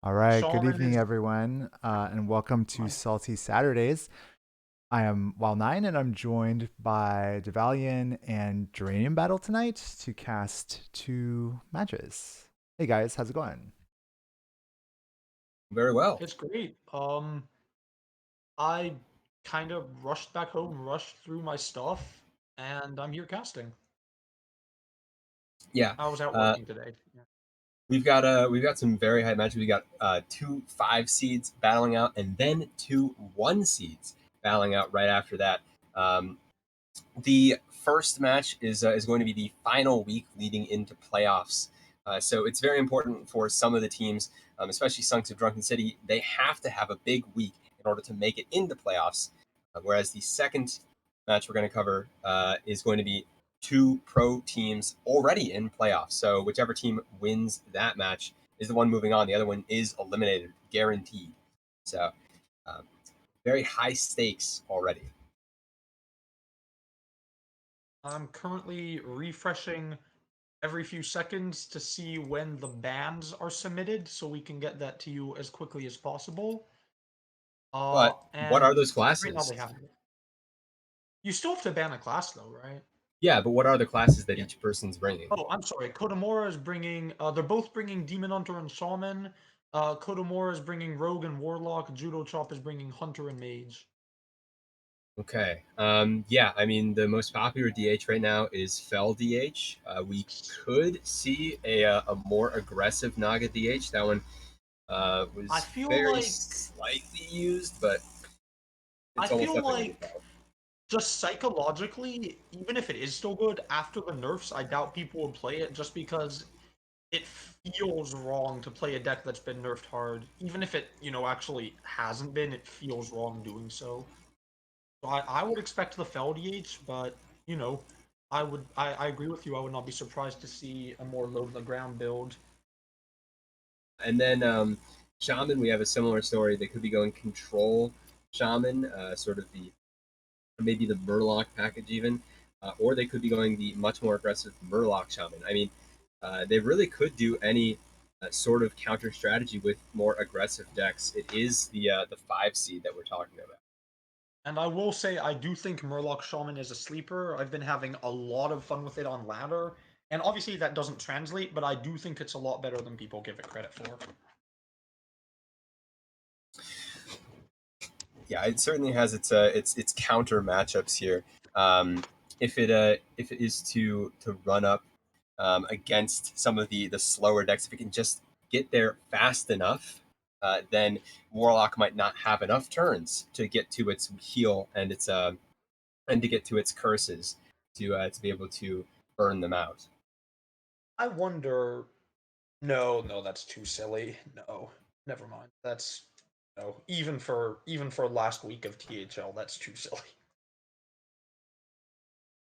All right, good Shaman evening, is everyone, and welcome to Salty Saturdays. I am Wild9, and I'm joined by Devalian and Geranium Battle tonight to cast two matches. Hey guys, how's it going? Very well. it's great. I kind of rushed back home, rushed through my stuff, and I'm here casting. Yeah. I was out Uh, working today. Yeah. we've got some very high matches. We got two 5 seeds battling out, and then two 1 seeds battling out right after that. Um, the first match is going to be the final week leading into playoffs. So it's very important for some of the teams, especially Sunks of Drunken City. They have to have a big week in order to make it into playoffs. Whereas the second match we're going to cover is going to be two pro teams already in playoffs. So whichever team wins that match is the one moving on. The other one is eliminated, guaranteed. So um, very high stakes already. I'm currently refreshing every few seconds to see when the bans are submitted so we can get that to you as quickly as possible. But what are And those right now classes? they haven't. You still have to ban a class though, right? Yeah, but what are the classes that Yeah. each person's bringing? Oh, I'm sorry. Kodomora is bringing. They're both bringing Demon Hunter and Shaman. Kodomora is bringing Rogue and Warlock. Judo Chop is bringing Hunter and Mage. Okay. Yeah, I mean, the most popular DH right now is Fell DH. We could see a more aggressive Naga DH. That one I was feel very like slightly used, but I it's almost feel definitely going to be like Fell. just psychologically, even if it is still good after the nerfs, I doubt people would play it just because it feels wrong to play a deck that's been nerfed hard. Even if it, actually hasn't been, it feels wrong doing so. So I would expect the Fell DH, but you know, I agree with you. I would not be surprised to see a more low to the ground build. And then Shaman, we have a similar story. They could be going Control Shaman, sort of the maybe the Murloc package even, or they could be going the much more aggressive Murloc Shaman. I mean, they really could do any sort of counter strategy with more aggressive decks. It is the 5 seed that we're talking about. And I will say I do think Murloc Shaman is a sleeper. I've been having a lot of fun with it on ladder. And obviously that doesn't translate, but I do think it's a lot better than people give it credit for. Yeah, it certainly has its counter matchups here. Um, if it is to run up against some of the slower decks, if it can just get there fast enough, then Warlock might not have enough turns to get to its heal and to get to its curses to be able to burn them out. I wonder. No, no, that's too silly. No, never mind. That's no. Even for last week of THL, that's too silly.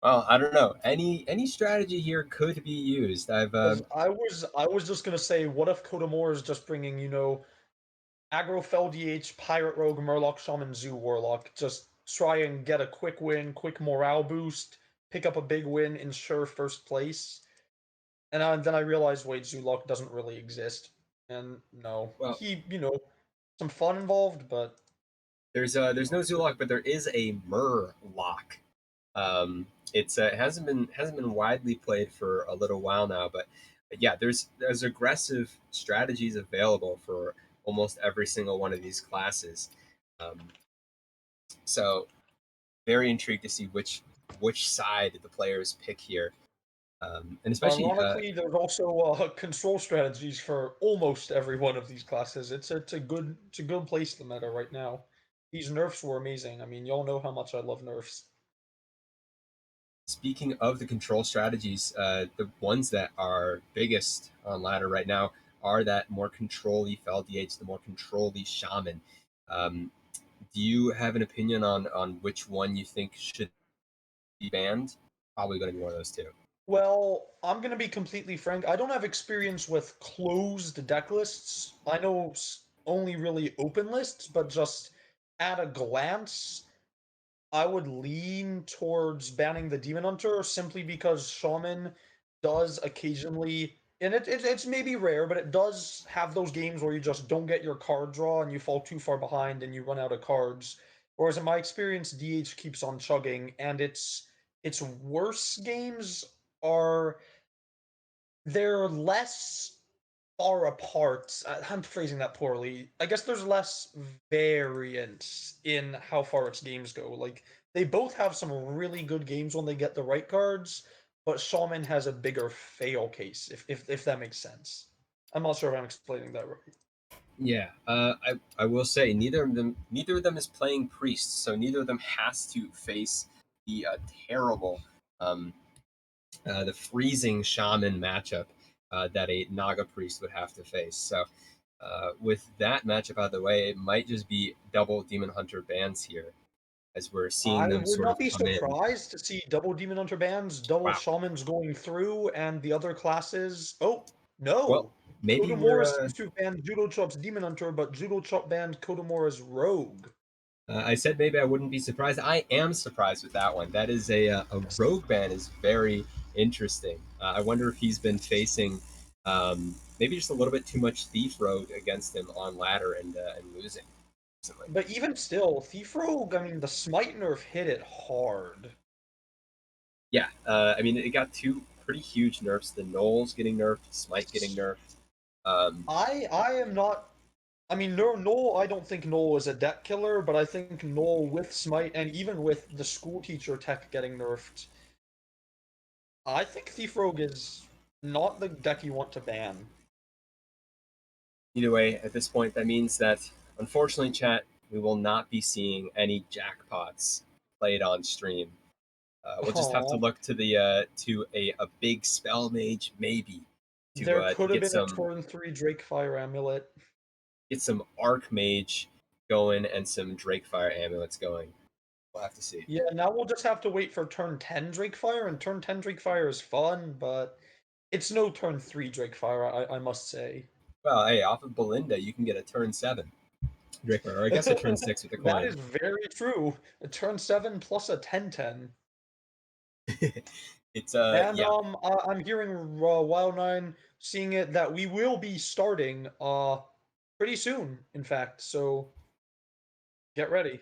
Well, I don't know. Any strategy here could be used. I've 'Cause I was just gonna say, what if Kodomor is just bringing aggro Fel DH, Pirate Rogue, Murloc, Shaman, Zoo, Warlock. Just try and get a quick win, quick morale boost, pick up a big win, ensure first place. And then I realized, wait, Zoolock doesn't really exist. And no, well, some fun involved, but there's no Zoolock, but there is a Murloc. It hasn't been widely played for a little while now, but yeah, there's aggressive strategies available for almost every single one of these classes. Um, so very intrigued to see which side the players pick here, and especially ironically, there's also control strategies for almost every one of these classes. It's a good place the meta right now. These nerfs were amazing. I mean, y'all know how much I love nerfs. speaking of the control strategies, the ones that are biggest on ladder right now are that more control-y Fel DH, the more control-y Shaman. Um, do you have an opinion on which one you think should be banned? Probably going to be one of those two. Well, I'm gonna be completely frank. I don't have experience with closed deck lists. I know only really open lists, but just at a glance, I would lean towards banning the Demon Hunter simply because Shaman does occasionally, and it's maybe rare, but it does have those games where you just don't get your card draw and you fall too far behind and you run out of cards. Whereas in my experience, DH keeps on chugging, and its worse games are they're less far apart. I'm phrasing that poorly. I guess there's less variance in how far its games go. Like they both have some really good games when they get the right cards, but Shaman has a bigger fail case. If that makes sense. I'm not sure if I'm explaining that right. Yeah, I will say neither of them is playing priest, so neither of them has to face the terrible um, the freezing shaman matchup that a Naga priest would have to face. So with that matchup out of the way, it might just be double demon hunter bans here, as we're seeing I them would sort not of be come in. surprised to see double Demon Hunter bans, double Wow. Shamans going through, and the other classes. Oh, Well, no! maybe Kodomora we're. seems to have banned Judo Chop's Demon Hunter, but Judo Chop banned Kodomora's Rogue. I said maybe I wouldn't be surprised. I am surprised with that one. That is a rogue ban is very interesting. I wonder if he's been facing maybe just a little bit too much thief rogue against him on ladder and losing recently. But even still, Thief Rogue, I mean, the Smite nerf hit it hard. Yeah, I mean it got two pretty huge nerfs. The Knowles getting nerfed, Smite getting nerfed. Um, I am not. I mean, no, Null, I don't think Null is a deck killer, but I think Null with Smite and even with the school teacher tech getting nerfed, I think Thief Rogue is not the deck you want to ban. Either way, at this point, that means that unfortunately, chat, we will not be seeing any jackpots played on stream. We'll just have to Aww. look to the to a big spell mage maybe There to could have been a turn 3 Drakefire Amulet. get some arc mage going and some Drakefire amulets going. We'll have to see. Yeah, now we'll just have to wait for turn 10 Drakefire, and turn 10 Drakefire is fun, but it's no turn 3 Drakefire, I must say. Well, hey, off of Belinda, you can get a turn 7 Drakefire, or I guess a turn 6 with the That coin. is very true. A turn 7 plus a 10/10. It's And yeah. I'm hearing Wild9 seeing it that we will be starting pretty soon, in fact. So get ready.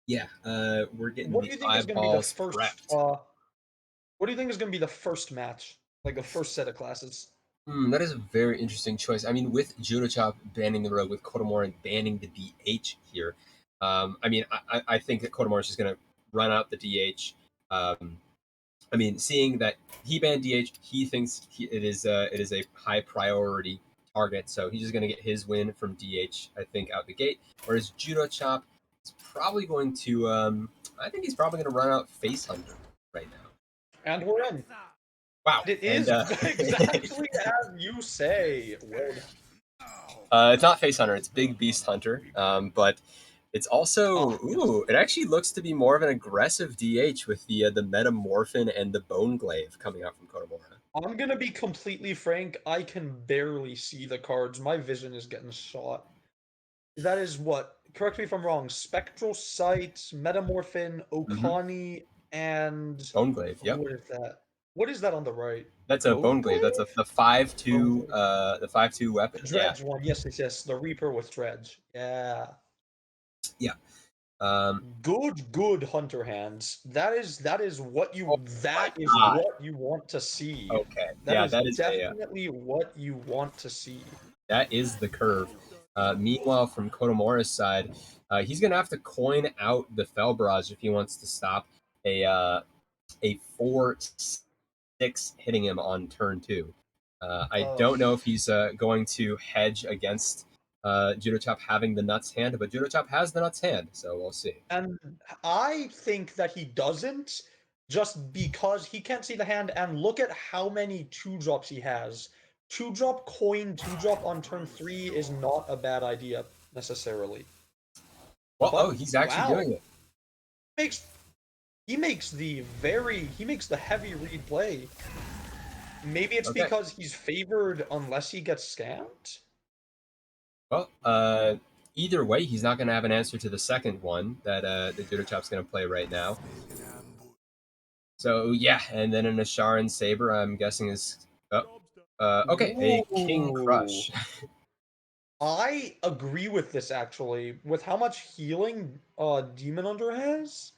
Yeah, we're getting What do the you think is five going to be the balls first prepped. what do you think is going to be the first match? Like the first set of classes? That is a very interesting choice. I mean, with Judo Chop banning the rogue, with Kodomoran banning the DH here, I mean, I think that Kodomoran is just going to run out the DH. I mean, seeing that he banned DH, he thinks it is a high priority target, so he's just going to get his win from DH, I think, out the gate. Whereas Judo Chop is probably going to, I think he's probably going to run out Face Hunter right now. And we're in. Wow. It is exactly as you say, Wood. It's not Face Hunter, it's Big Beast Hunter, but it's also, it actually looks to be more of an aggressive DH with the Metamorphin and the Bone Glaive coming out from Kodomora. I'm gonna be completely frank, I can barely see the cards. My vision is getting shot. That is what, correct me if I'm wrong, Spectral Sight, Metamorphin, Okani, and Bone Glaive, yep. what is that? What is that on the right? That's a Bone Glaive. That's the 5/2 the 5/2 weapon. The Dredge one, yes, the Reaper with Dredge. Yeah. Yeah. Good hunter hands. That is what you what you want to see. Okay. That is definitely what you want to see. That is the curve. Meanwhile, from Kodomora's side, he's gonna have to coin out the Fel Barrage if he wants to stop a 4/6 hitting him on turn 2. I don't know if he's going to hedge against Judo Chop having the Nuts hand, but Judo Chop has the Nuts hand, so we'll see. And I think that he doesn't, just because he can't see the hand, and look at how many 2-drops he has. 2-drop coin, 2-drop on turn 3 is not a bad idea, necessarily. Well, he's actually doing it. He makes the heavy read play. Maybe it's because he's favored unless he gets scammed? Well, either way, he's not going to have an answer to the second one that the Judo Chop's going to play right now. So, yeah, and then an Asharan Saber, I'm guessing is... okay, a King Crush. I agree with this, actually. With how much healing Demon Hunter has?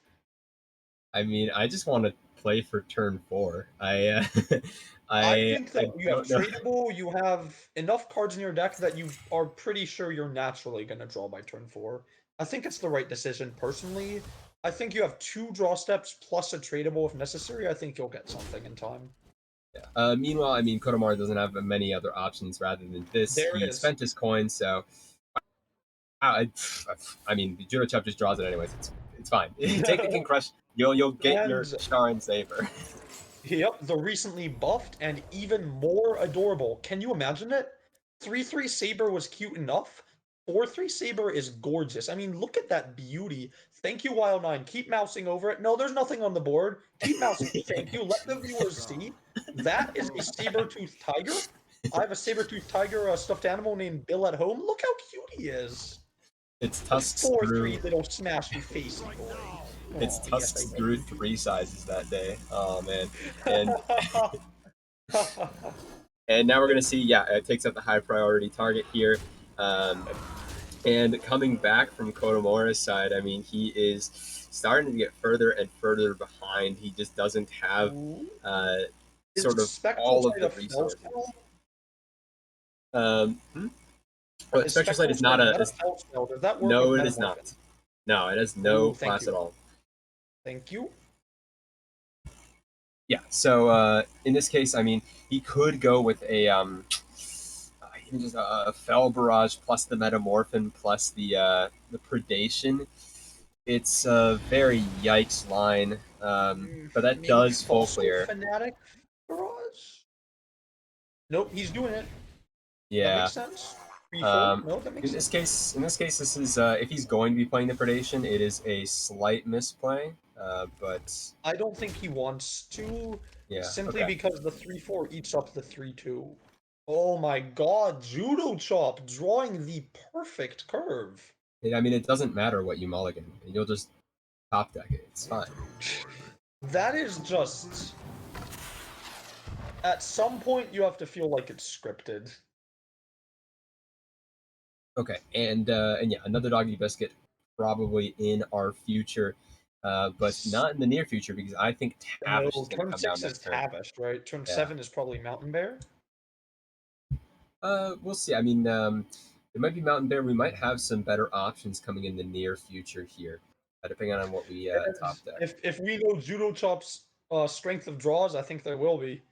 I mean, I just want to play for turn 4. I think that you have tradable, you have enough cards in your deck that you are pretty sure you're naturally going to draw by turn 4. I think it's the right decision, personally. I think you have 2 draw steps plus a tradable if necessary. I think you'll get something in time. Yeah. Meanwhile, I mean, Kodomora doesn't have many other options rather than this. He spent his coin, so... I mean, the Judo Chop just draws it anyways. It's fine. Take the King Crush. You'll get your Asharan Saber. Yep, the recently buffed and even more adorable. Can you imagine it? 3/3 Saber was cute enough. 4/3 Saber is gorgeous. I mean, look at that beauty. Thank you, Wild9. Keep mousing over it. No, there's nothing on the board. Keep mousing. Thank you. Let the viewers see. That is a saber-toothed tiger. I have a saber-toothed tiger stuffed animal named Bill at home. Look how cute he is. It's tusks 4/3 little smashy facey boy. It's tusks through 3 sizes that day. Oh man. And now we're gonna see, it takes up the high priority target here. And coming back from Kodomora's side, I mean, he is starting to get further and further behind. He just doesn't have sort of all of the resources. Spectral Sight is not no, it is not. No, it has no class at all. Thank you. Yeah, so in this case, I mean, he could go with a Fel Barrage plus the Metamorphin plus the Predation. It's a very yikes line, but that does full clear. Fanatic Barrage? Nope, he's doing it. Yeah. That makes sense. No, that makes in this case, this is if he's going to be playing the Predation, it is a slight misplay. But I don't think he wants to. Yeah. Simply because the 3/4 eats up the 3/2. Oh my god, Judo Chop drawing the perfect curve. I mean, it doesn't matter what you mulligan. You'll just top deck it. It's fine. That is just... At some point, you have to feel like it's scripted. Okay, and yeah, another Doggy Biscuit probably in our future, but not in the near future because I think Tavish is going to come down next turn. Turn 6 is Tavish, right? Turn 7 is probably Mountain Bear? We'll see. I mean, it might be Mountain Bear. We might have some better options coming in the near future here, depending on what we top deck. If we know Judo Chop's strength of draws, I think there will be.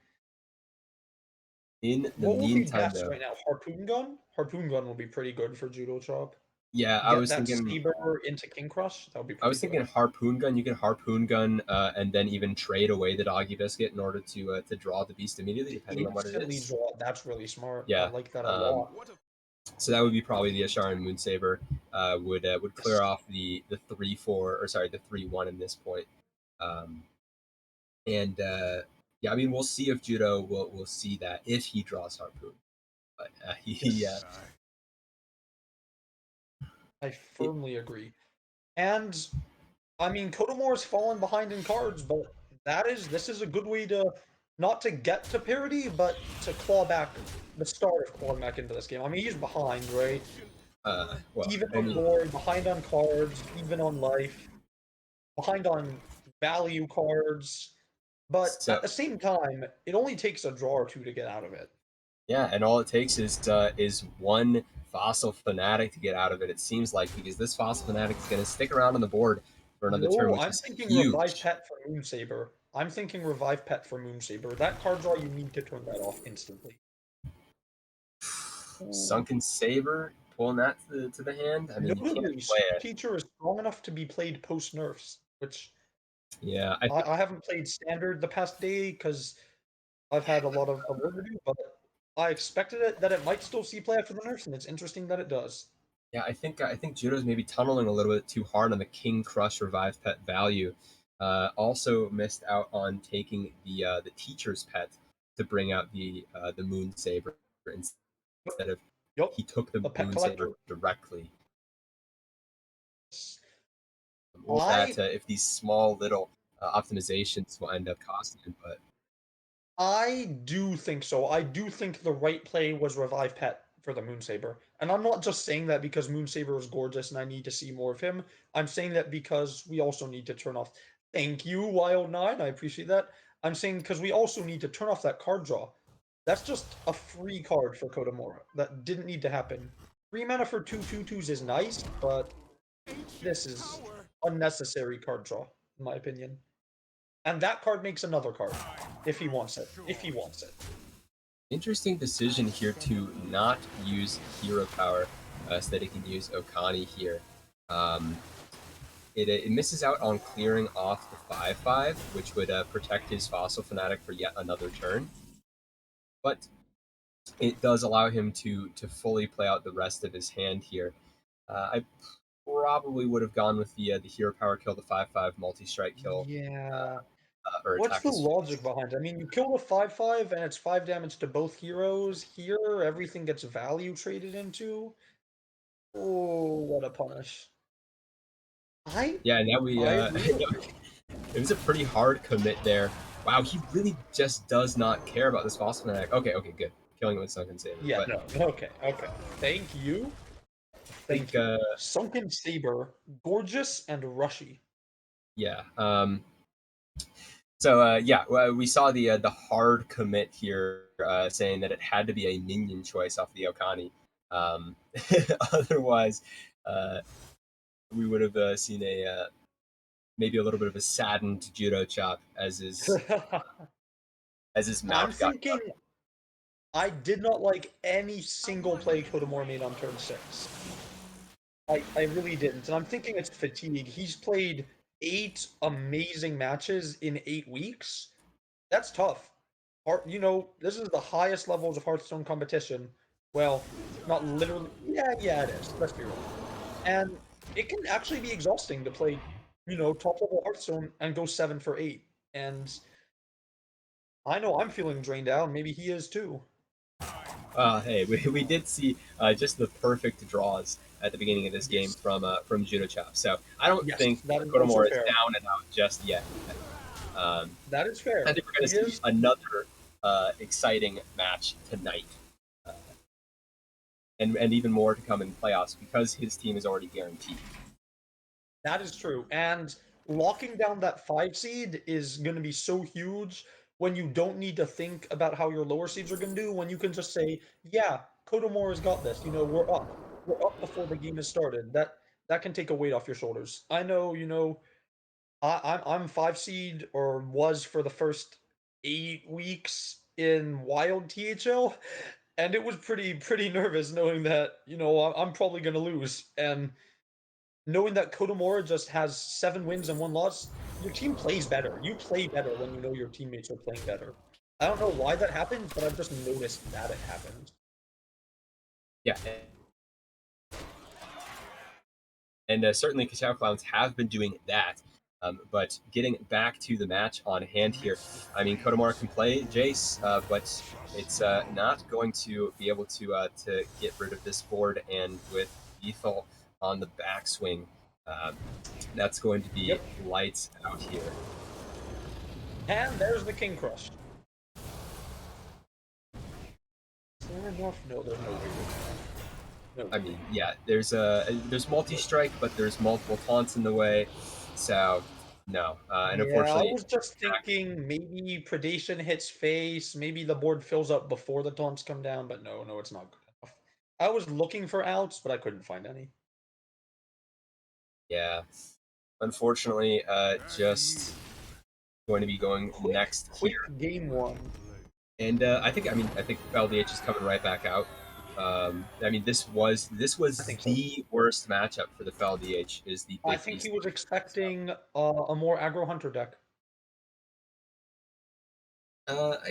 In the What will be meantime, best though, right now? Harpoon gun? Harpoon gun will be pretty good for Judo Chop. yeah, Get that Saber into King Crush, that would be I pretty was thinking good. harpoon gun. You can harpoon gun and then even trade away the doggy biscuit in order to draw the beast immediately, To depending on what it instantly is. draw, that's really smart. I Yeah. like that a Um, lot. so that would be probably the Asharan Moonsaber. Would clear Yes. off the 3-4, or sorry, the 3-1 in this point. Um, and yeah, I mean we'll see if Judo will see that if he draws harpoon. But Yes. I it, firmly agree. And I mean, Kodomore's fallen behind in cards, but this is a good way to not to get to parity, but to claw back the start of clawing back into this game. I mean, he's behind, right? well, Even I on mean, glory, behind on cards, even on life, behind on value cards. But so at the same time, it only takes a draw or two to get out of it. yeah, and all it takes is one fossil fanatic to get out of it. It seems like because this fossil fanatic is going to stick around on the board for another turn, No, which I'm is thinking Revive huge. Pet for Moonsaber. I'm thinking Revive Pet for Moonsaber. That card draw, you need to turn that off instantly. Ooh. Sunken Saber pulling that to the hand. I mean, you can't Notably, play School it. Teacher is strong enough to be played post nerfs, which Yeah, I think I haven't played standard the past day because I've had a lot of work to do, but I expected it that it might still see play after the nerfs, and it's interesting that it does. yeah, I think Judo's maybe tunneling a little bit too hard on the King Crush Revive Pet value. Also missed out on taking the teacher's pet to bring out the Moon Saber instead of Yup, he took the the pet Moon Saber collector. directly. Or I that if these small little optimizations will end up costing him. But I do think so. I do think the right play was Revive Pet for the Moonsaber. And I'm not just saying that because Moonsaber is gorgeous and I need to see more of him. I'm saying that because we also need to turn off. Thank you, Wild9. I appreciate that. I'm saying because we also need to turn off that card draw. That's just a free card for Kodomora. That didn't need to happen. 3 mana for 2/2/2s is nice, but this is unnecessary card draw, in my opinion. And that card makes another card if he wants it. If he wants it. interesting decision here to not use hero power so that it can use Okani here. Um, it misses out on clearing off the 5/5, which would protect his Fossil Fanatic for yet another turn. But it does allow him to fully play out the rest of his hand here. I probably would have gone with the hero power kill, the 5/5 multi strike kill, Yeah. or What's attack the his logic face. behind it? I mean, you kill the 5/5 and it's 5 damage to both heroes. Here, everything gets value traded into. Oh, what a punish. I Yeah, now we I really it was a pretty hard commit there. Wow, he really just does not care about this Fossil Fanatic. Okay, okay, good. Killing it with Sunken Saber. Yeah, But no. Okay, okay. Thank you. I think Thank you. Sunken Saber, gorgeous and rushy. yeah. So yeah, well, we saw the hard commit here, saying that it had to be a minion choice off the Okani. Um, otherwise, uh, we would have seen a maybe a little bit of a saddened Judo Chop as his I'm mouth got thinking cut. I did not like any single play Kodomor made on turn 6. I really didn't. And I'm thinking it's fatigue. He's played 8 amazing matches in 8 weeks. That's tough. This is the highest levels of Hearthstone competition. Well, not literally. Yeah, yeah, it is. Let's be real. And it can actually be exhausting to play, top level Hearthstone and go 7 for 8. And I know I'm feeling drained out. Maybe he is too. Hey, we did see just the perfect draws at the beginning of this game Yes. from Judo Chop. So I don't Yes, think that is also Kodomora is fair. down and out just yet. Um, That is I fair. think we're going He to see is. another exciting match tonight, uh, and even more to come in playoffs because his team is already guaranteed. That is true. And locking down that 5 seed is going to be so huge when you don't need to think about how your lower seeds are going to do, when you can just say, yeah, Kodomor has got this. We're up. We're up before the game has started. That can take a weight off your shoulders. I know, I'm 5 seed or was for the first 8 weeks in Wild THL, and it was pretty nervous knowing that I'm probably gonna lose, and knowing that Kodomora just has 7 wins and 1 loss. Your team plays better. You play better when you know your teammates are playing better. I don't know why that happens, but I've just noticed that it happens. Yeah. And certainly Kachao Clowns have been doing that. But getting back to the match on hand here, I mean, Kodomora can play Jace, but it's not going to be able to get rid of this board. And with Ethel on the backswing, that's going to be lights out here. And there's the King Crush. No, there's no way. No. I mean, yeah, there's multi-strike, but there's multiple taunts in the way, so no. And unfortunately, I was just thinking maybe predation hits face, maybe the board fills up before the taunts come down, but no, it's not good enough. I was looking for outs, but I couldn't find any. Yeah, unfortunately, just going to be going next here. Game 1. And I think LDH is coming right back out. I mean, this was the worst matchup for the FLDH. Is the I think he was expecting a more aggro hunter deck.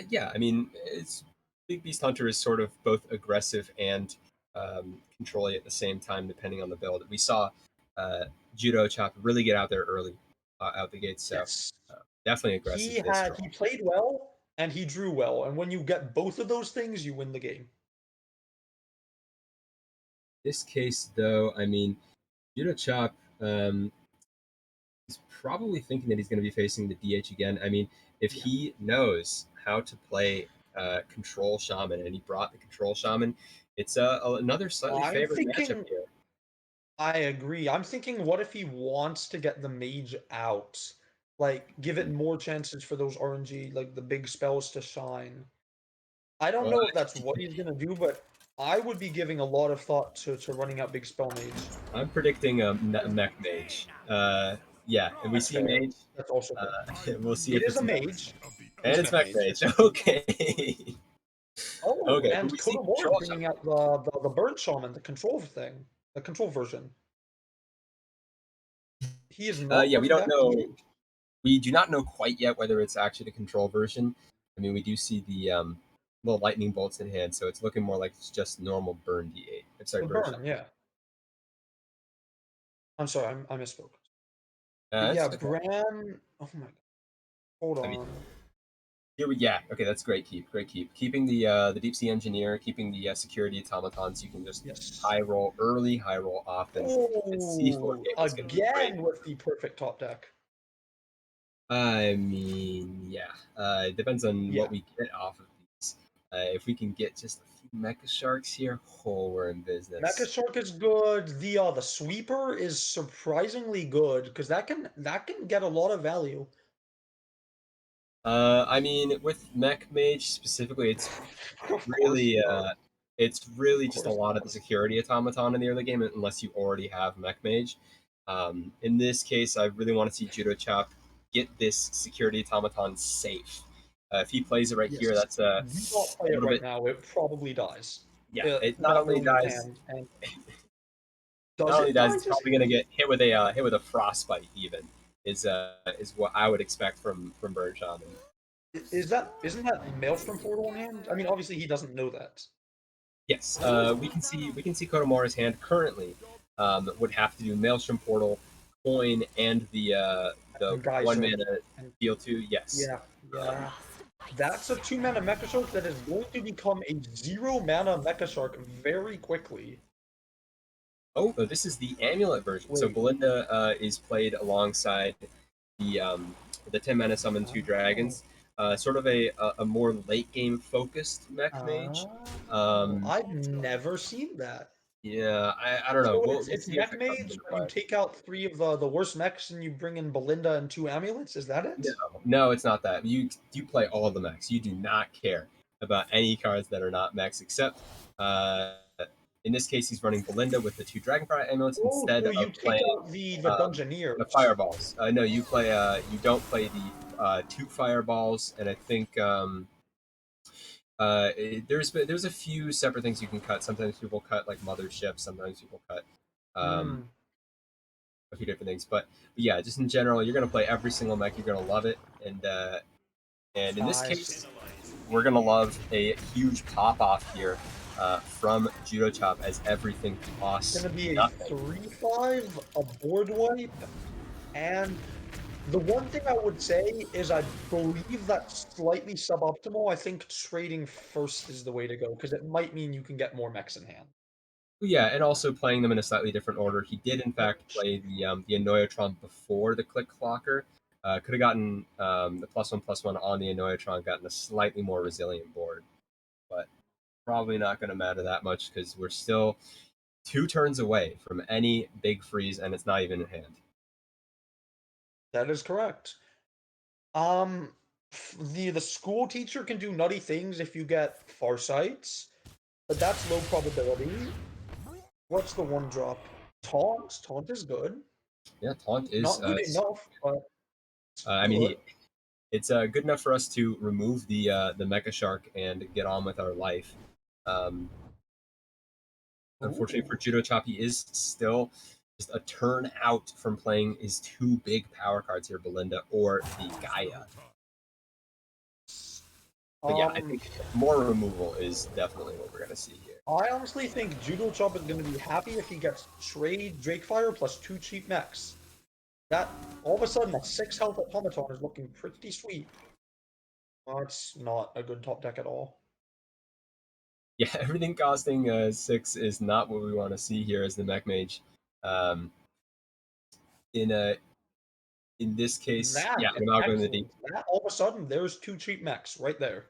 Yeah, I mean, it's Big Beast Hunter is sort of both aggressive and controlling at the same time, depending on the build. We saw Judo Chop really get out there early, out the gates. So Yes. definitely aggressive. He played well and he drew well, and when you get both of those things, you win the game. This case, though, I mean, Judo Chop is probably thinking that he's going to be facing the DH again. I mean, if he knows how to play Control Shaman and he brought the Control Shaman, it's another slightly favored matchup here. I agree. I'm thinking, what if he wants to get the mage out? Like, give it more chances for those RNG, like the big spells to shine. I don't know if that's what he's going to do, but I would be giving a lot of thought to running out big spell mage. I'm predicting a mech mage. Yeah, and we see mage. That's also we'll see it if is a mage. And it's mech mage. Okay. Okay. And Kodomora bringing out the bird shaman, the control thing, the control version. He is not. Yeah, we don't know. We do not know quite yet whether it's actually the control version. I mean, we do see the little lightning bolts in hand, so it's looking more like it's just normal burn D8. I'm sorry, burn. Yeah. I'm sorry, I misspoke. Yeah, Bram. Oh my god. Hold on. Okay, that's great. Keeping the deep sea engineer, keeping the security automatons. You can just high roll early, high roll often. Again with the perfect top deck. I mean, yeah. It depends on what we get off of these. If we can get just a few Mecha Sharks here, we're in business. Mecha Shark is good. The sweeper is surprisingly good because that can get a lot of value. I mean, with Mech Mage specifically, it's really just a lot of the security automaton in the early game, unless you already have Mech Mage. In this case, I really want to see Judo Chop get this security automaton safe. If he plays it right here, that's a little bit. Now it probably dies. Yeah, it not only dies. Not only dies, it's probably going to get hit with a frostbite. Even is what I would expect from Bird Shaman. Isn't that Maelstrom Portal in hand? I mean, obviously he doesn't know that. Yes, we can see Kodomora's hand currently would have to do Maelstrom Portal, Coin, and the 1 mana deal 2. Yes. Yeah. That's a 2 mana Mecha Shark that is going to become a 0 mana Mecha Shark very quickly. Oh, this is the Amulet version. So Belinda is played alongside the 10 mana summon 2 dragons. Sort of a more late game focused mech mage. I've never seen that. Yeah, I don't know. So it's mech mage. You take out 3 of the worst mechs and you bring in Belinda and 2 amulets. Is that it? No, it's not that. You play all the mechs. You do not care about any cards that are not mechs, except in this case he's running Belinda with the 2 Dragonfire amulets instead of playing the Dungeoneer. The fireballs. No, you play. You don't play the 2 fireballs, and I think There's a few separate things you can cut. Sometimes people cut like mothership. Sometimes people cut um, Mm, a few different things. But yeah, just in general, you're gonna play every single mech. You're gonna love it, and in this I see. case, we're gonna love a huge pop off here from Judo Chop as everything costs Gonna be a nothing. 3-5, a board wipe, and the one thing I would say is I believe that's slightly suboptimal. I think trading first is the way to go because it might mean you can get more mechs in hand. Yeah, and also playing them in a slightly different order. He did in fact play the Annoyotron before the Click Clocker. Could have gotten the +1/+1 on the Annoyotron, gotten a slightly more resilient board, but probably not going to matter that much because we're still 2 turns away from any big freeze, and it's not even in hand. That is correct. The school teacher can do nutty things if you get Farsights, but that's low probability. What's the one drop? Taunt. Taunt is good. Yeah, Taunt is. Not good enough, but it's I mean, good. it's good enough for us to remove the Mecha Shark and get on with our life. Um, Unfortunately for Ooh. Judo Chop, he is still just a turn out from playing his 2 big power cards here, Belinda or the Gaia. But yeah, I Um, think more removal is definitely what we're gonna see here. I honestly think Judo Chop is going to be happy if he gets trade Drakefire plus 2 cheap mechs. That all of a sudden a 6 health automaton is looking pretty sweet. Well, it's not a good top deck at all. Yeah, everything costing 6 is not what we want to see here as the Mech Mage. Um, in a in this case, That yeah, is an Amalgam in the deep. excellent. That all of a sudden there's 2 cheap mechs right there.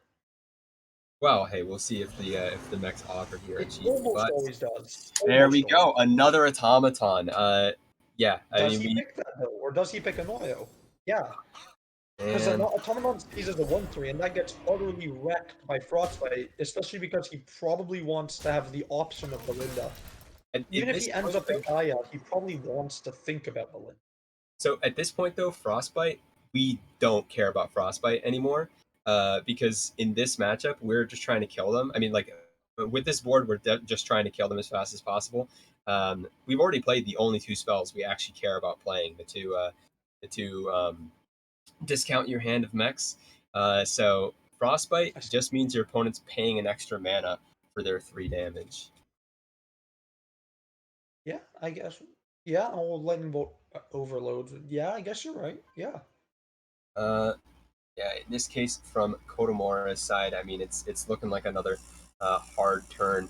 Well, hey, we'll see if the mechs offer here are It cheap. almost But always does. there we Almost always. go, another automaton. Yeah, I Does mean he we pick that though, or does he pick Annoyo? Yeah, because and Automaton stays as a 1/3, and that gets utterly wrecked by Frostbite, especially because he probably wants to have the option of Belinda. at Even if this he ends point up though, at Gaia, he probably wants to think about Belinda. so at this point though, Frostbite, we don't care about Frostbite anymore. Because in this matchup, we're just trying to kill them. I mean, like with this board, we're just trying to kill them as fast as possible. We've already played the only 2 spells we actually care about playing. The two discount your hand of mechs. So Frostbite I see. just means your opponent's paying an extra mana for their 3 damage. Yeah, I guess. Yeah, or Lightning Bolt overloads. Yeah, I guess you're right. Yeah. Uh, yeah, in this case, from Kotomora's side, I mean, it's looking like another hard turn.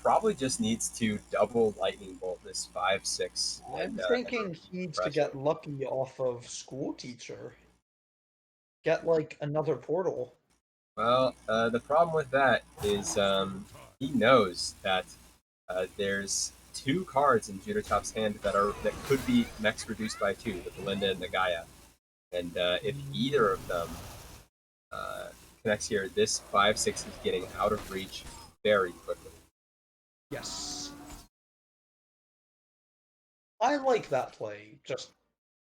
Probably just needs to double lightning bolt this 5/6 I'm and thinking he needs to pressure. get lucky off of School Teacher. Get like another portal. Well, the problem with that is he knows that there's 2 cards in Judo Chop's hand that could be mechs reduced by 2, the Belinda and the Gaia. And if either of them uh, connects here, this 5/6 is getting out of reach very quickly. Yes. I like that play. Just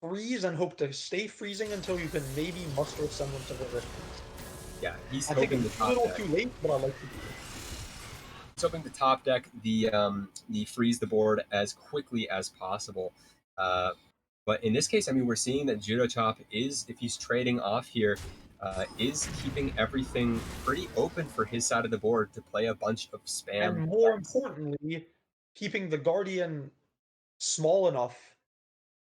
freeze and hope to stay freezing until you can maybe muster a semblance of resistance. Yeah, he's I think hoping the it's a top little deck. too late, but I like to do it. He's hoping to top deck the freeze the board as quickly as possible. Uh, but in this case, I mean, we're seeing that Judo Chop is, if he's trading off here, is keeping everything pretty open for his side of the board to play a bunch of And spam more decks. importantly, keeping the Guardian small enough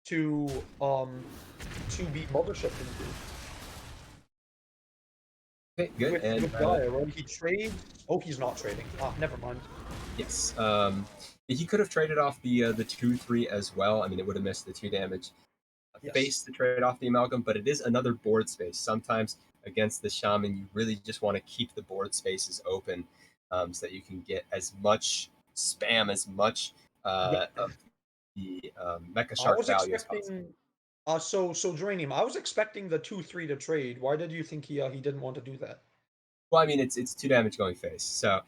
to beat Mothership into. Okay, good. And With Gaia, right? He trades. Oh, he's not trading. Ah, never mind. yes, he could have traded off the 2/3 as well. I mean, it would have missed the 2 damage. Yes. Face to trade off the amalgam, but it is another board space. Sometimes against the shaman, you really just want to keep the board spaces open so that you can get as much spam, as much Yeah. of the Mecha I Shark was value as possible. expecting. So Geranium, I was expecting the 2/3 to trade. Why did you think he didn't want to do that? Well, I mean, it's 2 damage going face. So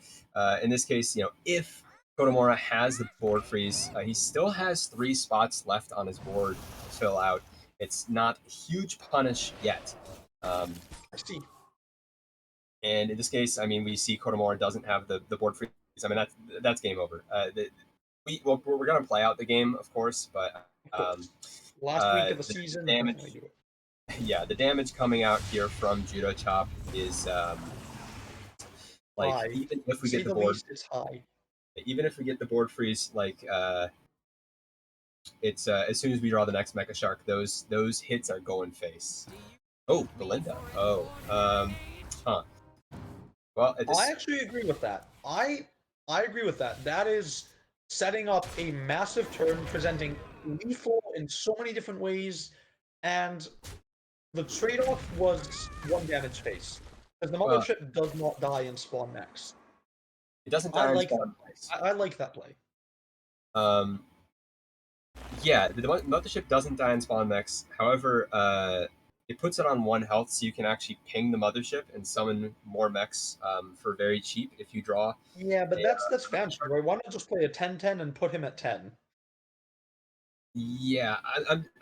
in this case, if Kotomora has the board freeze, he still has 3 spots left on his board to fill out. It's not a huge punish yet. Um, I see. And in this case, I mean, we see Kodomora doesn't have the board freeze. I mean, that's game over. We're gonna play out the game, of course, but Of course. Last week of the the season, definitely damage, do it. yeah, the damage coming out here from Judo Chop is like High. even if To we say get the the board, least, it's high. even if we get the board freeze, like it's as soon as we draw the next Mecha Shark, those hits are going face. Oh, Belinda. Oh, huh. Well, at I this, actually agree with that. I agree with that. That is setting up a massive turn, presenting lethal in so many different ways, and the trade-off was one damage face. Because the well, mothership does not die in spawn next. it doesn't I die in like that. spawn twice. I like that play. Um, yeah, the mothership doesn't die in spawn mechs. However, it puts it on 1 health, so you can actually ping the mothership and summon more mechs for very cheap if you draw Yeah, but a that's Mecha fancy, Shark. right? Why not just play a 10-10 and put him at 10? Yeah,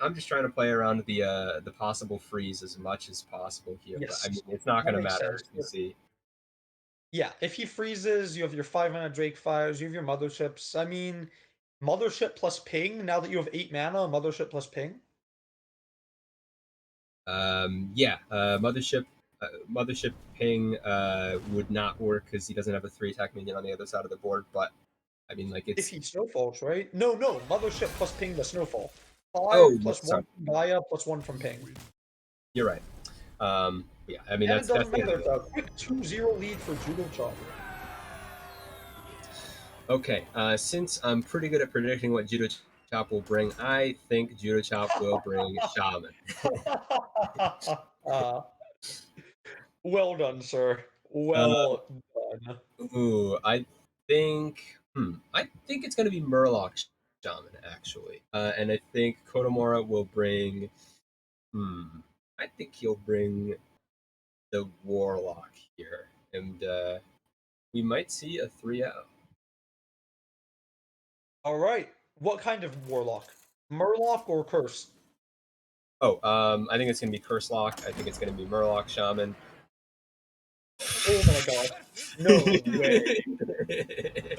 I'm just trying to play around the possible freeze as much as possible here, but I Yes, mean it's not that gonna makes matter. sense. You see, Yeah, if he freezes, you have your 5 mana Drake Fires, you have your Motherships. I mean, Mothership plus ping, now that you have 8 mana, Mothership plus ping. yeah, mothership ping would not work because he doesn't have a 3 attack minion on the other side of the board. But I mean, like If it's he snowfalls, right? No, Mothership plus ping the snowfall. 5 oh, plus 1 sorry, from Gaia plus 1 from ping. you're right. Yeah, I mean And it that's doesn't the end matter, of it's it. a quick 2-0 lead for Judo Chop. Okay, since I'm pretty good at predicting what Judo Chop will bring, I think Judo Chop will bring Shaman. uh, well done, sir. Uh, Well done. ooh, I think it's gonna be Murloc Shaman actually, and I think Kodomora will bring. Hmm, I think he'll bring the Warlock here, and we might see a 3-0. Alright, what kind of Warlock? Murloc or Curse? Oh, I think it's gonna be Curse Lock. I think it's gonna be Murloc Shaman. Oh my god. No way.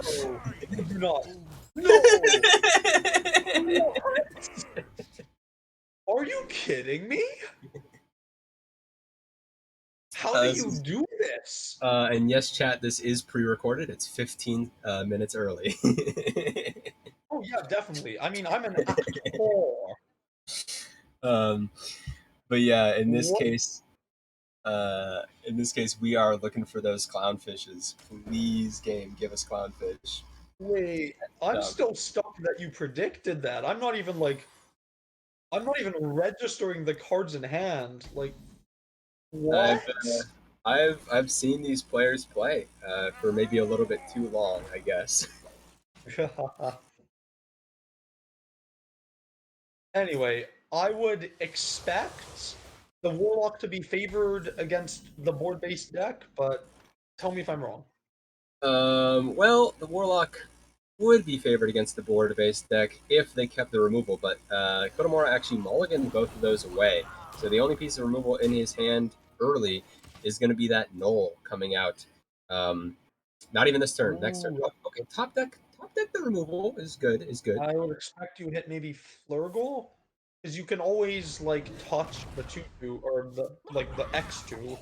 No, you do not. No! What? Are you kidding me? How do This you is do this? and yes, chat. This is pre-recorded. It's 15 minutes early. Oh yeah, definitely. I mean, I'm an actor. um, but yeah, What? in this case, we are looking for those clownfishes. Please, game, give us clownfish. Wait, I'm Um, still stuck that you predicted that. I'm not even registering the cards in hand. Like, I've what? I've seen these players play for maybe a little bit too long, I guess. Anyway, I would expect the Warlock to be favored against the board-based deck, but tell me if I'm wrong. Well, the Warlock would be favored against the board-based deck if they kept the removal, but Kodomora actually mulliganed both of those away. So the only piece of removal in his hand early is going to be that Knoll coming out. Um, Not even this turn, next turn. Ooh, Oh, okay, top deck. The removal is good. Is good. I would expect you hit maybe Flurgle, because you can always like touch the 2/2 or the X2.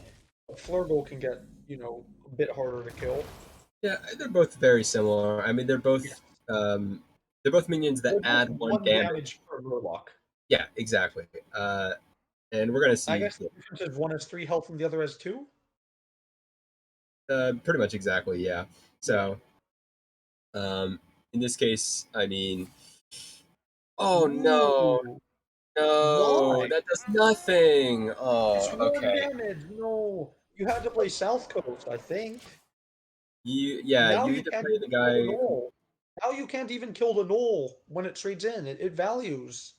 Flurgle can get a bit harder to kill. Yeah, they're both very similar. I mean, Yeah, they're both minions that they're both add 1 damage. 1 damage per Murloc. Yeah, exactly. And we're gonna I see guess the difference is one has 3 health and the other has 2. pretty much exactly. Yeah. Yeah. So in this case, I mean, oh no, Ooh, no, why? that does nothing. It's Oh, 1 okay. damage. No, you had to play South Coast, I think. Yeah, Now you you need to can't play even the kill the guy who. Knoll. Now you can't even kill the Knoll when it trades in. It values.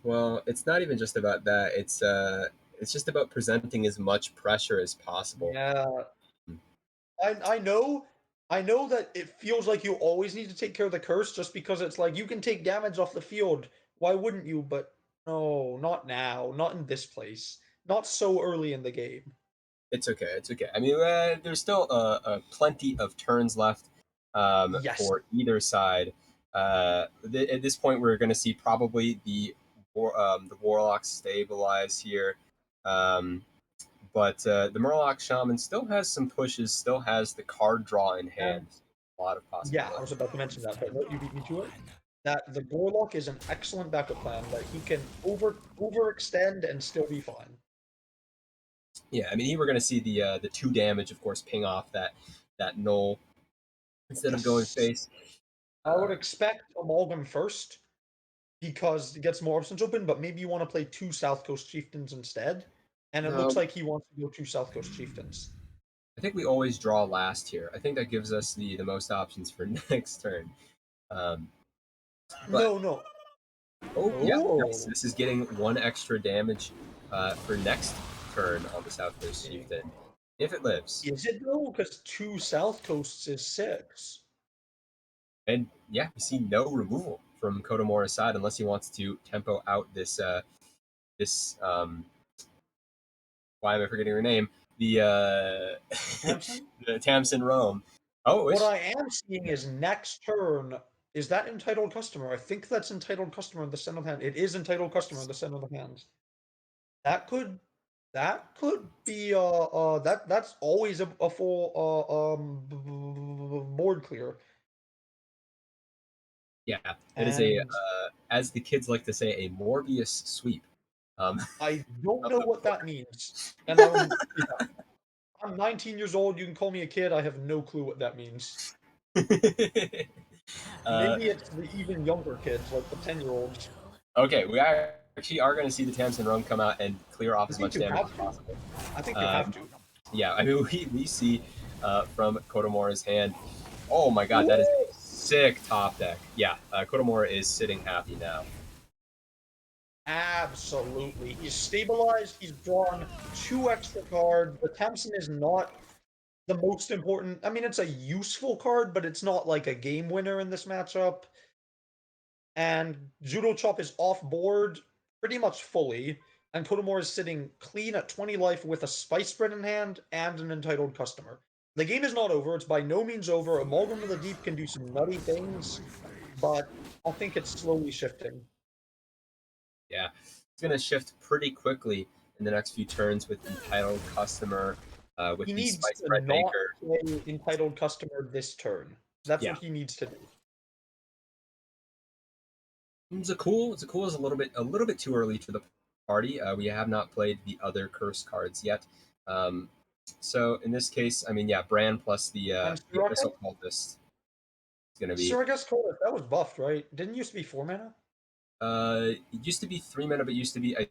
Well, it's not even just about that. It's just about presenting as much pressure as possible. Yeah, I know. I know that it feels like you always need to take care of the curse just because it's like you can take damage off the field. Why wouldn't you? But no, not now. Not in this place. Not so early in the game. It's okay. It's okay. I mean, there's still plenty of turns left Yes. for either side. At this point, we're going to see probably the warlock stabilize here, um, but the Murloc Shaman still has some pushes, still has the card draw in hand. A lot of Yeah, I possibilities. was about to mention that, but no, you beat me to it. That the Gorlock is an excellent backup plan that he can overextend and still be fine. Yeah, I mean, here we're going to see the 2 damage, of course, ping off that null instead of going Yes. face. I would expect Amalgam first because it gets more options open, but maybe you want to play 2 South Coast Chieftains instead. And it looks No, like he wants to go 2 South Coast Chieftains. I think we always draw last here. I think that gives us the most options for next turn. Um, but No, no. oh yeah, nice. Oh. This is getting 1 extra damage for next turn on the South Coast Okay. Chieftain if it lives. Is it though? Because 2 South Coasts is 6. And yeah, we see no removal from Kotomora's side unless he wants to tempo out this why am I forgetting her name? The Hampson? the Tamsin Rome. Oh, What is I am seeing is next turn. Is that entitled customer? I think that's entitled customer in the center of the hand. It is entitled customer in the center of the hand. That could that could be that's always a full board clear. yeah, it is a And as the kids like to say, a Morbius sweep. I don't Of know the what board. that means. And I'm 19 years old. You can call me a kid. I have no clue what that means. uh, Maybe it's the even younger kids, like the 10-year-olds. okay, we actually are going to see the Tamsin Rome come out and clear off I as think much you damage as have to. possible. I think you have Um, to. yeah, I mean, we see from Kotomora's hand. Oh my god, that is Ooh! a sick top deck. Yeah, Kotomora is sitting happy now. Absolutely. He's stabilized. He's drawn 2 extra cards. The Thompson is not the most important. I mean, it's a useful card, but it's not like a game winner in this matchup. And Judo Chop is off board pretty much fully. And Kodomor is sitting clean at 20 life with a Spice Spread in hand and an entitled customer. The game is not over. It's by no means over. Amalgam of the Deep can do some nutty things, but I think it's slowly shifting. Yeah, it's going to shift pretty quickly in the next few turns with entitled customer, with He the needs spice to bread not maker. play entitled customer this turn. That's Yeah, what he needs to do. It's a little bit too early for the party. We have not played the other curse cards yet. Um, so in this case, I mean, yeah, Bran plus And the Soraka? Abyssal Cultist is going to be. Soraka's Coda, that was buffed, right? Didn't used to be 4 mana? It used to be 3 mana, but used to be I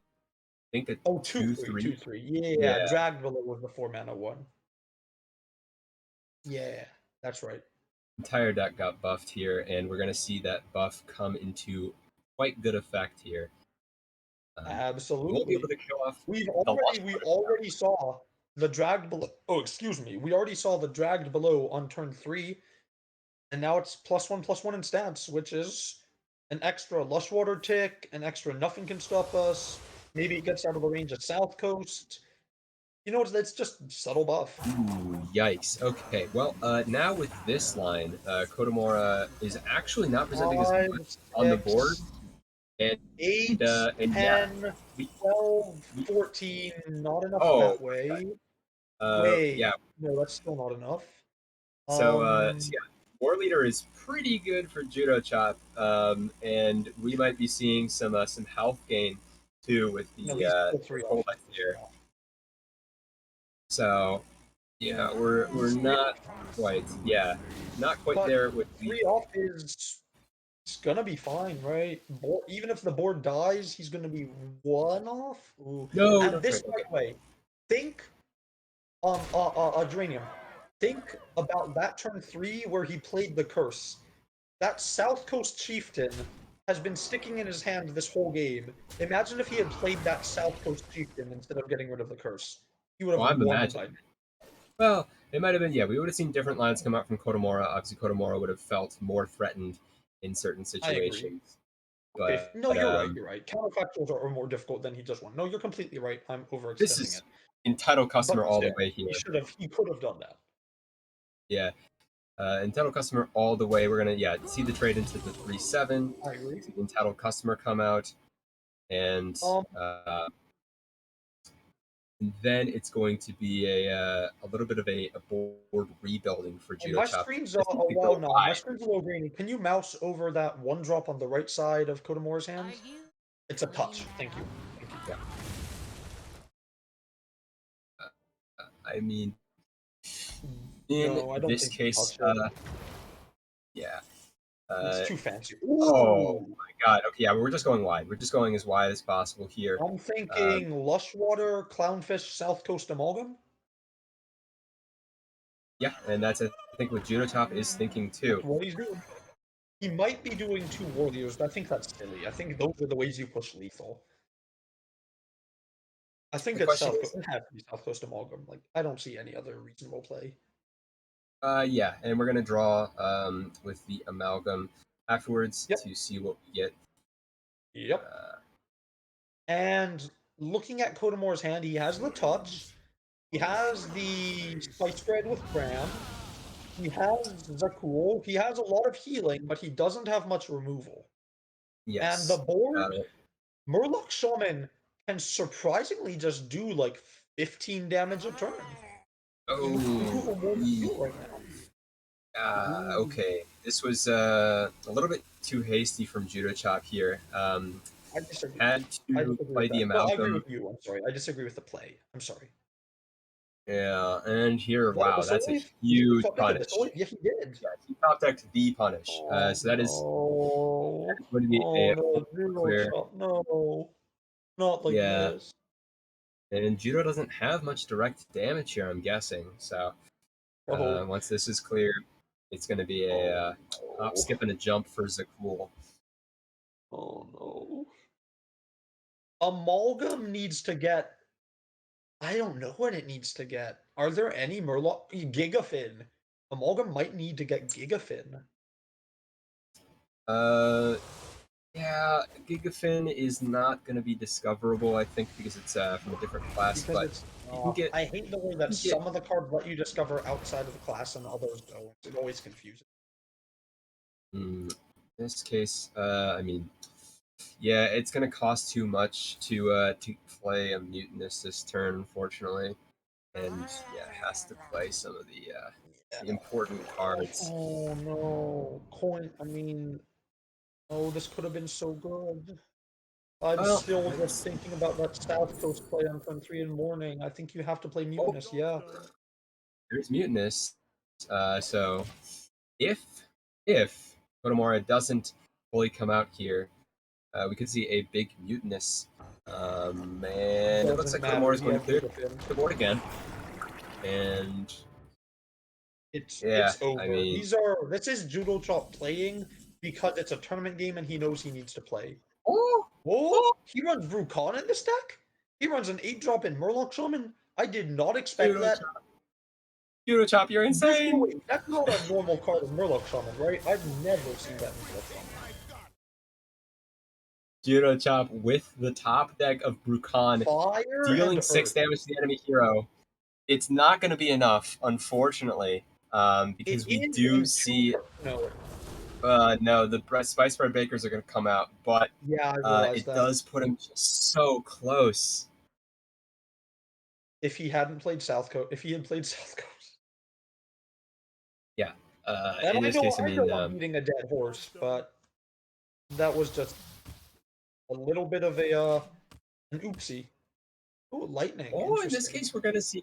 think a Oh, 2 two 3, three. 2 3. Yeah, Yeah, Dragged Below was the 4 mana one. Yeah, that's right. entire deck got buffed here, and we're going to see that buff come into quite good effect here. We won't be able Absolutely. to kill off We've the already Lush we Water. already saw the Dragged Below. Oh, excuse me. We already saw the Dragged Below on turn 3, and now it's +1/+1 in stats, which is an extra Lush Water tick, an extra Nothing Can Stop Us. Maybe it gets out of the range of South Coast. You know, it's just subtle buff. Ooh, yikes. Okay, well, now with this line, Kotomora is actually not presenting as much 5, on the board, 6, and 8, yeah, 10, we, 12, we 14. Not enough oh that my god, way. yeah. Wait. No, that's still not enough. So yeah, War Leader is pretty good for Judo Chop, and we might be seeing some health gain too with No, the he's still 3 off. Cold He's still 3 here. off. So yeah, we're He's 3 not off. quite not quite But there with the 3 off is it's gonna be fine, right? Even if the board dies, he's gonna be 1 off. Ooh. no And no this, sorry by okay. the way, think Geranium. Think about that turn 3 where he played the curse. That South Coast Chieftain has been sticking in his hand this whole game. Imagine if he had played that South Coast Chieftain instead of getting rid of the curse. He would Well, have I'm won by imagining. Well, it might have been, yeah, we would have seen different lines come out from Kotomora. Obviously, Kotomora would have felt more threatened in certain I agree. situations. Okay, But no, you're right. You're right. Counterfactuals are more difficult than he just won. No, you're completely right. I'm this overextending is it. entitled customer But all the still, way here. he could have done that. Yeah. Entitled customer all the way. We're gonna see the trade into the 3/7. I agree. See the entitled customer come out, and then it's going to be a little bit of a board rebuilding for Judo My Chop. screen's I a think we while go now. My wide. screen's a little grainy. Can you mouse over that one drop on the right side of Kodamora's hand? It's a touch. Thank you. Thank you. Yeah. I mean, in No, I don't this think you case, touch it. yeah. It's too fancy. Oh Ooh. my god. Okay, yeah, we're just going wide. We're just going as wide as possible here. I'm thinking Lushwater, Clownfish, South Coast Amalgam. Yeah, and that's I think what Judo Chop is thinking too. That's what he's doing. He might be doing 2 Warriors, but I think that's silly. I think those are the ways you push lethal. I think The it's question South is- Coast. It has to be South Coast Amalgam. Like, I don't see any other reasonable play. Yeah, and we're gonna draw with the amalgam afterwards Yep. to see what we get. Yep. And looking at Kodamora's hand, he has the touch. He has the Spice Bread with Cram. He has Zakul. He has a lot of healing, but he doesn't have much removal. Yes. And the board, Murloc Shaman can surprisingly just do like 15 damage a turn. Oh. Right now. Okay. This was a little bit too hasty from Judo Chop here. I disagree. Had to play the No, I agree amalgam. with you. I'm sorry. I disagree with the play. I'm sorry. Yeah, and here, Is that wow, a that's a Basilisk? huge Top deck a punish. Basilisk? Yeah, he did. Yeah, he top decked the punish. So that is Oh, going to be a no, Judo clear. Chop, no, not like Yeah. this. And Judo doesn't have much direct damage here, I'm guessing. So once this is clear, it's going to be a hop, skip, and a jump for Zakul. Oh no. Amalgam needs to get. I don't know what it needs to get. Are there any Murloc Gigafin? Amalgam might need to get Gigafin. Yeah, Gigafin is not going to be discoverable, I think, because it's from a different class. Because but I hate the way that some of the cards let you discover outside of the class and others don't. It always confuses. In this case, I mean, yeah, it's going to cost too much to play a Mutinous this turn, unfortunately. And yeah, it has to play some of the important cards. Oh no, coin. I mean, oh, this could have been so good. I'm still just thinking about that South Coast play on turn 3 in the morning. I think you have to play Mutinous. Yeah. There's Mutinous. So if Kodomora doesn't fully come out here, we could see a big Mutinous. And it looks like Kodomora is going to clear the board again. And it's over. I mean, this is Judo Chop playing because it's a tournament game and he knows he needs to play. He runs Brucon in this deck? He runs an 8-drop in Murloc Shaman? I did not expect that. Judo Chop, you're insane! That's not a normal card in Murloc Shaman, right? I've never seen that in Murloc Shaman. Judo Chop with the top deck of Brucon, dealing 6 damage to the enemy hero. It's not going to be enough, unfortunately, because we do see. No, the Spice Bread Bakers are going to come out, but it does put him just so close. If he hadn't played South Coast, Yeah. And in this case, I mean, I'm beating a dead horse, but that was just a little bit of an oopsie. Oh, lightning! Oh, in this case, we're gonna see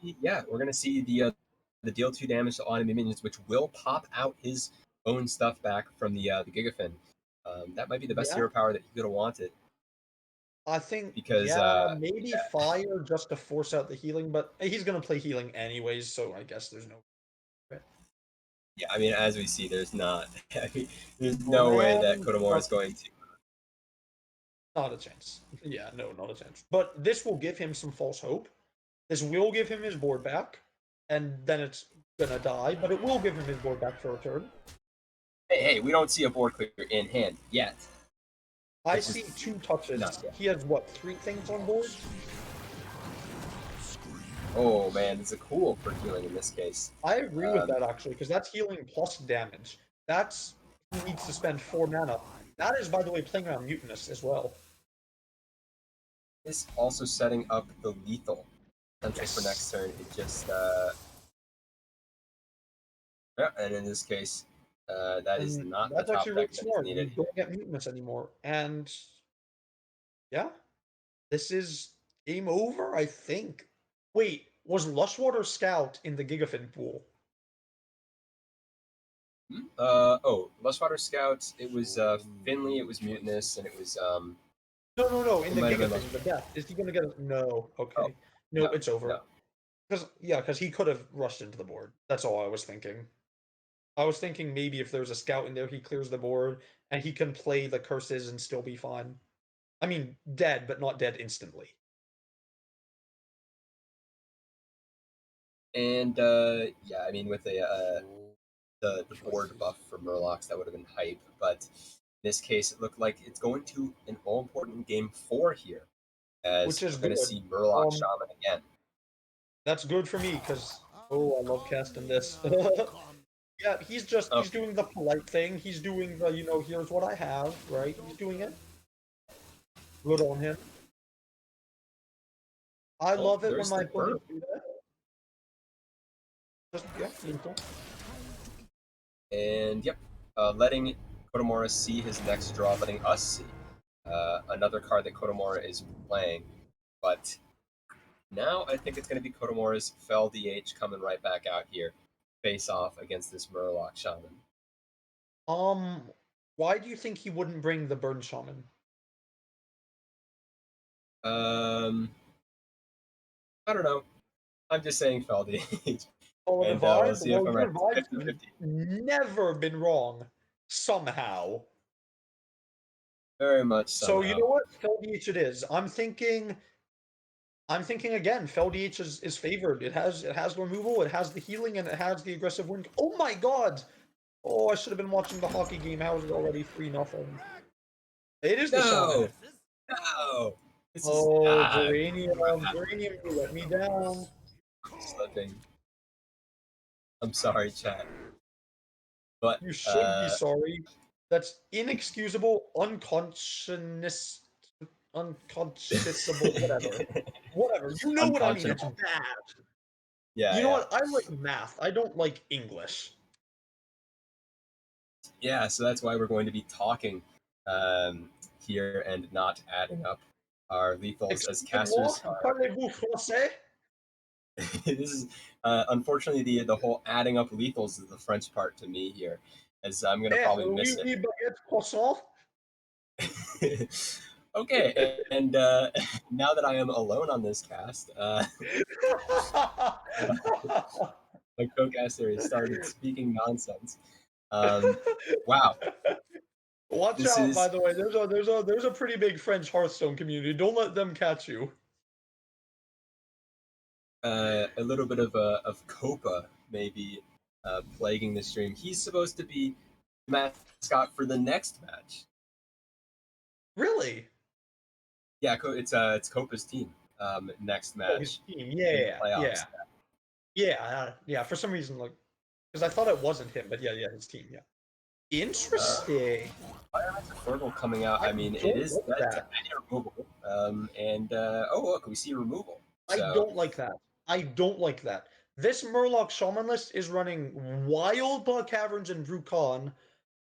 the deal 2 damage to enemy minions, which will pop out his own stuff back from the Gigafin. That might be the best hero power that he could have wanted. I think because maybe fire just to force out the healing, but he's gonna play healing anyways, so I guess there's no. Yeah, I mean, as we see, there's not. I mean, there's no way that Kodomora is going to. Not a chance. Yeah, no, not a chance. But this will give him some false hope. This will give him his board back, and then it's gonna die, but it will give him his board back for a turn. Hey, we don't see a board clear in hand yet. I see 2 touches. He has, what, 3 things on board? Oh man, it's a cool for healing in this case. I agree with Um, that actually, because that's healing plus damage. That's he needs to spend 4 mana. That is, by the way, playing around Mutinous as well. is also setting up the lethal potential for Yes. next turn. It just yeah, and in this case, that is And not the that's top actually really deck that is smart. You needed here. don't get Mutinous anymore. And yeah, this is game over, I think. Wait, was Lushwater Scout in the Gigafin pool? Oh, Lushwater Scouts. It was Finley. It was Mutinous, and it was No, in it the might have been Gigafin, the Lushwater. death. Is he gonna get a... No, Oh okay. No, no, it's over. no. Because he could have rushed into the board. That's all I was thinking. I was thinking maybe if there's a scout in there, he clears the board and he can play the curses and still be fine. I mean, dead, but not dead instantly. And yeah, I mean with the board buff for Murlocs, that would have been hype. But in this case, it looked like it's going to an all important game 4 here, Which as is we're going to good. see Murloc Um, Shaman again. that's good for me because I love casting this. Yeah, Oh, he's doing the polite thing. He's doing the here's what I have, right? He's doing it. Good on him. I well, love it when there's my the burn. opponents do that. Just yeah, lethal. And yep, letting Kotomura see his next draw, letting us see another card that Kotomura is playing. But now I think it's going to be Kotomura's Fell DH coming right back out here, face off against this Murloc Shaman. Um, why do you think he wouldn't bring the Burn Shaman? Um, I don't know. I'm just saying Fell DH. Oh, the And we'll vibe? see if Well, I'm your right. vibe's 50-50. never been wrong. Somehow. Very much So you somehow. know what? Fel DH it is. I'm thinking again, Fel DH is favored. It has the removal, it has the healing, and it has the aggressive wind. Oh my god! Oh, I should have been watching the hockey game. How is it already 3-0? It is the shaman. No! No! This is Oh, Geranium. Geranium, you let me down. slipping. I'm sorry, chat. But You should be sorry. That's inexcusable, unconscionable, whatever. Whatever. You know what I mean. It's unconscionable. bad. Yeah, You know yeah. what? I like math. I don't like English. Yeah, so that's why we're going to be talking here and not adding up our lethals as Excusez-moi, casters are. parlez-vous français? This is unfortunately the whole adding up lethals is the French part to me here, as I'm gonna Eh, probably oui, miss oui, baguette, croissant. it. Okay, and now that I am alone on this cast, my co-caster has started speaking nonsense. Wow, Watch this out, by is the way. There's a pretty big French Hearthstone community. Don't let them catch you. a little bit of Copa maybe plaguing the stream. He's supposed to be mascot for the next match. Really? Yeah, it's Copa's team. Next Oh, his match team. in the Yeah, playoffs. yeah, yeah. For some reason, like, because I thought it wasn't him, but yeah, his team. Yeah. Uh, Interesting. Environmental Fertile coming out. I I mean, it don't is like that's that. any removal. And oh look, we see removal. I So don't like that. I don't like that. This Murloc Shaman list is running Wild Bug Caverns and Brucon.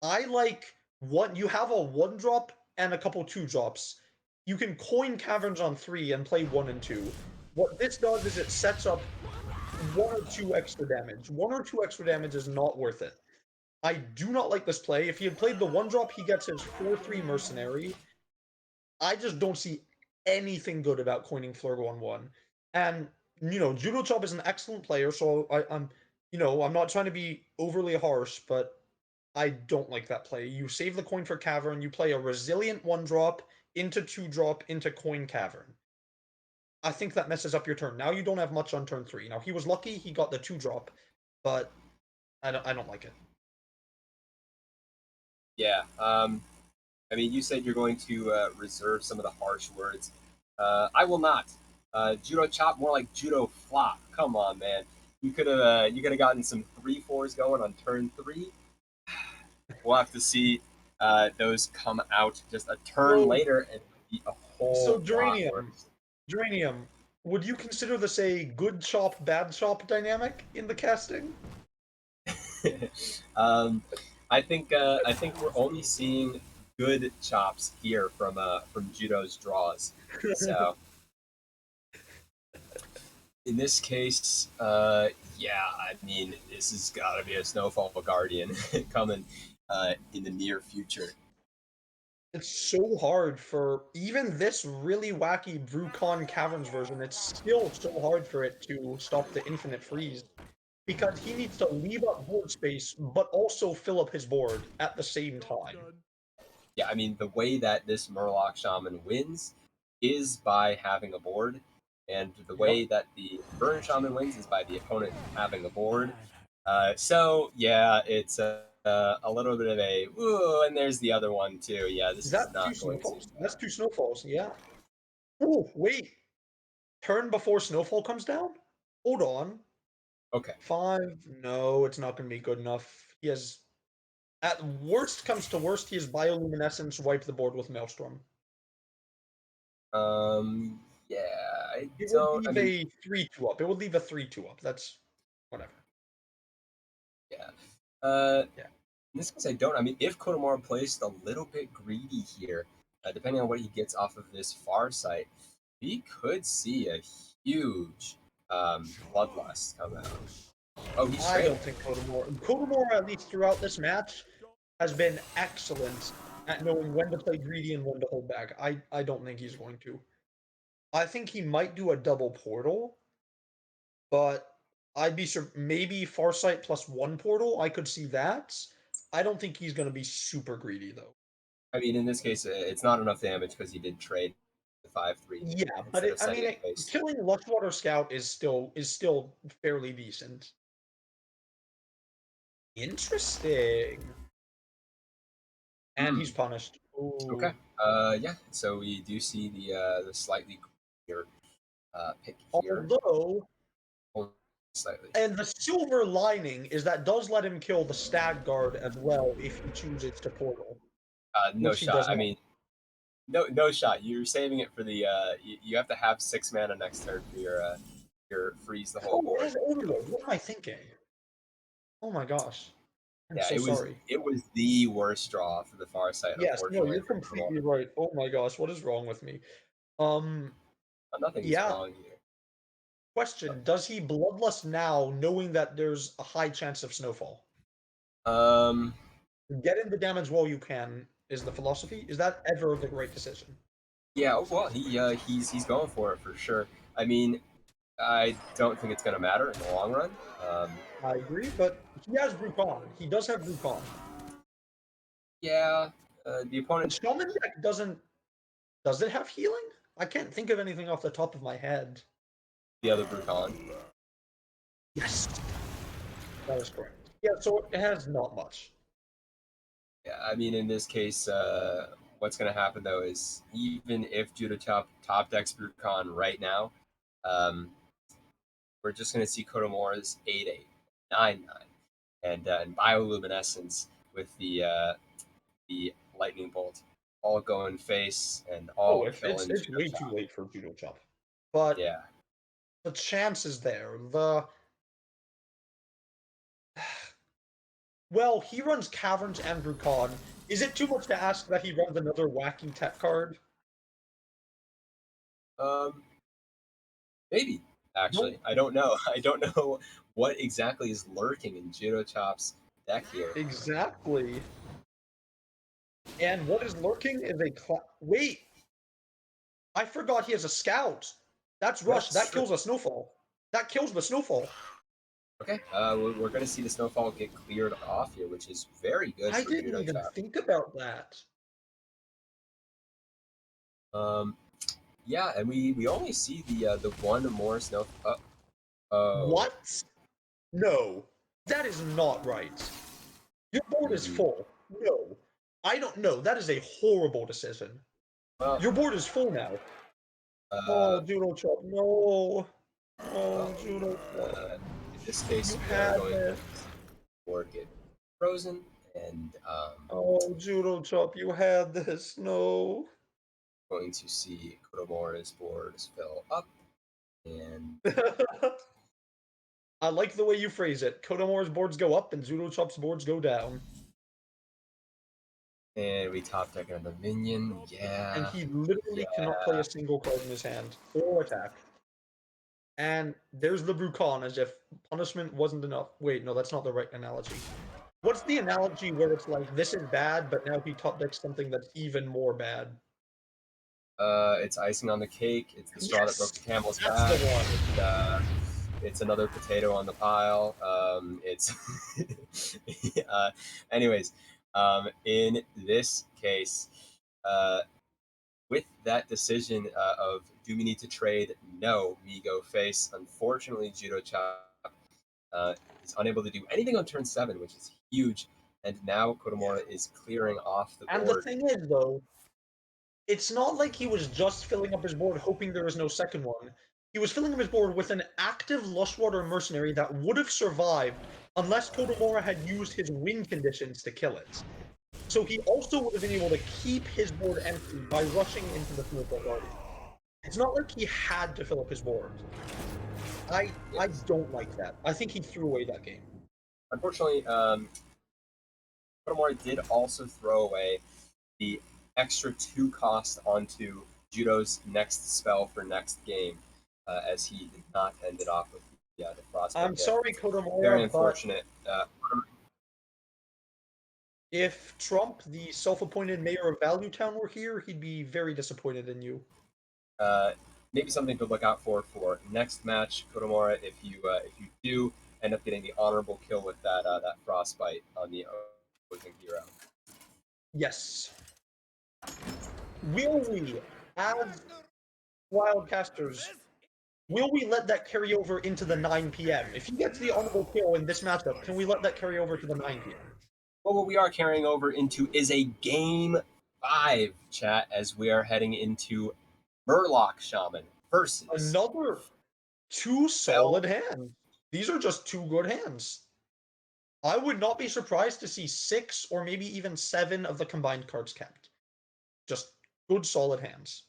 I like one. You have a 1-drop and a couple 2-drops. You can coin Caverns on 3 and play 1 and 2. What this does is it sets up 1 or 2 extra damage. 1 or 2 extra damage is not worth it. I do not like this play. If he had played the 1-drop, he gets his 4/3 Mercenary. I just don't see anything good about coining Flurgo on 1. And Judo Chop is an excellent player, so I'm not trying to be overly harsh, but I don't like that play. You save the coin for Cavern, you play a resilient 1-drop into 2-drop into coin Cavern. I think that messes up your turn. Now you don't have much on turn 3. Now he was lucky he got the 2-drop, but I don't like it. yeah, I mean, you said you're going to reserve some of the harsh words. I will not. Judo chop, more like judo flop. Come on, man. You could have gotten some 3-4s going on turn 3. We'll have to see those come out just a turn So, later and be a so whole lot Geranium, worse. Geranium, would you consider this a good chop, bad chop dynamic in the casting? um, I think we're only seeing good chops here from Judo's draws. So in this case, yeah, I mean this has got to be a Snowfall Guardian coming in the near future. It's so hard for even this really wacky Brucon Caverns version. It's still so hard for it to stop the infinite freeze because he needs to leave up board space, but also fill up his board at the same time. Yeah, I mean the way that this Murloc Shaman wins is by having a board, and the Yep. way that the Burn Shaman wins is by the opponent having a board. So yeah, it's a little bit of a ooh, and there's the other one too. Yeah, Is this is that two not going too snowfalls? That's well. two snowfalls. Yeah. Oh, wait. Turn before snowfall comes down? Hold on. Okay. 5. No, it's not going to be good enough. He has, at worst comes to worst, he has bioluminescence wipe the board with Maelstrom. Um. Yeah. I It would don't. I leave mean. a 3-2 up. It would leave a 3-2 up. That's whatever. Yeah. Uh. Yeah. In this case, I don't. I mean, if Kodomora plays a little bit greedy here, depending on what he gets off of this far sight, we could see a huge bloodlust come out. Oh, he's I straight. don't think Kodomora, at least throughout this match, has been excellent at knowing when to play greedy and when to hold back. I don't think he's going to. I think he might do a double portal, but I'd be sure maybe Farsight plus one portal. I could see that. I don't think he's going to be super greedy though. I mean, in this case, it's not enough damage because he did trade the 5-3 Yeah, but instead of sending it face. killing Lushwater Scout is still fairly decent. Interesting. And Hmm. he's punished. Okay. Ooh. Yeah. So we do see the slightly clear pick here. Although, Only slightly. and the silver lining is that does let him kill the Stag Guard as well if he chooses to portal, No which he shot. does I not. mean, no shot. You're saving it for the. You have to have 6 mana next turn for your freeze the whole Oh, it board. has Overload. What am I thinking? Oh my gosh. I'm Yeah, so sorry. it was the worst draw for the far side, Yes, no, unfortunately you're for Konoha. completely right. Oh my gosh, what is wrong with me? Um, Nothing's yeah. wrong here. Question: Does he Bloodlust now, knowing that there's a high chance of snowfall? Um, Get in the damage while you can is the philosophy. Is that ever the right decision? yeah. Well, he's going for it for sure. I mean, I don't think it's gonna matter in the long run. Um, I agree, but he has Brucon. He does have Brucon. yeah. The The opponent, Shaman deck doesn't. Does it have healing? I can't think of anything off the top of my head. the other Bruton. Yes, that is correct. Yeah, so it has not much. Yeah, I mean, in this case, what's going to happen though is even if Judo top decks Brucon right now, um, we're just going to see Kodomora's 8-8, 9-9, and bioluminescence with the lightning bolt all going face and Oh, all it's killing it's Judo way too top. late for Judo Chop, but Yeah, the chance is there. The well, he runs Caverns and Brucon. Is it too much to ask that he runs another wacky tech card? um, maybe No, actually. I don't know. I don't know what exactly is lurking in Judo Chop's deck here. exactly. And what is lurking is a wait. I forgot he has a scout. That's rush. That's That true. kills a snowfall. That kills the snowfall. Okay, we're going to see the snowfall get cleared off here, which is very good I for didn't Judo even Chop. think about that. Um, yeah, and we only see the one more snow. Oh, What? No, that is not right. Your board is mhm. full. No, I don't know. That is a horrible decision. Well, Your board is full now. Oh, Judo Chop, no. Oh, Well, Judo Chop. in this case, You we are had going this. to get frozen, and Oh, Judo Chop, you had this. No. going to see Kotomora's boards fill up, and I like the way you phrase it. Kodomore's boards go up and Judo Chop's boards go down. we top deck another minion. And Yeah, he literally cannot play a single card in his hand or attack. And there's the Brucon as if punishment wasn't enough. Wait, no, that's not the right analogy. What's the analogy where it's like, this is bad, but now he top decks something that's even more bad? it's icing on the cake. It's the straw that broke the camel's That's the back. one. It's another potato on the pile. It's anyways. In this case, uh, with that decision of do we need to trade? No, me go face. Unfortunately, Judo Chop is unable to do anything on turn 7, which is huge. And now Kotomora is clearing off the And the board. thing is, though, it's not like he was just filling up his board hoping there was no second one. He was filling up his board with an active Lushwater mercenary that would have survived unless Kotomora had used his win conditions to kill it. So he also would have been able to keep his board empty by rushing into the Snowball Guardian. It's not like he had to fill up his board. I don't like that. I think he threw away that game. Unfortunately, Kotomora did also throw away the extra 2 cost onto Judo's next spell for next game, as he did not end it off with the frostbite. I'm sorry, Kotomora, very but unfortunate. if Trump, the self-appointed mayor of Value Town, were here, he'd be very disappointed in you. Maybe something to look out for next match, Kotomora. If you do end up getting the honorable kill with that frostbite on the opposing hero. Yes. Will we, as Wildcasters, will we let that carry over into the 9 p.m.? If he gets the honorable kill in this matchup, can we let that carry over to the 9 p.m.? Well, what we are carrying over into is a game 5, chat, as we are heading into Murloc Shaman versus Another 2 solid hands. These are just 2 good hands. I would not be surprised to see 6 or maybe even 7 of the combined cards kept. Just good solid hands.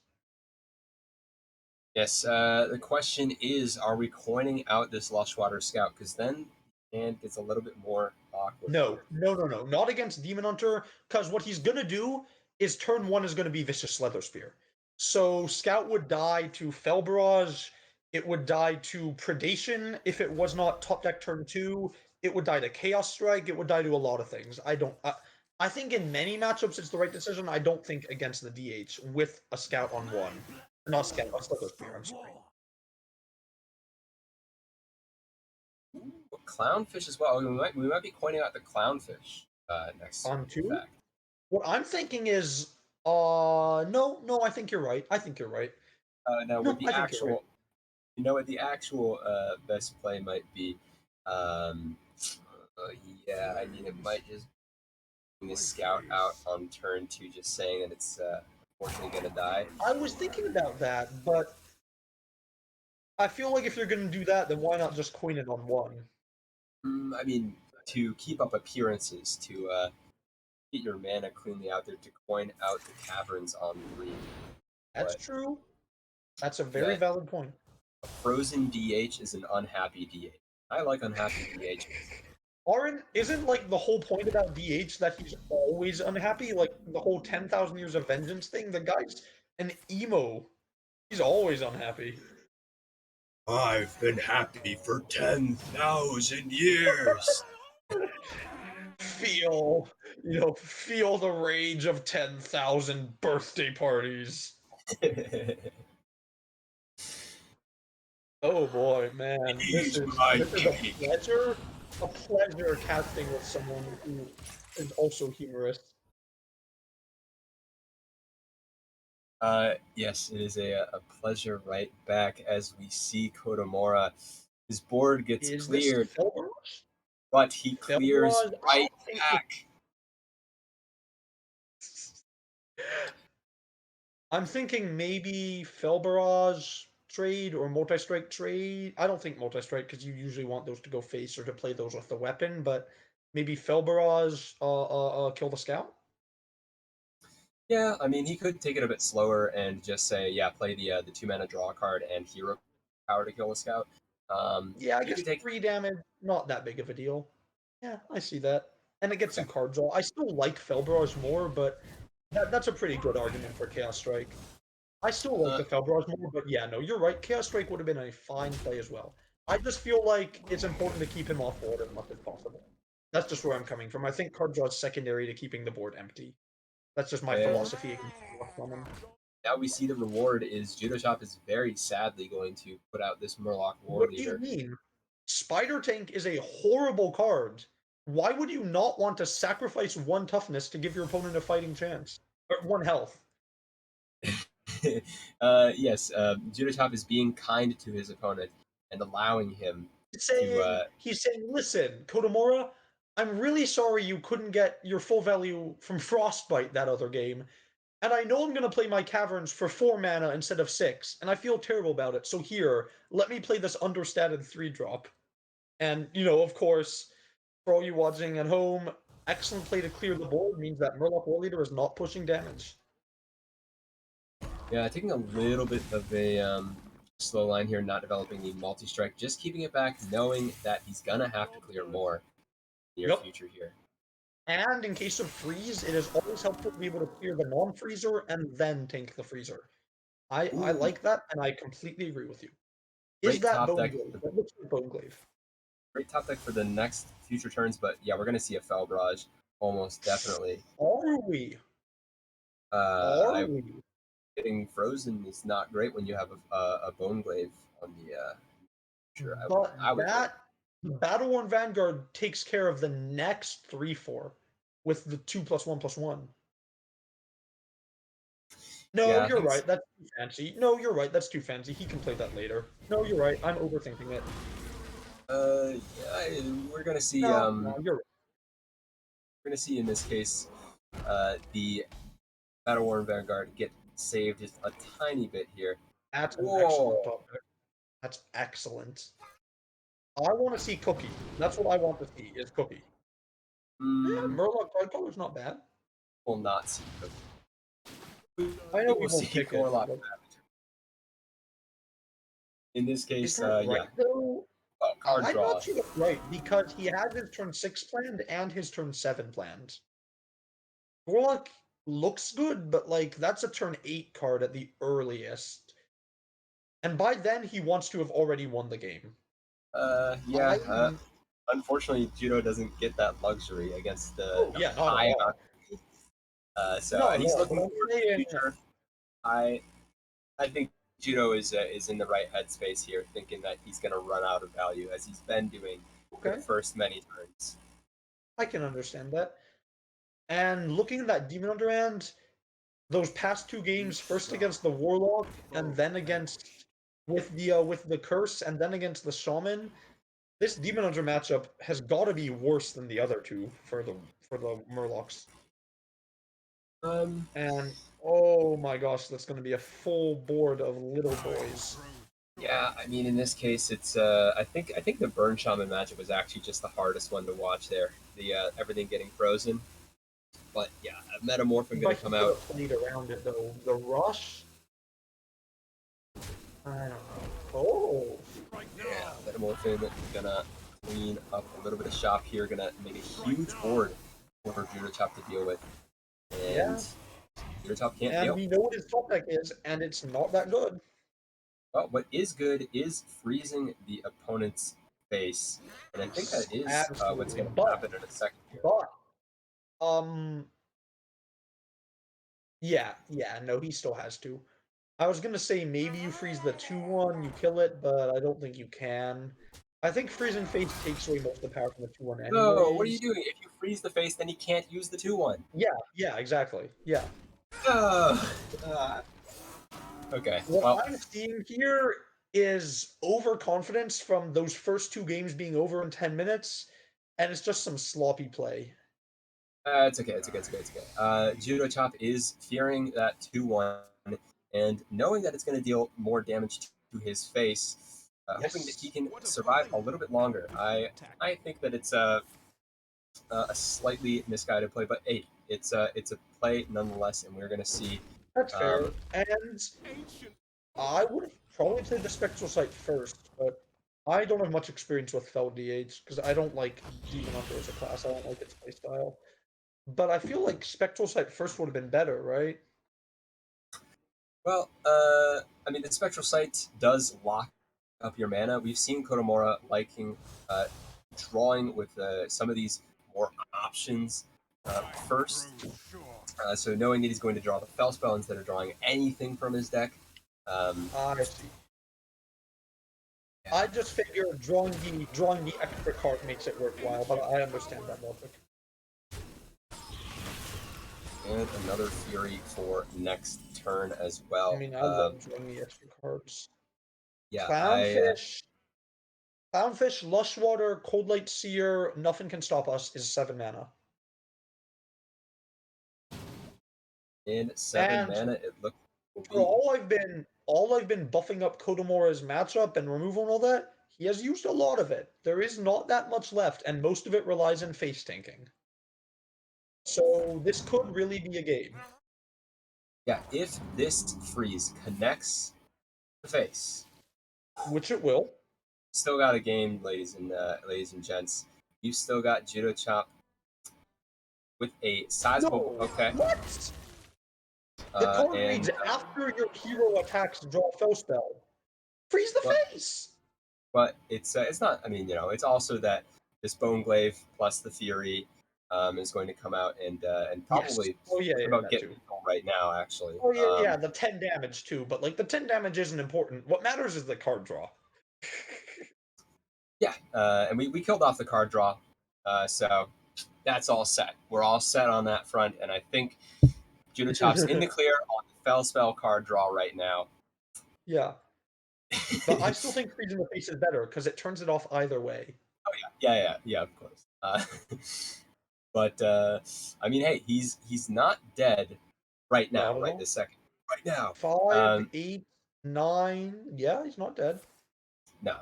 Yes, the question is, are we coining out this Lushwater Scout? Because then it gets a little bit more awkward. No, not against Demon Hunter, because what he's gonna do is turn 1 is gonna be Vicious Slither Spear. So Scout would die to Fel Barrage, it would die to Predation if it was not top deck turn 2, it would die to Chaos Strike, it would die to a lot of things. I think in many matchups it's the right decision. I don't think against the DH with a Scout on 1. Not Scout, a Slither Spear, I'm sorry. Clownfish as well. We might be coining out the Clownfish next On 2? back. What I'm thinking is, no, I think you're right. I think you're right. Now, No, with the I think you're right. actual, you know what the actual best play might be? Yeah, I mean, it might just bring the scout out on turn 2, just saying that it's unfortunately gonna die. I was thinking about that, but I feel like if you're going to do that, then why not just coin it on 1? I mean, to keep up appearances, to get your mana cleanly out there, to coin out the caverns on 3. That's But true. That's a very that valid point. a frozen DH is an unhappy DH. I like unhappy DH. Isn't like the whole point about DH that he's always unhappy? Like the whole 10,000 Years of Vengeance thing? The guy's an emo. He's always unhappy. I've been happy for 10,000 years. Feel the rage of 10,000 birthday parties. Oh boy, man, this is a pleasure casting with someone who is also humorous. Yes, it is a pleasure right back as we see Kotomora. His board gets Is cleared, this Fel Barrage? but he Fel clears Barrage, right back. I'm thinking maybe Fel Barrage trade or multi-strike trade. I don't think multi-strike because you usually want those to go face or to play those with the weapon, but maybe Fel Barrage kill the scout. Yeah, I mean, he could take it a bit slower and just say, yeah, play the 2 mana draw card and hero power to kill a scout. Yeah, I He guess could take 3 damage, not that big of a deal. Yeah, I see that. And it gets you okay. card draw. I still like Fel Barrage more, but that's a pretty good argument for Chaos Strike. I still like Uh, the Fel Barrage more, but yeah, no, you're right. Chaos Strike would have been a fine play as well. I just feel like it's important to keep him off board as much as possible. That's just where I'm coming from. I think card draw is secondary to keeping the board empty. That's just my and philosophy from him. now we see the reward is Judo Chop is very sadly going to put out this Murloc War What do you Leader. mean? Spider Tank is a horrible card. Why would you not want to sacrifice 1 toughness to give your opponent a fighting chance? Or 1 health. Yes, Judo Chop is being kind to his opponent and allowing him to. He's saying, listen, Kodomora, I'm really sorry you couldn't get your full value from Frostbite that other game. And I know I'm going to play my Caverns for 4 mana instead of 6, and I feel terrible about it. So here, let me play this understated 3-drop. And, of course, for all you watching at home, excellent play to clear the board means that Murloc War Leader is not pushing damage. Yeah, taking a little bit of a slow line here, not developing the multi-strike, just keeping it back, knowing that he's gonna have to clear more near Yep. future here. And in case of freeze, it is always helpful to be able to clear the non-freezer and then tank the freezer. I Ooh, like that, and I completely agree with you. Is great that top Bone deck. Glaive? That looks like Bone Glaive. Great top deck for the next future turns, but yeah, we're gonna see a Fel Barrage almost definitely. Are we? Are I we? getting frozen is not great when you have a Bone Glaive on the sure. But I would wait. the Battle Worn Vanguard takes care of the next 3/4 with the 2+1/1. No, Yeah, I you're think right. That's too fancy. No, you're right. That's too fancy. He can play that later. No, you're right. I'm overthinking it. yeah, we're gonna see No, you're right. we're gonna see in this case the Battle Worn Vanguard get saved just a tiny bit here. That's an excellent Whoa. top pick. That's excellent. I want to see Cookie. That's what I want to see is Cookie. Yeah, Mm, Murloc Card Color's not bad. will not see. I We know we will won't see pick it. Corlock But in this is case. that Yeah. right though? Oh, card I'm draw. not sure that's right because he has his turn 6 planned and his turn 7 planned. Warlock looks good, but like that's a turn 8 card at the earliest. And by then he wants to have already won the game. Yeah. I Unfortunately, Judo doesn't get that luxury against Oh the yeah, not at high. all. So Not at he's all. But looking I'm forward to the saying, future. I I think Judo is in the right headspace here, thinking that he's going to run out of value as he's been doing for the okay, first many turns. I can understand that. And looking at that Demon Underhand, those past 2 games, first against the Warlock, and then against with the Curse, and then against the Shaman, this Demon Hunter matchup has got to be worse than the other 2 for the Murlocs. Um, And oh my gosh, that's going to be a full board of little boys. yeah, I mean, in this case, it's I think the Burn Shaman matchup was actually just the hardest one to watch there. The everything getting frozen, but yeah, Metamorphin going But to he come could out. have played around it though. The Rush, I don't know. Oh, Yeah, Metamorphin gonna clean up a little bit of shop here, gonna make a huge board for Judo Chop to deal with, yeah. and Judo Chop can't And deal. we know what his top deck is, and it's not that good. Well, what is good is freezing the opponent's face, and I think that is what's Absolutely. going to happen in a second here. But, um, yeah, no, he still has to. I was gonna say maybe you freeze the 2/1, you kill it, but I don't think you can. I think freezing face takes away most of the power from the 2/1 No, what are you anyways. doing? If you freeze the face, then he can't use the 2-1. Yeah, exactly. Yeah. Oh, okay, What well, I'm seeing here is overconfidence from those first 2 games being over in 10 minutes, and it's just some sloppy play. It's okay. It's okay. It's okay. It's okay. Judo Chop is fearing that 2-1 and knowing that it's going to deal more damage to his face, hoping that he Yes. can survive a little bit longer. I think that it's a slightly misguided play, but hey, it's a play nonetheless, and we're going to see. That's Um, fair. And I would have probably played the Spectral Sight first, but I don't have much experience with Fel D8 because I don't like Demon Hunter as a class. I don't like its playstyle. But I feel like Spectral Sight first would have been better, right? well, I mean, the Spectral Sight does lock up your mana. We've seen Kodomora liking uh, drawing with some of these more options first. So knowing that he's going to draw the Fell Spell instead of drawing anything from his deck. I see. I just figure drawing the extra card makes it worthwhile, but I understand that logic. And another Fury for next turn as well. I mean, I love drawing the extra cards. Yeah, Clownfish, Lushwater, Cold Light Seer, nothing can stop us is 7 mana. in 7 And mana, it looks will for be. all I've been buffing up Kodomora's matchup and removal and all that, he has used a lot of it. There is not that much left, and most of it relies on face tanking. So this could really be a game. Yeah, if this freeze connects the face, Which it will. still got a game, ladies and gents. You still got Judo Chop with a sizable. No! Okay. What? The card reads, And after your hero attacks, draw a fell spell. Freeze the but, face! but it's not. I mean, it's also that this Bone Glaive plus the Fury is going to come out and Yes. probably Oh yeah, just yeah, about that get too. lethal right now. Actually. Oh yeah, the 10 damage too, but like the 10 damage isn't important. What matters is the card draw. Yeah, and we killed off the card draw, so that's all set. We're all set on that front, and I think Judo Chop's in the clear on the Fell Spell card draw right now. Yeah. But I still think freezing the face is better because it turns it off either way. Oh yeah, of course. But I mean, hey, he's not dead right Not now, at right all. this second, right now. 5, 8, 9. Yeah, he's not dead. No,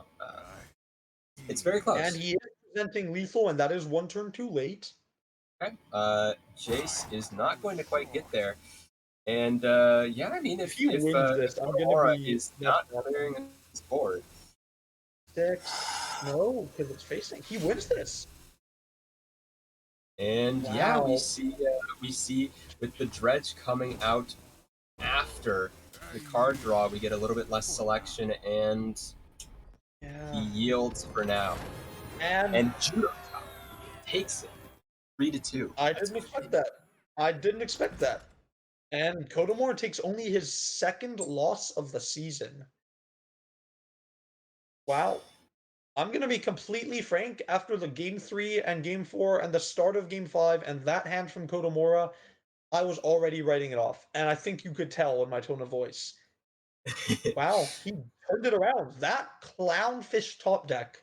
it's very close. And he is presenting lethal, and that is 1 turn too late. Okay, Jace is not going to quite get there, and yeah, I mean, If he wins this, I'm Aura gonna be is not clearing his board. 6. No, because it's facing. He wins this. And yeah, Wow. we see with the dredge coming out after the card draw, we get a little bit less selection, and he Yeah. yields for now. And Judo Chop takes it 3-2. I didn't expect that. I didn't expect that. And Kodomora takes only his second loss of the season. Wow. I'm gonna be completely frank. After the game 3 and game 4 and the start of game 5 and that hand from Kodomora, I was already writing it off, and I think you could tell in my tone of voice. Wow, he turned it around. That clownfish top deck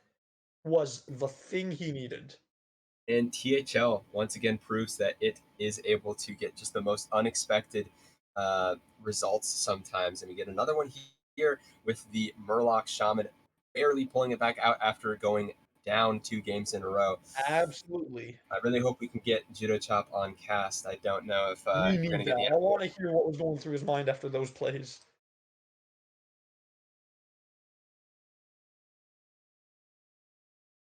was the thing he needed. And THL once again proves that it is able to get just the most unexpected results sometimes. And we get another one here with the Murloc Shaman barely pulling it back out after going down 2 games in a row. Absolutely. I really hope we can get Judo Chop on cast. I don't know if Me we're going to neither. get the I want to hear what was going through his mind after those plays.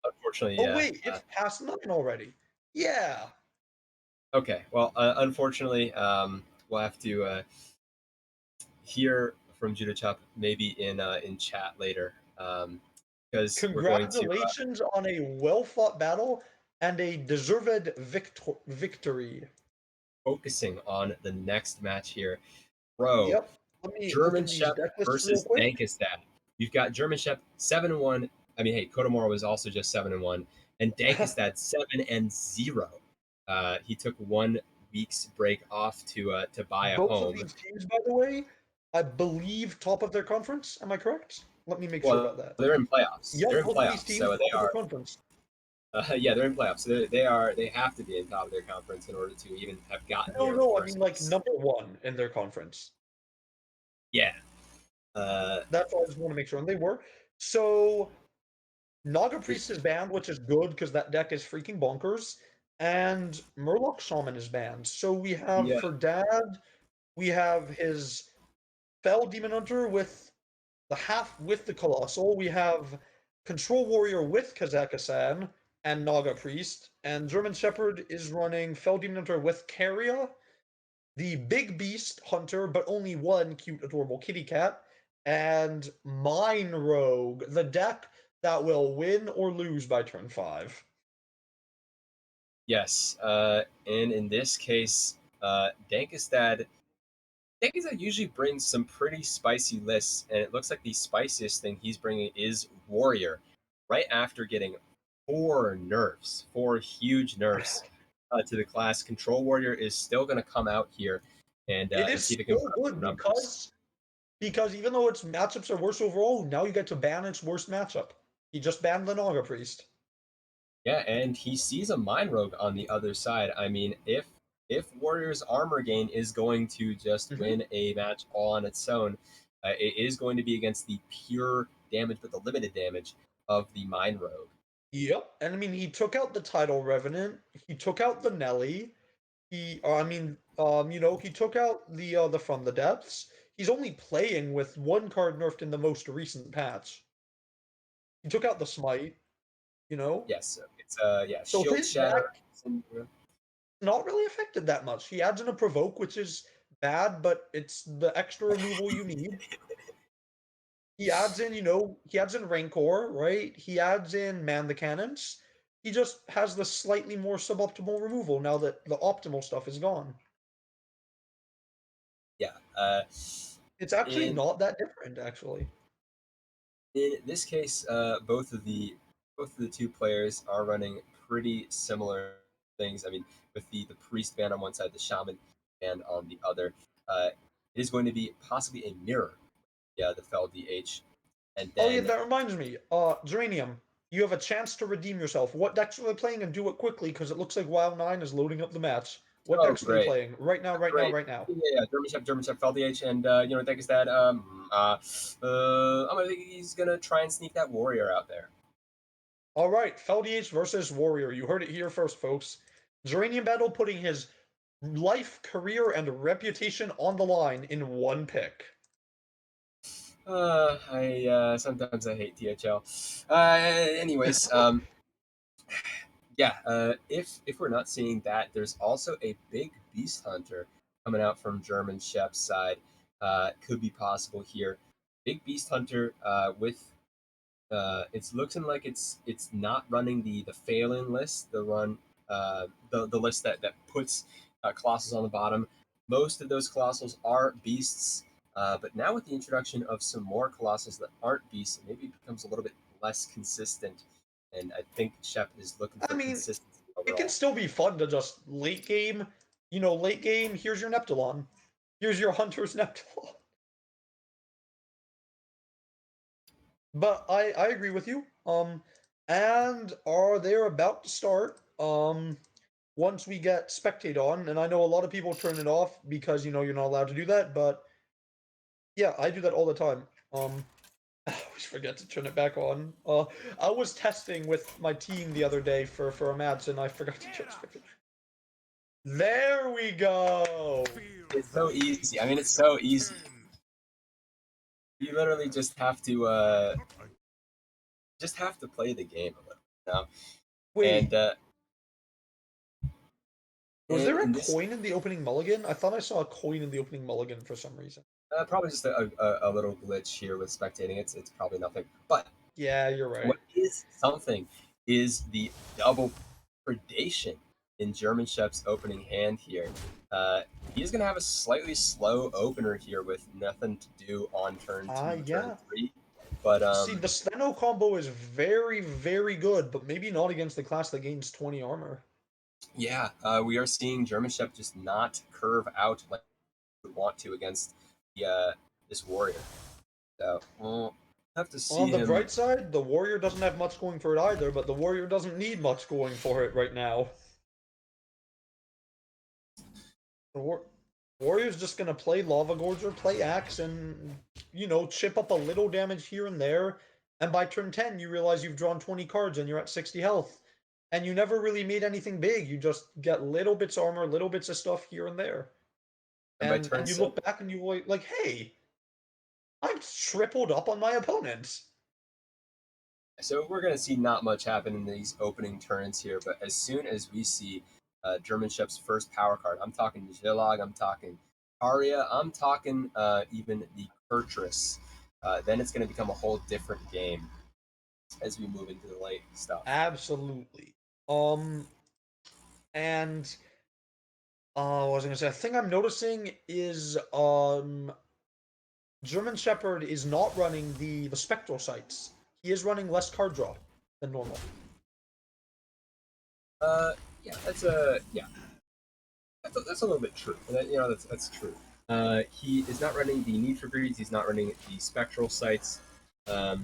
Unfortunately, Oh yeah. wait, it's past 9 already. Yeah. Okay. Well, unfortunately, we'll have to hear from Judo Chop maybe in chat later, because we're going to Congratulations on a well-fought battle and a deserved victory. focusing on the next match here. Bro, Yep. Let me look German at these Shep deck lists real versus quick. Dankestad. You've got German Shep 7-1. I mean, hey, Kodomora was also just 7-1, and Dankestad 7-0. He took 1 week's break off to buy a Both home. of these teams, by the way, I believe top of their conference. Am I correct? Let me make sure Well, about that. they're in playoffs. Yep, They're in both of these playoffs, teams so top they of their are. conference. Yeah, they're in playoffs. So they have to be in top of their conference in order to even have gotten No, here in the no, I first mean like place. number one in their conference. Yeah. Uh, That's all I just want to make sure, and they were. So Naga Priest is banned, which is good because that deck is freaking bonkers. And Murloc Shaman is banned. So we have yeah. for Dad, we have his Fell Demon Hunter with the half with the Colossal. We have Control Warrior with Kazakasan and Naga Priest. And German Shepherd is running Fell Demon Hunter with Carria, the Big Beast Hunter, but only one cute, adorable kitty cat, and Mine Rogue, the deck that will win or lose by turn 5. Yes. And in this case, Dankestad usually brings some pretty spicy lists, and it looks like the spiciest thing he's bringing is Warrior, right after getting four huge nerfs to the class. Control Warrior is still going to come out here It and is see if it can still put up good some numbers. because even though its matchups are worse overall, now you get to ban its worst matchup. He just banned the Naga Priest. Yeah, and he sees a Mind Rogue on the other side. I mean, if Warrior's armor gain is going to just Mm-hmm. win a match all on its own, it is going to be against the pure damage, but the limited damage of the Mind Rogue. Yep. And I mean, he took out the Tidal Revenant. He took out the Nelly. He took out the From the Depths. He's only playing with one card nerfed in the most recent patch. He took out the Smite, you know? Yes, so it's So Shield his deck Shatter. not really affected that much. He adds in a Provoke, which is bad, but it's the extra removal you need. He adds in Rancor, right? He adds in Man the Cannons. He just has the slightly more suboptimal removal now that the optimal stuff is gone. Yeah. It's actually In not that different, actually. in this case, both of the two players are running pretty similar things. I mean, with the priest band on one side, the shaman band on the other, it is going to be possibly a mirror. Yeah, the Fel DH, and Oh yeah, then that reminds me. Geranium, you have a chance to redeem yourself. What decks are they playing, and do it quickly because it looks like WoW 9 is loading up the match. What oh decks are they great, playing? Right now, right now, great. right now. Yeah, German Chef Fel DH, and think is that I'm gonna think he's gonna try and sneak that warrior out there. All right, Feldiage versus Warrior. You heard it here first, folks. Geranium Battle putting his life, career, and reputation on the line in one pick. I sometimes I hate THL. Anyways, yeah. If we're not seeing that, there's also a big beast hunter coming out from German Chef's side. Could be possible here. Big beast hunter with it's looking like it's not running the failing list, the list that puts colossals on the bottom. Most of those colossals are beasts, but now with the introduction of some more colossals that aren't beasts, maybe it becomes a little bit less consistent. And I think Shep is looking I for mean, consistency it can overall. still be fun to just late game, here's your Neptulon. Here's your Hunter's Neptulon. But I agree with you. And are they about to start? Once we get spectate on, and I know a lot of people turn it off because you're not allowed to do that, but yeah, I do that all the time. I always forget to turn it back on. I was testing with my team the other day for a match, and I forgot to turn spectate. There we go. It's so easy. I mean, it's so easy. You literally just have to play the game a little, you know. And Wait, was and there a in this coin in the opening mulligan? I thought I saw a coin in the opening mulligan for some reason. probably just a little glitch here with spectating. It's probably nothing. But Yeah, you're right. what is something is the double predation in German Chef's opening hand here. He's going to have a slightly slow opener here with nothing to do on turn two, turn Yeah. three. But See, the Steno combo is very, very good, but maybe not against the class that gains 20 armor. yeah, we are seeing German Chef just not curve out like we would want to against the this warrior. So Have to see On the him. bright side, the Warrior doesn't have much going for it either, but the Warrior doesn't need much going for it right now. The Warrior's just gonna play Lava Gorger, play Axe, and, chip up a little damage here and there. And by turn 10, you realize you've drawn 20 cards and you're at 60 health. And you never really made anything big. You just get little bits of armor, little bits of stuff here and there. And by And turn you 7, look back and you like, hey, I've tripled up on my opponents. so we're going to see not much happen in these opening turns here, but as soon as we see German Chef's first power card, I'm talking Zillag, I'm talking Aria, I'm talking even the Kurtrus, then it's going to become a whole different game as we move into the late stuff. Absolutely. And what was I gonna say? A thing I'm noticing is German Shepherd is not running the spectral sights. He is running less card draw than normal. Yeah, that's a little bit true. That's true. He is not running the Need for Greeds. He's not running the Spectral Sights, but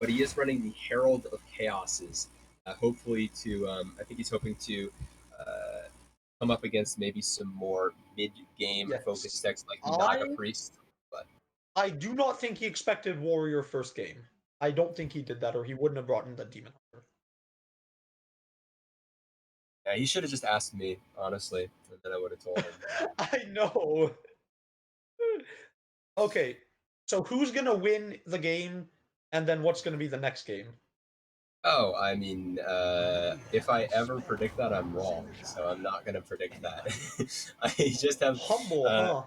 he is running the Herald of Chaoses. Hopefully, I think he's hoping to come up against maybe some more mid-game Yes. focused decks like the Naga Priest. But I do not think he expected Warrior first game. I don't think he did that, or he wouldn't have brought in the Demon Hunter. yeah, he should have just asked me, honestly, and then I would have told him. I know. Okay, so who's gonna win the game, and then what's gonna be the next game? Oh, I mean, if I ever predict that, I'm wrong. So I'm not going to predict that. I just have Humble, huh?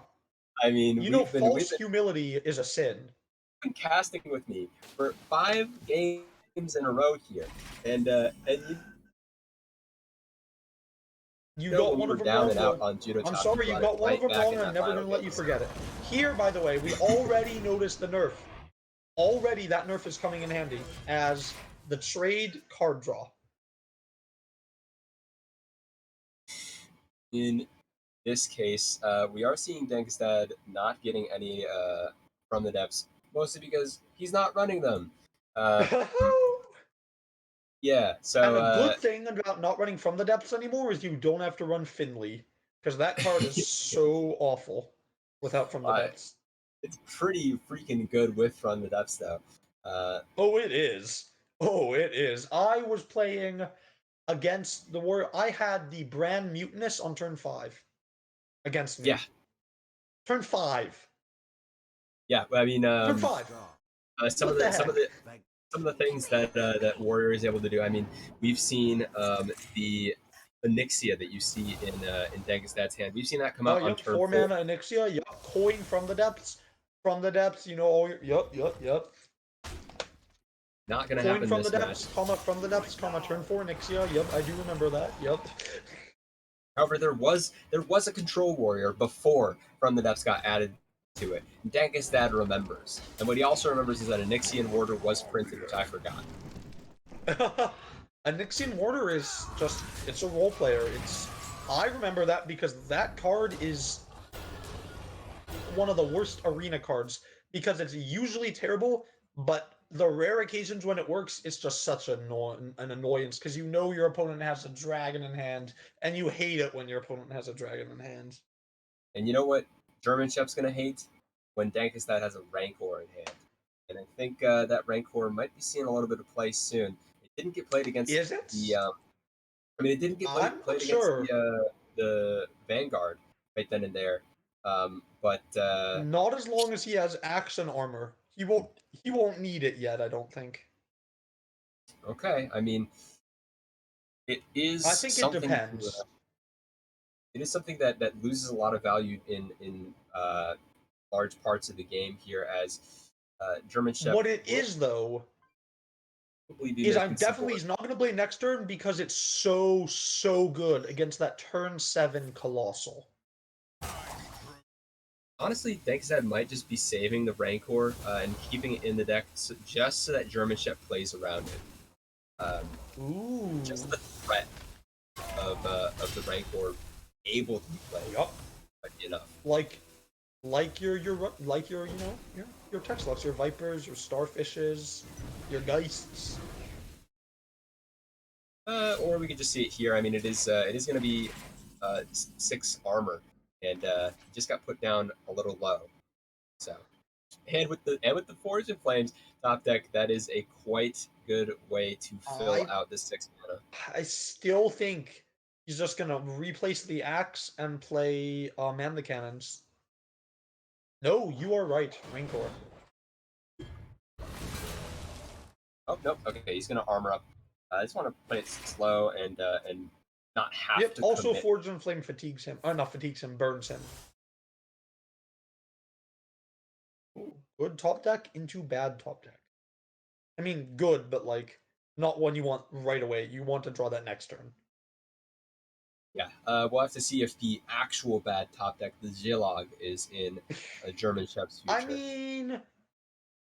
I mean, False humility is a sin. Been casting with me for 5 games in a row here, and you got one of them wrong. On Judo I'm sorry, you got one of them wrong, and I'm never going to let you forget it. Here, by the way, we already noticed the nerf. Already, that nerf is coming in handy as the trade card draw. In this case, we are seeing Dankstad not getting any from the depths, mostly because he's not running them. Yeah, so and a good thing about not running from the depths anymore is you don't have to run Finley, because that card is so awful without from the depths. It's pretty freaking good with from the depths, though. Oh, it is. Oh, it is. I was playing against the Warrior. I had the Brand Mutinous on turn 5 against me. Yeah. Turn 5. Yeah, I mean, turn 5. Some of the things that that Warrior is able to do. I mean, we've seen the Onyxia that you see in Dankstad's hand. We've seen that come out on turn 4. 4 mana Onyxia. Yup. Coin from the depths. From the depths. You know all your. Yup. Not gonna happen from this the depths, match. From the depths, turn 4 Onyxia. Yup, I do remember that. Yup. However, there was a control warrior before From the Depths got added to it. Dankstad remembers. And what he also remembers is that a Nyxian Warder was printed, which I forgot. A Nyxian Warder is just, it's a role player. I remember that because that card is one of the worst arena cards because it's usually terrible, but the rare occasions when it works, it's just such an annoyance because you know your opponent has a dragon in hand, and you hate it when your opponent has a dragon in hand. And you know what German Chef's going to hate? When Dankstad has a Rancor in hand. And I think that Rancor might be seeing a little bit of play soon. It didn't get played against the... I mean, it didn't get played against the Vanguard right then and there. But not as long as he has axe and armor. He won't need it yet, I don't think. Okay, I mean, it is. I think it depends. It is something that loses a lot of value in large parts of the game here as German Chef. What it is though is he's not going to play next turn because it's so good against that turn 7 Colossal. Honestly, Dankstad might just be saving the Rancor and keeping it in the deck just so that German Chef plays around it. Ooh. Just the threat of the Rancor able to be played. Yup. Enough. Like, like your you know your Texlots, your Vipers, your Starfishes, your Geists. Or we could just see it here. I mean, it is going to be 6 armor, and just got put down a little low. So, and with the Forge and Flames top deck, that is a quite good way to fill out this 6 mana. I still think he's just gonna replace the axe and play man the cannons. No, you are right, Rancor. Oh nope. Okay, he's gonna armor up. I just want to play it slow and not have to. Also, commit. Forge and Flame fatigues him. Not fatigues him, burns him. Ooh, good top deck into bad top deck. I mean, good, but like not one you want right away. You want to draw that next turn. Yeah, we'll have to see if the actual bad top deck, the Zilog, is in a German Chef's future. I mean,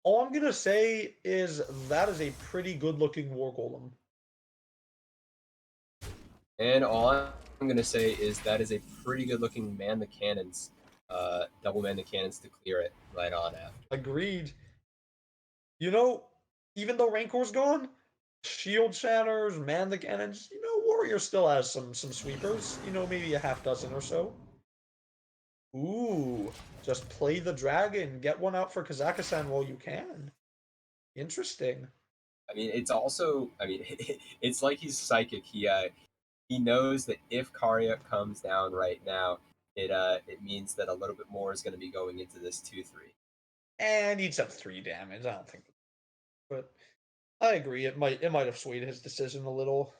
all I'm gonna say is that is a pretty good-looking War Golem. And all I'm gonna say is that is a pretty good-looking Man the Cannons, double Man the Cannons to clear it right on after. Agreed. You know, even though Rancor's gone, Shield Shatters, Man the Cannons, you know, Warrior still has some sweepers. You know, maybe a half dozen or so. Ooh, just play the dragon, get one out for Kazakhstan while you can. Interesting. I mean, it's also, I mean, it's like he's psychic. He knows that if Karya comes down right now, it means that a little bit more is going to be going into this 2-3. And eats up 3 damage. I don't think, but I agree. It might have swayed his decision a little.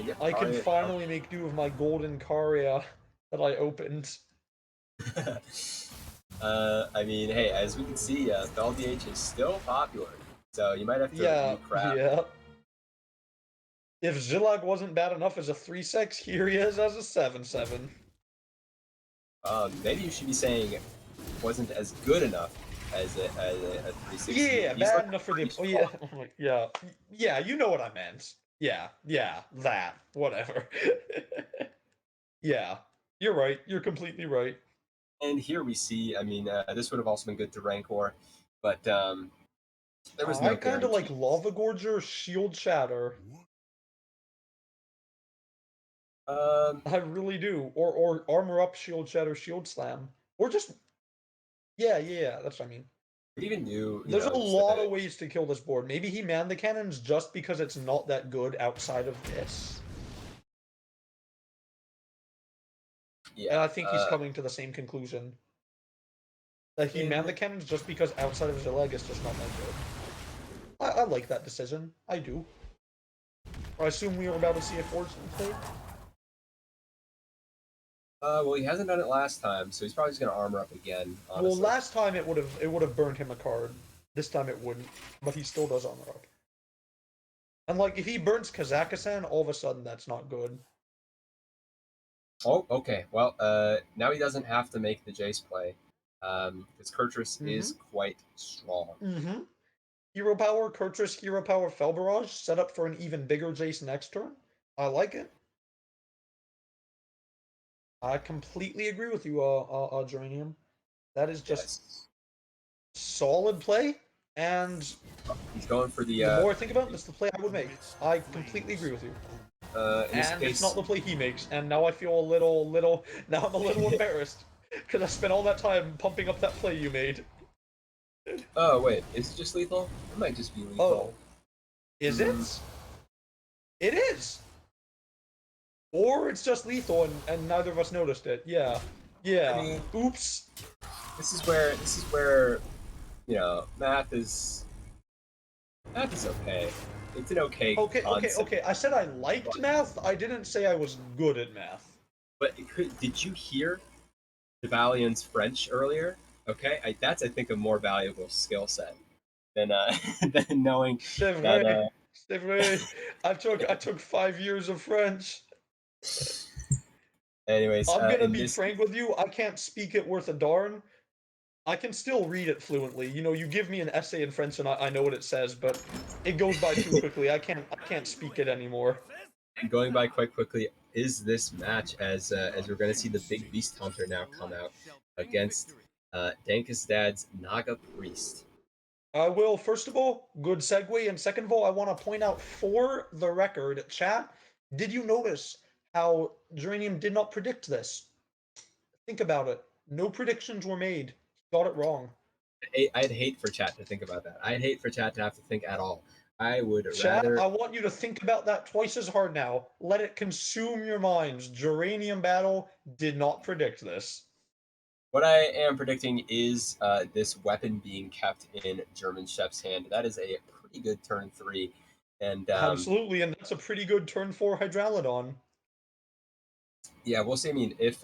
Yeah, I can finally make do of my golden Karya that I opened. I mean, hey, as we can see, FelDH is still popular, so you might have to recraft. Yeah. If Zilog wasn't bad enough as a 3/6, here he is as a 7/7. Maybe you should be saying wasn't as good enough as a 3/6. Yeah, bad enough for the. Oh, yeah, yeah. You know what I meant. Yeah, that. Whatever. Yeah, you're right. You're completely right. And here we see, I mean, this would have also been good to Rancor, but there was no. I kind of like Lava Gorger, Shield Shatter. I really do. Or Armor Up, Shield Shatter, Shield Slam, or just. Yeah. That's what I mean. Even knew. There's a lot of ways to kill this board. Maybe he manned the cannons just because it's not that good outside of this. Yeah, and I think he's coming to the same conclusion. That he manned the cannons just because outside of his leg is just not that good. I like that decision. I do. I assume we were about to see a Forge play. Well, he hasn't done it last time, so he's probably just gonna armor up again. Honestly. Well, last time it would have burned him a card. This time it wouldn't, but he still does armor up. And like, if he burns Kazakhstan, all of a sudden that's not good. Oh, okay. Well, now he doesn't have to make the Jace play, because Kurtrus is quite strong. Hero power, Kurtrus, hero power, Fel Barrage, set up for an even bigger Jace next turn. I like it. I completely agree with you, Geranium. That is just solid play, and he's going for the. The more I think about it, that's the play I would make. I completely agree with you. And it's not the play he makes, and now I feel a little. Now I'm a little embarrassed because I spent all that time pumping up that play you made. Oh wait, is it just lethal? It might just be lethal. Oh, is it? It is. Or it's just lethal and neither of us noticed it. Yeah. I mean, oops. This is where you know, math is okay. It's an okay concept. Okay. I said I liked math. I didn't say I was good at math. But did you hear Devalion's French earlier? Okay, that's I think a more valuable skill set than than knowing that. C'est vrai. I took 5 years of French. Anyways, I'm gonna be frank with you. I can't speak it worth a darn. I can still read it fluently. You know, you give me an essay in French and I know what it says, but it goes by too quickly. I can't speak it anymore. Going by quite quickly. is this match as we're going to see the big beast hunter now come out against Dankestad's Naga Priest. I will, first of all, good segue, and second of all, I want to point out for the record, chat, did you notice how Geranium did not predict this? Think about it. No predictions were made. He got it wrong. I'd hate for chat to think about that. I'd hate for chat to have to think at all. I would Chat, rather. I want you to think about that twice as hard now. Let it consume your minds. Geranium Battle did not predict this. What I am predicting is this weapon being kept in German Chef's hand. That is a pretty good turn 3. And Absolutely, and that's a pretty good turn 4 Hydralodon. yeah, we'll see. I mean, if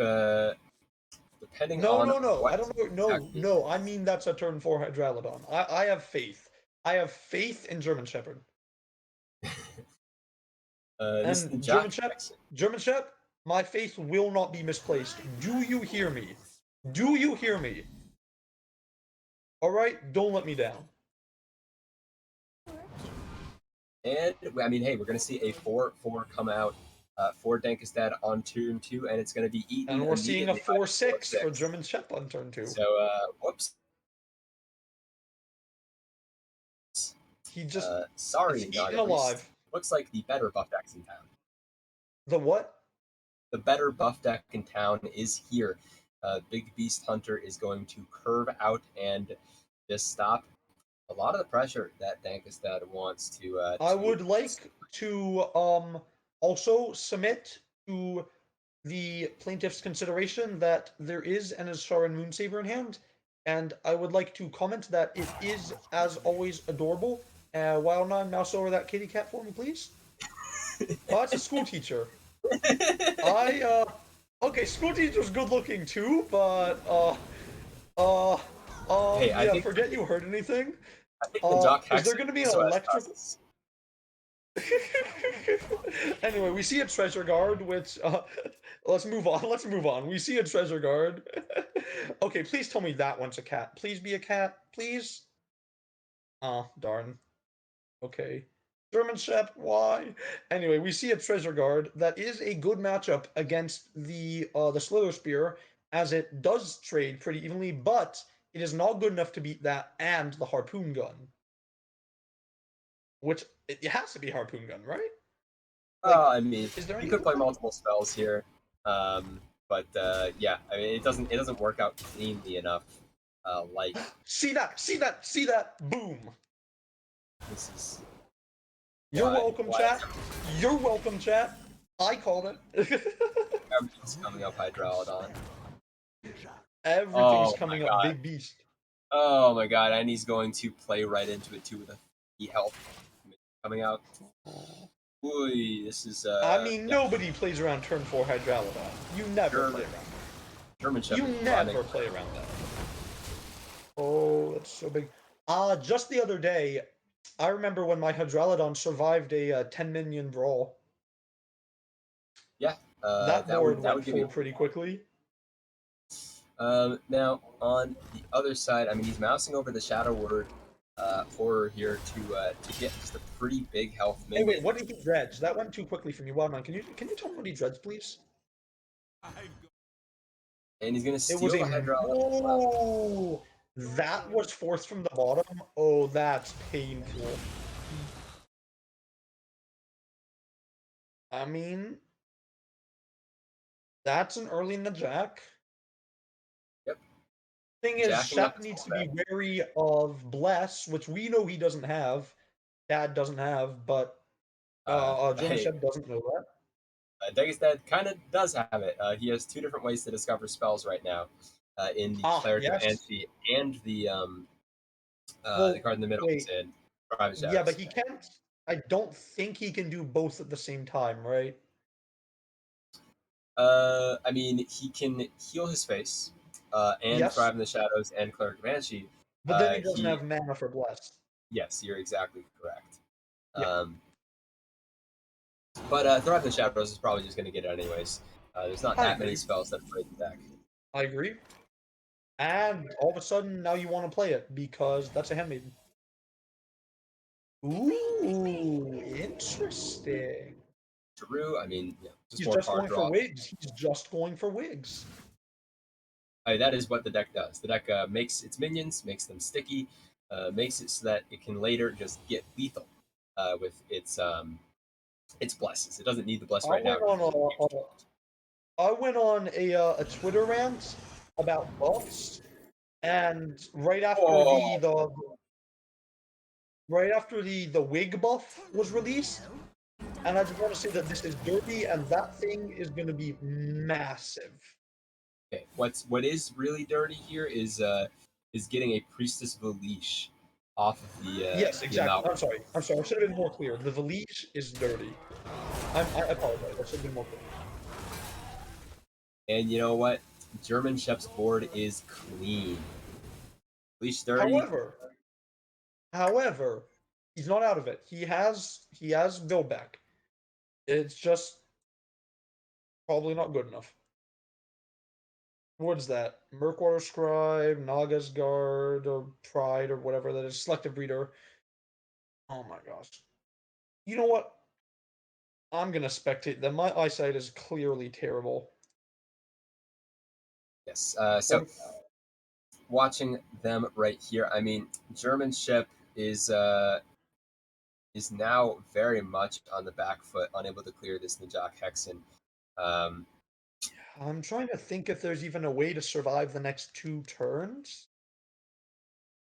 depending No, on no. what I don't know. No. I mean that's a turn 4 Hydralodon. I have faith. I have faith in German Shepherd. this is the And German Shepherd, my faith will not be misplaced. Do you hear me? Do you hear me? All right, don't let me down. And I mean, hey, we're gonna see a 4/4 come out for Dankestad on turn 2, and it's gonna be eaten. And we're seeing a immediately by 4/6 for German Shepherd on turn 2. So whoops. He just Sorry, it's Naga eaten alive. Priest. Looks like the better buff decks in town. The what? The better buff deck in town is here. Big Beast Hunter is going to curve out and just stop a lot of the pressure that Dankestad wants to. I would like to also submit to the plaintiff's consideration that there is an Azshara Moonsaber in hand, and I would like to comment that it is, as always, adorable. Wild9, mouse over that kitty cat for me, please. Oh, it's a school teacher. Okay, school teacher's good looking too, but Hey, I yeah, think- forget you heard anything. I think the Jock Is there going to be an also has electric? classes. Anyway, we see a treasure guard, which let's move on. Let's move on. We see a treasure guard. Okay, please tell me that one's a cat. Please be a cat, please. Oh, darn. Okay. German Shepherd, why? Anyway, we see a treasure guard that is a good matchup against the Slither Spear, as it does trade pretty evenly, but it is not good enough to beat that and the Harpoon Gun. Which it has to be Harpoon Gun, right? I mean, is there you any could play other- multiple spells here, but yeah, I mean, it doesn't work out cleanly enough. Like See that! Boom! this is. You're why- welcome, why chat. You're welcome, chat. I called it. Everything's coming up Hydralodon. Everything's Oh my coming up, God. big beast. Oh my god, and he's going to play right into it too with a health coming out. Ooh, this is. I mean, yeah, nobody plays around turn 4 Hydralodon. You never Sure. play around that. German You Shepherd. never play around that. Oh, that's so big. Just the other day, I remember when my Hydralodon survived a 10 minion brawl. Yeah, That board that would went give me. full pretty quickly. Now on the other side, I mean, he's mousing over the Shadow Word horror here to get just a pretty big health Hey, minion. wait, what did he dredge? That went too quickly for me. Wildman, can you tell me what he dredged, please? And he's gonna It steal was the a Hydralodon. oh, that was forced from the bottom. Oh, that's painful. I mean, that's an early in the jack. Yep. Thing is, Jacking up Shep his needs to fullback. be wary of Bless, which we know he doesn't have. Dad doesn't have, but German Hey, Shep doesn't know that. Dagestan kind of does have it. He has two different ways to discover spells right now, in the Cleric of Yes. Ansi and the Well, card in the middle wait. is in Private Shadows. Yeah, but he can't. I don't think he can do both at the same time, right? I mean, he can heal his face, and Yes. Thrive in the Shadows and Cleric of Ansi. But then he doesn't he- have mana for Bless. Yes, you're exactly correct. Yeah. But Thrive in the Shadows is probably just going to get it anyways. There's not I that many agree. spells that play the deck. I agree. And all of a sudden, now you want to play it because that's a handmaiden. Ooh, interesting. True. I mean, yeah, He's more just card going for draw. wigs. He's just going for wigs. That is what the deck does. The deck makes its minions, makes them sticky, makes it so that it can later just get lethal with its blesses. It doesn't need the bless I right now. went on a Twitter rant about buffs, and right after the wig buff was released, and I just want to say that this is dirty, and that thing is going to be massive. Okay, what is really dirty here is getting a Priestess Valish off of the Yes, the exactly. Amalgam. I'm sorry. I should have been more clear. The Valish is dirty. I apologize. I should have been more clear. And you know what? German Chef's board is clean. Valish dirty. However, he's not out of it. He has build back. It's just probably not good enough. What's that? Murkwater Scribe, Naga's Guard, or Pride, or whatever that is. Selective Breeder. Oh my gosh. You know what? I'm gonna spectate them. My eyesight is clearly terrible. Yes. So watching them right here, I mean, German Ship is now very much on the back foot, unable to clear this Najak Hexen. I'm trying to think if there's even a way to survive the next 2 turns.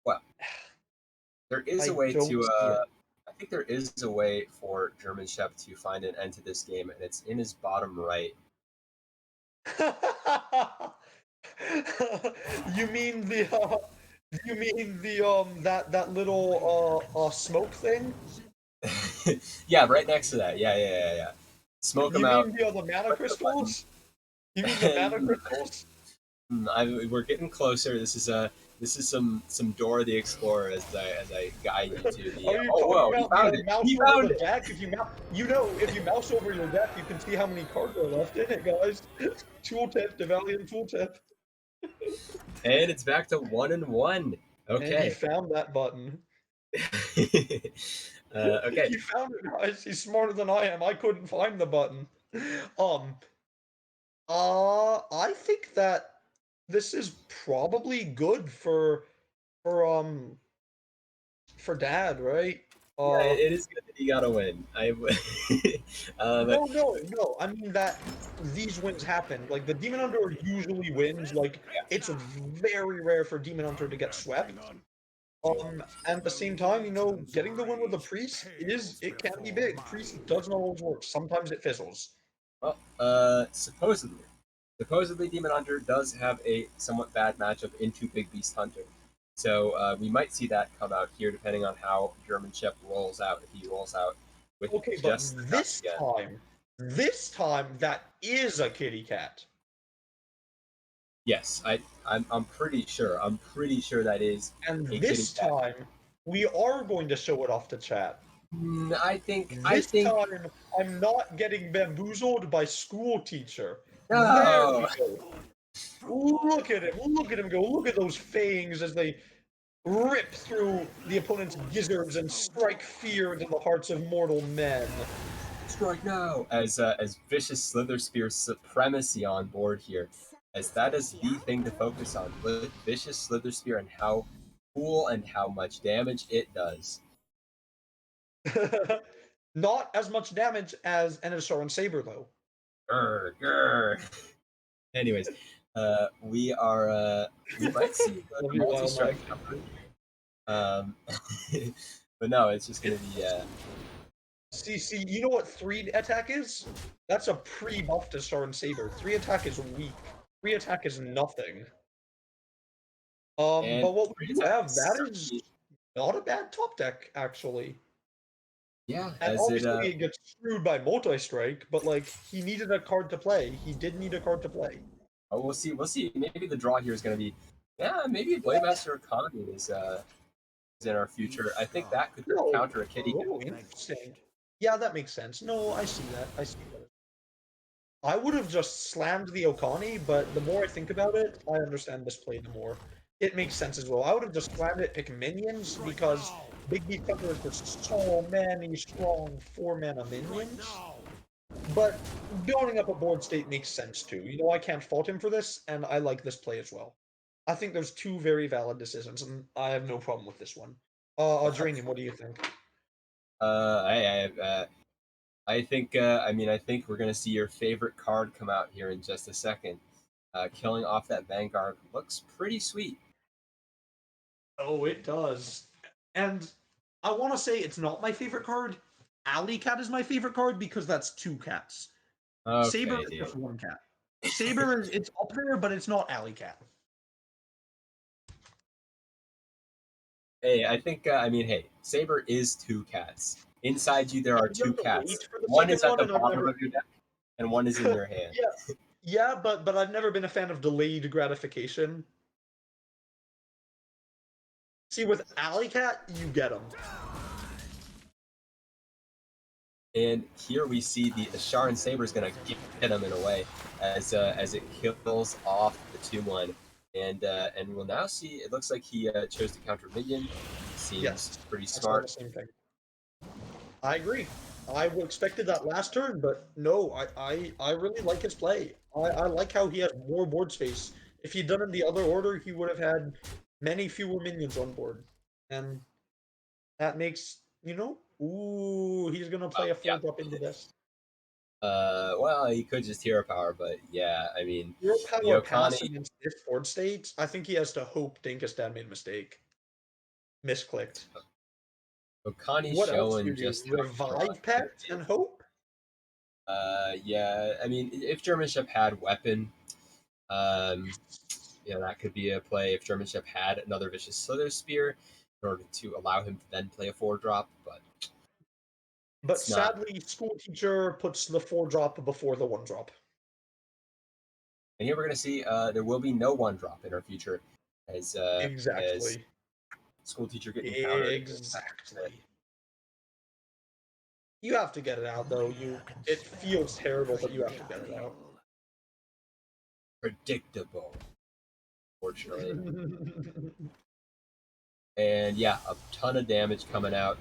Well, there is a way don't to. see it. I think there is a way for German Shep to find an end to this game, and it's in his bottom right. You mean the that little smoke thing? Yeah, right next to that. Yeah. Smoke You them out. mean the mana crystals? You mean the mana crystals? We're getting closer. This is some Dora the Explorer as I guide you to the. Are you oh, talking he about found the it! mouse He over found the it! deck? If you mouse over your deck, you can see how many cards are left in it, guys. Tooltip, Devalian tooltip. And it's back to 1-1. And he Okay. found that button. Okay. He found it, guys. He's smarter than I am. I couldn't find the button. I think that this is probably good for Dad, right? Yeah, it is good that he got a win. No. I mean that these wins happen. Like the Demon Hunter usually wins. Like it's very rare for Demon Hunter to get swept. And at the same time, getting the win with the Priest it can be big. Priest doesn't always work. Sometimes it fizzles. Well, supposedly Demon Hunter does have a somewhat bad matchup into Big Beast Hunter. So we might see that come out here, depending on how German Shep rolls out. If he rolls out with just this time that is a kitty cat. Yes, I'm pretty sure. I'm pretty sure that is. And this time we are going to show it off to chat. I think time I'm not getting bamboozled by school teacher. No. Look at him go. Look at those fangs as they rip through the opponent's gizzards and strike fear into the hearts of mortal men. Strike now! As Vicious Slither Spear supremacy on board here, as that is the thing to focus on with Vicious Slither Spear and how cool and how much damage it does. Not as much damage as Venusaur Saber though. Grr. Anyways, we might see the multi-strike number. But no, it's just gonna be See, you know what 3 attack is? That's a pre-buff to Star and Saber. 3 attack is weak. 3 attack is nothing. But what we do have, that is not a bad top deck, actually. Yeah, and obviously it gets screwed by multi-strike, but like he needed a card to play. He did need a card to play. Oh, we'll see. Maybe the draw here is going to be, maybe Blademaster Economy is in our future. I think that could counter a kitty. Oh, interesting. Yeah, that makes sense. No, I see that. I would have just slammed the Okani, but the more I think about it, I understand this play the more. It makes sense as well. I would have just slammed it, pick minions, because Big Beast Hunter is just so many strong 4-mana minions. But building up a board state makes sense too. You know, I can't fault him for this, and I like this play as well. I think there's two very valid decisions, and I have no problem with this one. Dranium, what do you think? I think. I think we're gonna see your favorite card come out here in just a second. Killing off that Vanguard looks pretty sweet. Oh, it does. And I want to say it's not my favorite card. Alley Cat is my favorite card because that's two cats. Saber Okay, is dude. just one cat. Saber is it's up there, but it's not Alley Cat. Hey, I think. Hey, Saber is two cats. Inside you, there are You two have to cats. wait for the One second is at one, the and I've bottom never. of your deck, and one is in your hand. Yeah, yeah, but I've never been a fan of delayed gratification. See, with Alley Cat, you get them. And here we see the Sharon Saber is going to hit him in a way as it kills off the 2-1. And we'll now see, it looks like he chose to counter minion. Seems Yes, pretty I saw smart. the same thing. I agree. I expected that last turn, but no, I really like his play. I like how he has more board space. If he'd done it in the other order, he would have had many fewer minions on board. And that makes, ooh, he's gonna play a Yeah. 4-drop into this. Well, he could just hero power, but yeah, I mean, Hero the power pass Okani, against this board state, I think he has to hope Dinkus Dad made a mistake. Misclicked. Okani's What else do showing you do? just how strong Revive Pet he and is. hope? Yeah, I mean, if Germanship had weapon, that could be a play if Germanship had another Vicious Slither Spear in order to allow him to then play a 4-drop, but But it's not. sadly, School Teacher puts the 4-drop before the 1-drop. And here we're going to see there will be no 1-drop in our future as Exactly. School Teacher getting countered. Exactly. You have to get it out, though. It feels terrible, but you have to get it out. Predictable, fortunately. And yeah, a ton of damage coming out.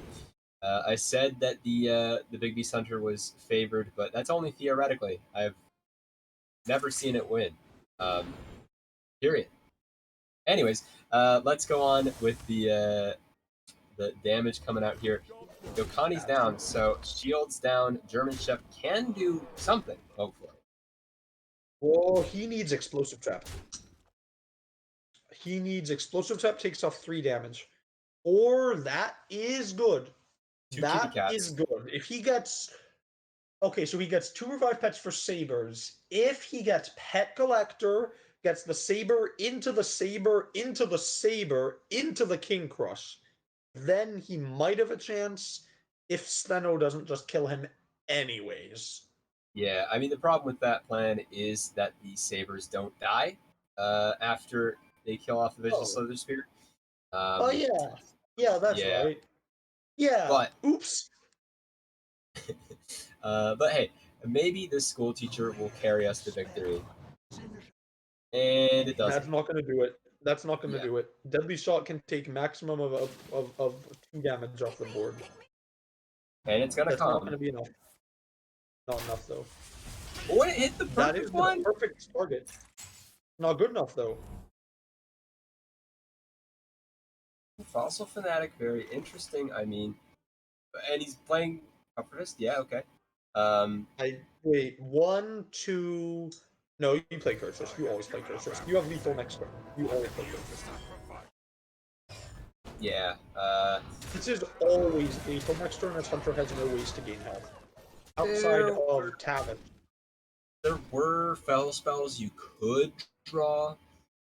I said that the Big Beast Hunter was favored, but that's only theoretically. I've never seen it win. Period. Anyways, let's go on with the damage coming out here. Yokani's down, so shields down. German Chef can do something, hopefully. Well, he needs Explosive Trap. He needs Explosive Trap, takes off 3 damage. Or that is good. Two That kitty cats. is good. If he gets. Okay, so he gets 2 Revive Pets for Sabers. If he gets Pet Collector, gets the Saber, into the Saber, into the Saber, into the King Crush, then he might have a chance if Steno doesn't just kill him anyways. Yeah, I mean the problem with that plan is that the sabers don't die after they kill off the Vicious Slither Spear. Oh yeah, that's yeah. right. Yeah. But oops. but hey, maybe this school teacher will carry us to victory. And it doesn't. That's not going to do it. That's not going to do it. Deadly Shot can take maximum of 2 damage off the board. And it's going to That's come. not going to be enough. Not enough, though. Oh, it hit the That perfect is one. the perfect target. Not good enough, though. Fossil Fanatic, very interesting. I mean, and he's playing Upperfist. Yeah, okay. Wait, 1, 2. No, you play Cursus. You always play Cursus. You have lethal next turn. You always play Cursus. Yeah. This is always lethal next turn as Hunter has no ways to gain health. Outside of Tavit. There were fell spells you could draw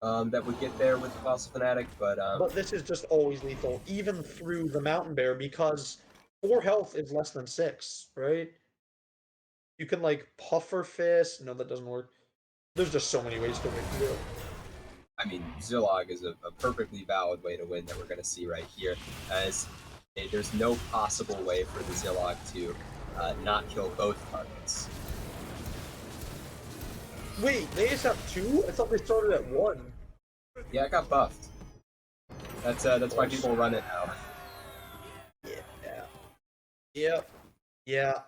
that would get there with the Fossil Fanatic, but this is just always lethal, even through the Mountain Bear, because 4 health is less than 6, right? You can Puffer Fist. No, that doesn't work. There's just so many ways to win here. I mean, Zilog is a perfectly valid way to win that we're going to see right here, as there's no possible way for the Zilog to not kill both targets. Wait, they just have 2? I thought they started at 1. Yeah, it got buffed. That's why people run it now. Yeah.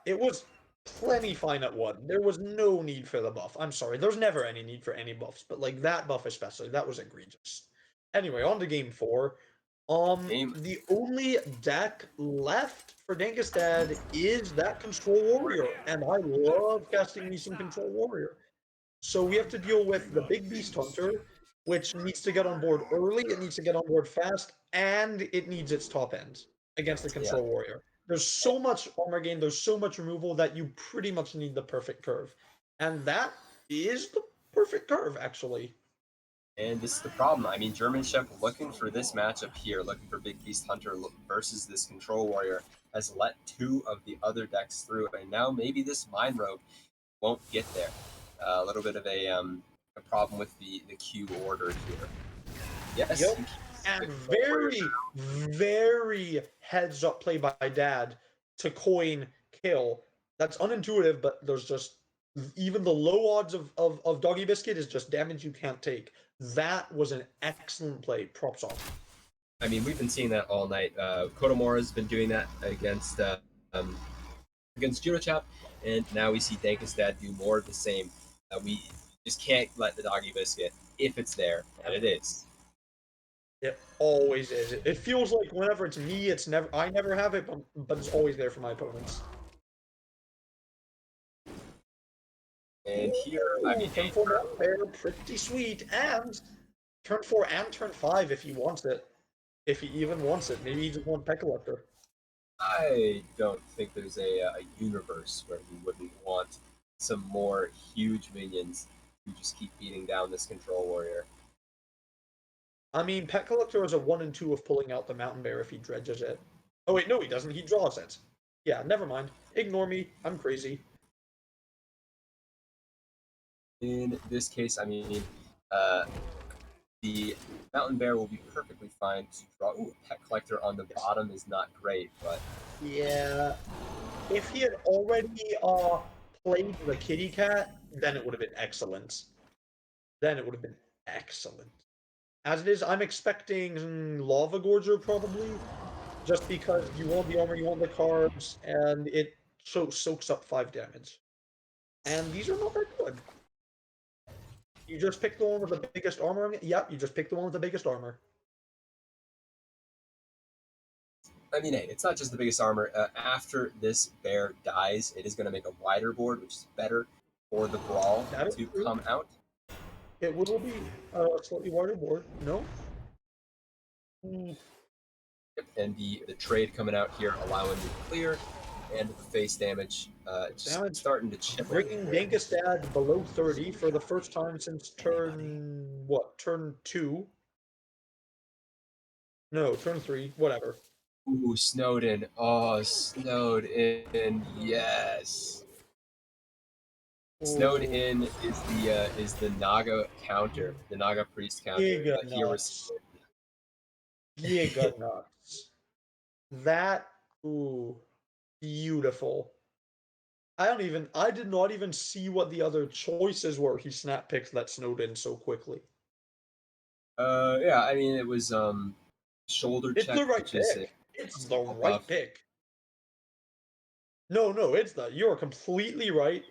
It was plenty fine at 1. There was no need for the buff. I'm sorry, there's never any need for any buffs, but like that buff especially, that was egregious. Anyway, on to game 4. Game. The only deck left for Dankastad is that Control Warrior, and I love casting me some Control Warrior. So we have to deal with the Big Beast Hunter, which needs to get on board early, it needs to get on board fast, and it needs its top end against the Control Warrior. There's so much armor gain, there's so much removal that you pretty much need the perfect curve. And that is the perfect curve, actually. And this is the problem. I mean, German Chef looking for this matchup here, looking for Big Beast Hunter versus this Control Warrior, has let 2 of the other decks through, and now maybe this Mind Rogue won't get there. A little bit of a problem with the queue order here. Yes. Yep. And very heads up play by Dad to coin kill. That's unintuitive, but there's just even the low odds of Doggy Biscuit is just damage you can't take. That was an excellent play. Props off. I mean, we've been seeing that all night. Kodomura's been doing that against Judochap, and now we see Dankastad do more of the same. We just can't let the Doggy Biscuit, if it's there, and it is. It always is. It feels like whenever it's me, it's never. I never have it, but it's always there for my opponents. And here, I mean, turn 4 Mountain Bear, pretty sweet, and turn 4 and turn 5 if he wants it. If he even wants it. Maybe he just wants Pet Collector. I don't think there's a universe where we wouldn't want some more huge minions who just keep beating down this Control Warrior. I mean, Pet Collector is a 1 and 2 of pulling out the Mountain Bear if he dredges it. Oh wait, no he doesn't, he draws it. Yeah, never mind. Ignore me, I'm crazy. In this case, I mean, the Mountain Bear will be perfectly fine to draw. Ooh, Pet Collector on the bottom is not great, but... Yeah. If he had already played the Kitty Cat, then it would have been excellent. As it is, I'm expecting Lava Gorger probably, just because you want the armor, you want the cards, and it soaks up 5 damage. And these are not very good. You just pick the one with the biggest armor? Yep, you just pick the one with the biggest armor. I mean, hey, it's not just the biggest armor. After this bear dies, it is going to make a wider board, which is better for the Brawl to come out. It will be a slightly wider board, no? Yep, and the trade coming out here, allowing you to clear, and the face damage, just starting to chip. Bringing Dankastad below 30 for the first time since turn 2? No, turn 3, whatever. Ooh, Snowden. Oh, Snowden. Yes. Snowed in is the Naga counter, the Naga priest counter. Giga nuts. That beautiful. I did not even see what the other choices were. He snap picked that snowed in so quickly. Yeah, I mean it was shoulder check. It's the right pick. It's the right pick. No, it's not. You are completely right.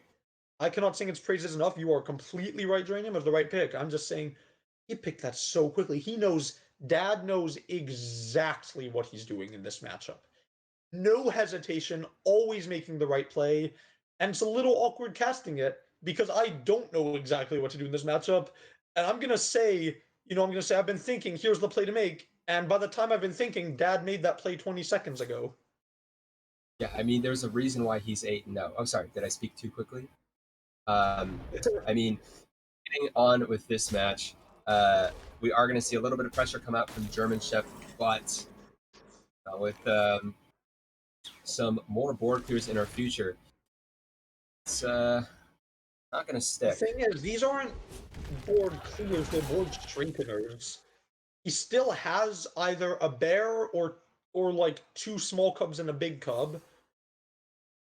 I cannot sing its praises enough. You are completely right, Dranium, of the right pick. I'm just saying, he picked that so quickly. He knows, Dad knows exactly what he's doing in this matchup. No hesitation, always making the right play, and it's a little awkward casting it because I don't know exactly what to do in this matchup. And I'm going to say, I've been thinking, here's the play to make. And by the time I've been thinking, Dad made that play 20 seconds ago. Yeah, I mean, there's a reason why he's 8-0. Oh, sorry, did I speak too quickly? I mean, getting on with this match, we are going to see a little bit of pressure come out from German Chef, but with some more board clears in our future, it's not going to stick. The thing is, these aren't board clears, they're board strengtheners. He still has either a bear or like 2 small cubs and a big cub.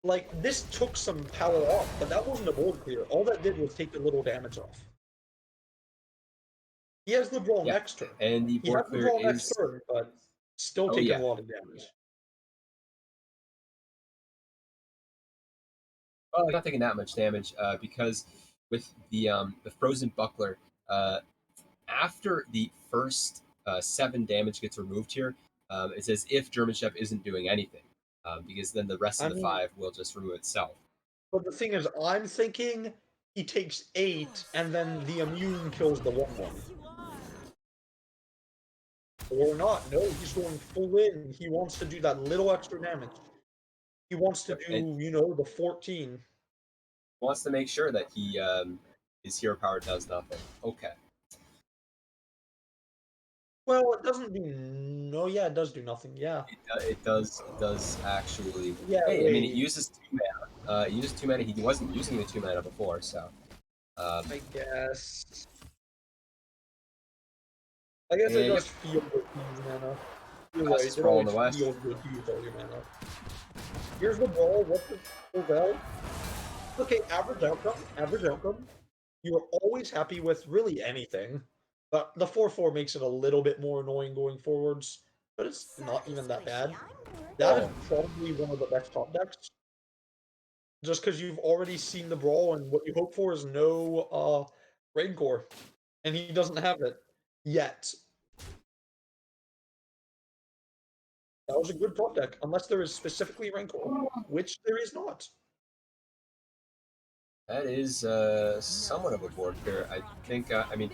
Like, this took some power off, but that wasn't a board clear. All that did was take a little damage off. He has the brawl next turn. And the board clear is... next turn, but still taking a lot of damage. Well, not taking that much damage because with the frozen buckler, uh, after the first 7 damage gets removed here, it's as if German Chef isn't doing anything, because then the rest of I the mean, 5 will just remove itself. but the thing is, I'm thinking he takes 8, and then the immune kills the 1/1. Or not. No, he's going full in. He wants to do that little extra damage. He wants to Yep, and do, the 14. wants to make sure that his hero power does nothing. Okay. Well, it doesn't do. No, yeah, it does do nothing. Yeah. It does actually. Yeah, Hey, I mean, it wait. uses 2 mana. It uses 2 mana. He wasn't using the 2 mana before, so. Um, I guess. I guess it and does yep, feel good to use mana. You're right. fastest It roll in the always West. feels good to use all your mana. Here's the ball. What's the well? Okay, average outcome. Average outcome. You are always happy with really anything, but the 4/4 makes it a little bit more annoying going forwards. But it's not even that bad. That is Oh, probably one of the best top decks. Just because you've already seen the brawl, and what you hope for is no Rancor, and he doesn't have it yet. That was a good top deck, unless there is specifically Rancor, which there is not. that is somewhat of a board here. I think. I mean,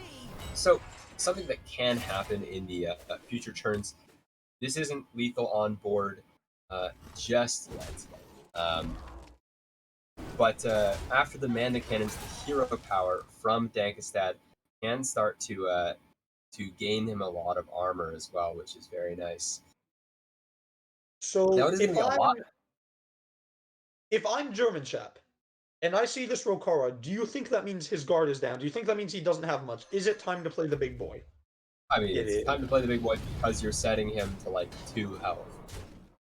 so something that can happen in the future turns. This isn't lethal on board just yet. Um, but after the mana cannons, the hero power from Dankestad can start to gain him a lot of armor as well, which is very nice. Now So it is going to be a lot. if I'm German chap and I see this Rokara, do you think that means his guard is down? Do you think that means he doesn't have much? Is it time to play the big boy? I mean, It it's is. time to play the big boy because you're setting him to like 2 health.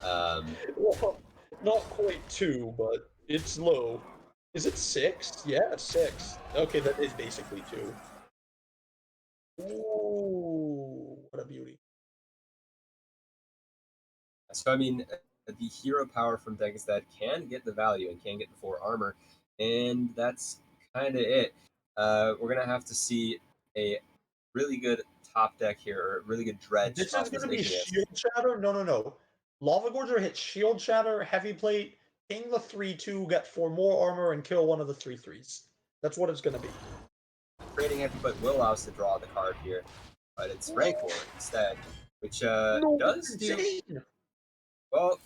Well, not quite 2, but it's low. Is it 6? Yeah, it's 6. Okay, that is basically 2. Ooh, what a beauty. So I mean, the hero power from Dankestad can get the value and can get the 4 armor, and that's kind of it. We're gonna have to see a really good top deck here, or a really good dredge. This is Possibly going to be Igneous. Shield Shatter? No, no, no. Lava Gorger hits Shield Shatter, Heavy Plate, ping the 3/2, get 4 more armor, and kill one of the 3/3s. That's what it's going to be. Creating Heavy will allow us to draw the card here, but it's Rancor instead, which No, does that's do insane! well.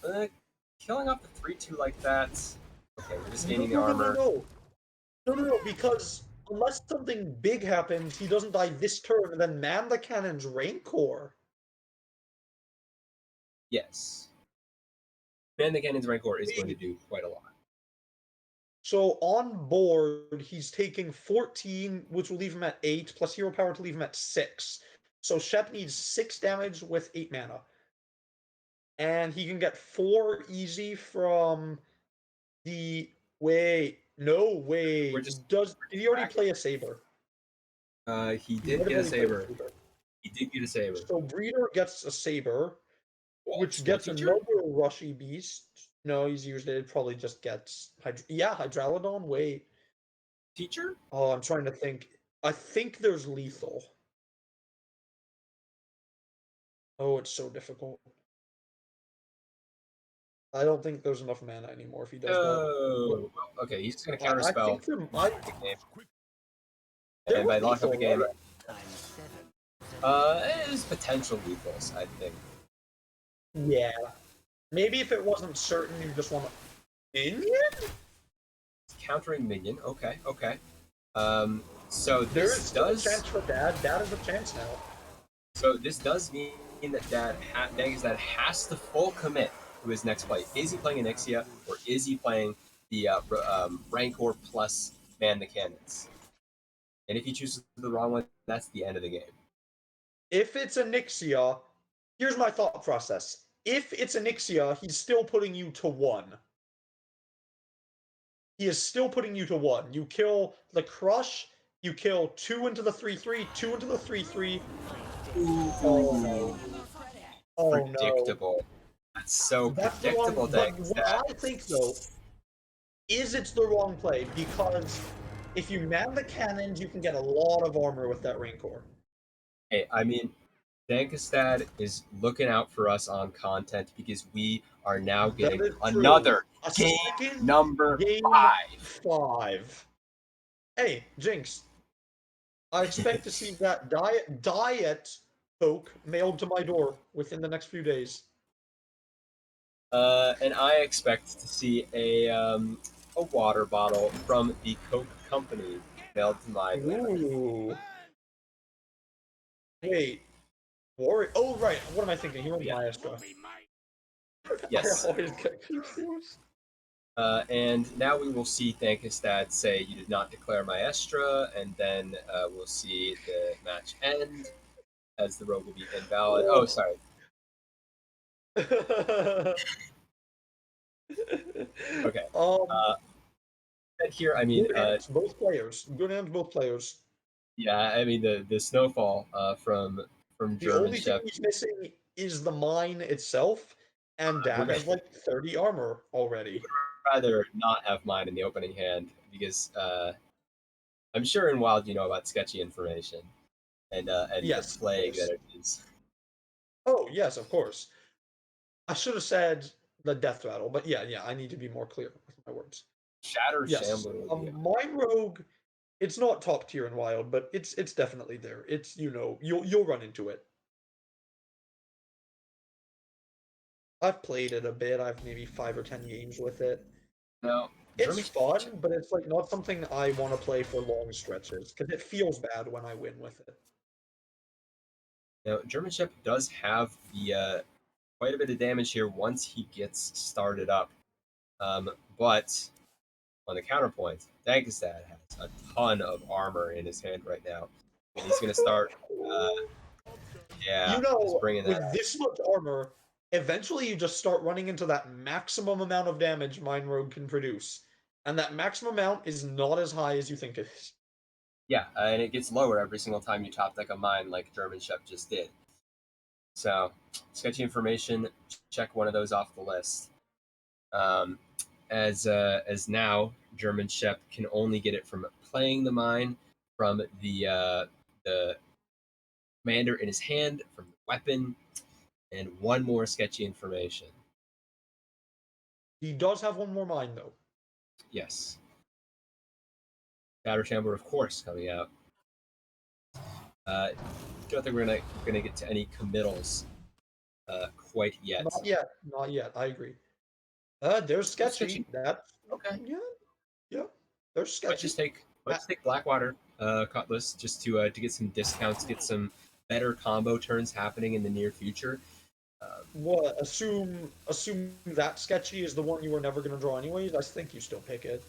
Killing off the 3/2 like that. Okay, we're just No, gaining the no, no, no, armor. no. No, no, no, because unless something big happens, he doesn't die this turn, and then man the cannon's Rancor. Yes, Man the Cannon's Rancor is going to Wait, do quite a lot. so on board, he's taking 14, which will leave him at 8, plus hero power to leave him at 6. So Shep needs 6 damage with 8 mana. And he can get 4 easy from the. Wait, no, We're just wait. Did he already play a Saber? he He did might have get a already played a saber. Saber. He did get a saber. So Breeder gets a Saber, What? which Skill gets teacher? another Rushy Beast. No, he's used it. It probably just gets. Yeah, Hydralodon. Wait. Teacher? Oh, I'm trying to think. I think there's lethal. Oh, it's so difficult. I don't think there's enough mana anymore if he does that. Oh, okay. He's just gonna I counterspell think there and was by lock up lethal, a game, right? it is potential lethals, I think. Yeah. Maybe if it wasn't certain, you just want to. Minion? Countering minion. Okay, okay. So There is this still a does. chance for Dad. Dad is a chance now. So this does mean that Dagestad has to full commit to his next play. Is he playing Onyxia or is he playing the Rancor plus Man the Cannons? And if he chooses the wrong one, that's the end of the game. If it's Onyxia, here's my thought process. If it's Onyxia, he's still putting you to 1. He is still putting you to 1. You kill the Crush, you kill 2 into the 3/3, 2 into the 3/3. Oh no. Oh no. Predictable. That's so That's the one. predictable, But what Dagestad. I think though, is it's the wrong play because if you man the cannons, you can get a lot of armor with that Rancor. Hey, I mean, Dankastad is looking out for us on content because we are now That getting is true. another A game second number game 5. 5. Hey, Jinx. I expect to see that diet Coke mailed to my door within the next few days. And I expect to see a water bottle from the Coke company mailed to my door. Ooh. Wait. Warrior. Oh, right. What am I thinking? He runs Yeah. Maestro. Yes. I always get confused. And now we will see Dankastad say, "You did not declare Maestra," and then we'll see the match end as the rogue will be invalid. Oh, sorry. Okay. Um, And here, I mean, good hands, both players. Good hands, both players. yeah, I mean the snowfall from The German only thing Chef. he's missing is the mine itself, and Dad has like 30 armor already. Rather not have mine in the opening hand because I'm sure in Wild you know about sketchy information and the Yes, of plague course. that it is. Oh, yes, of course. I should have said the death rattle, but yeah, I need to be more clear with my words. Shatter Yes, Shambler would be Mine Rogue, it's not top tier in Wild, but it's definitely there. It's you'll run into it. I've played it a bit. I've maybe 5 or 10 games with it. no It's German. fun, but it's like not something I want to play for long stretches because it feels bad when I win with it. Now, German Chef does have the quite a bit of damage here once he gets started up. But on the counterpoint, Dankastad has a ton of armor in his hand right now, and he's going to start. Uh, yeah, You just know, bringing that. with this much armor, eventually you just start running into that maximum amount of damage Mine Rogue can produce. And that maximum amount is not as high as you think it is. Yeah, and it gets lower every single time you top deck a mine, like German Chef just did. So, sketchy information. Check one of those off the list. Um, as now, German Chef can only get it from playing the mine, from the commander in his hand, from the weapon, and one more sketchy information. He does have one more mine, though. Yes, Shatter Chamber, of course, coming out. Don't think we're gonna get to any committals quite yet. Not yet. Not yet. I agree. There's sketchy. That Okay. yeah. There's sketchy. Might just take Blackwater Cutlass just to get some discounts, get some better combo turns happening in the near future. What? Assume that sketchy is the one you were never gonna draw anyways. I think you still pick it.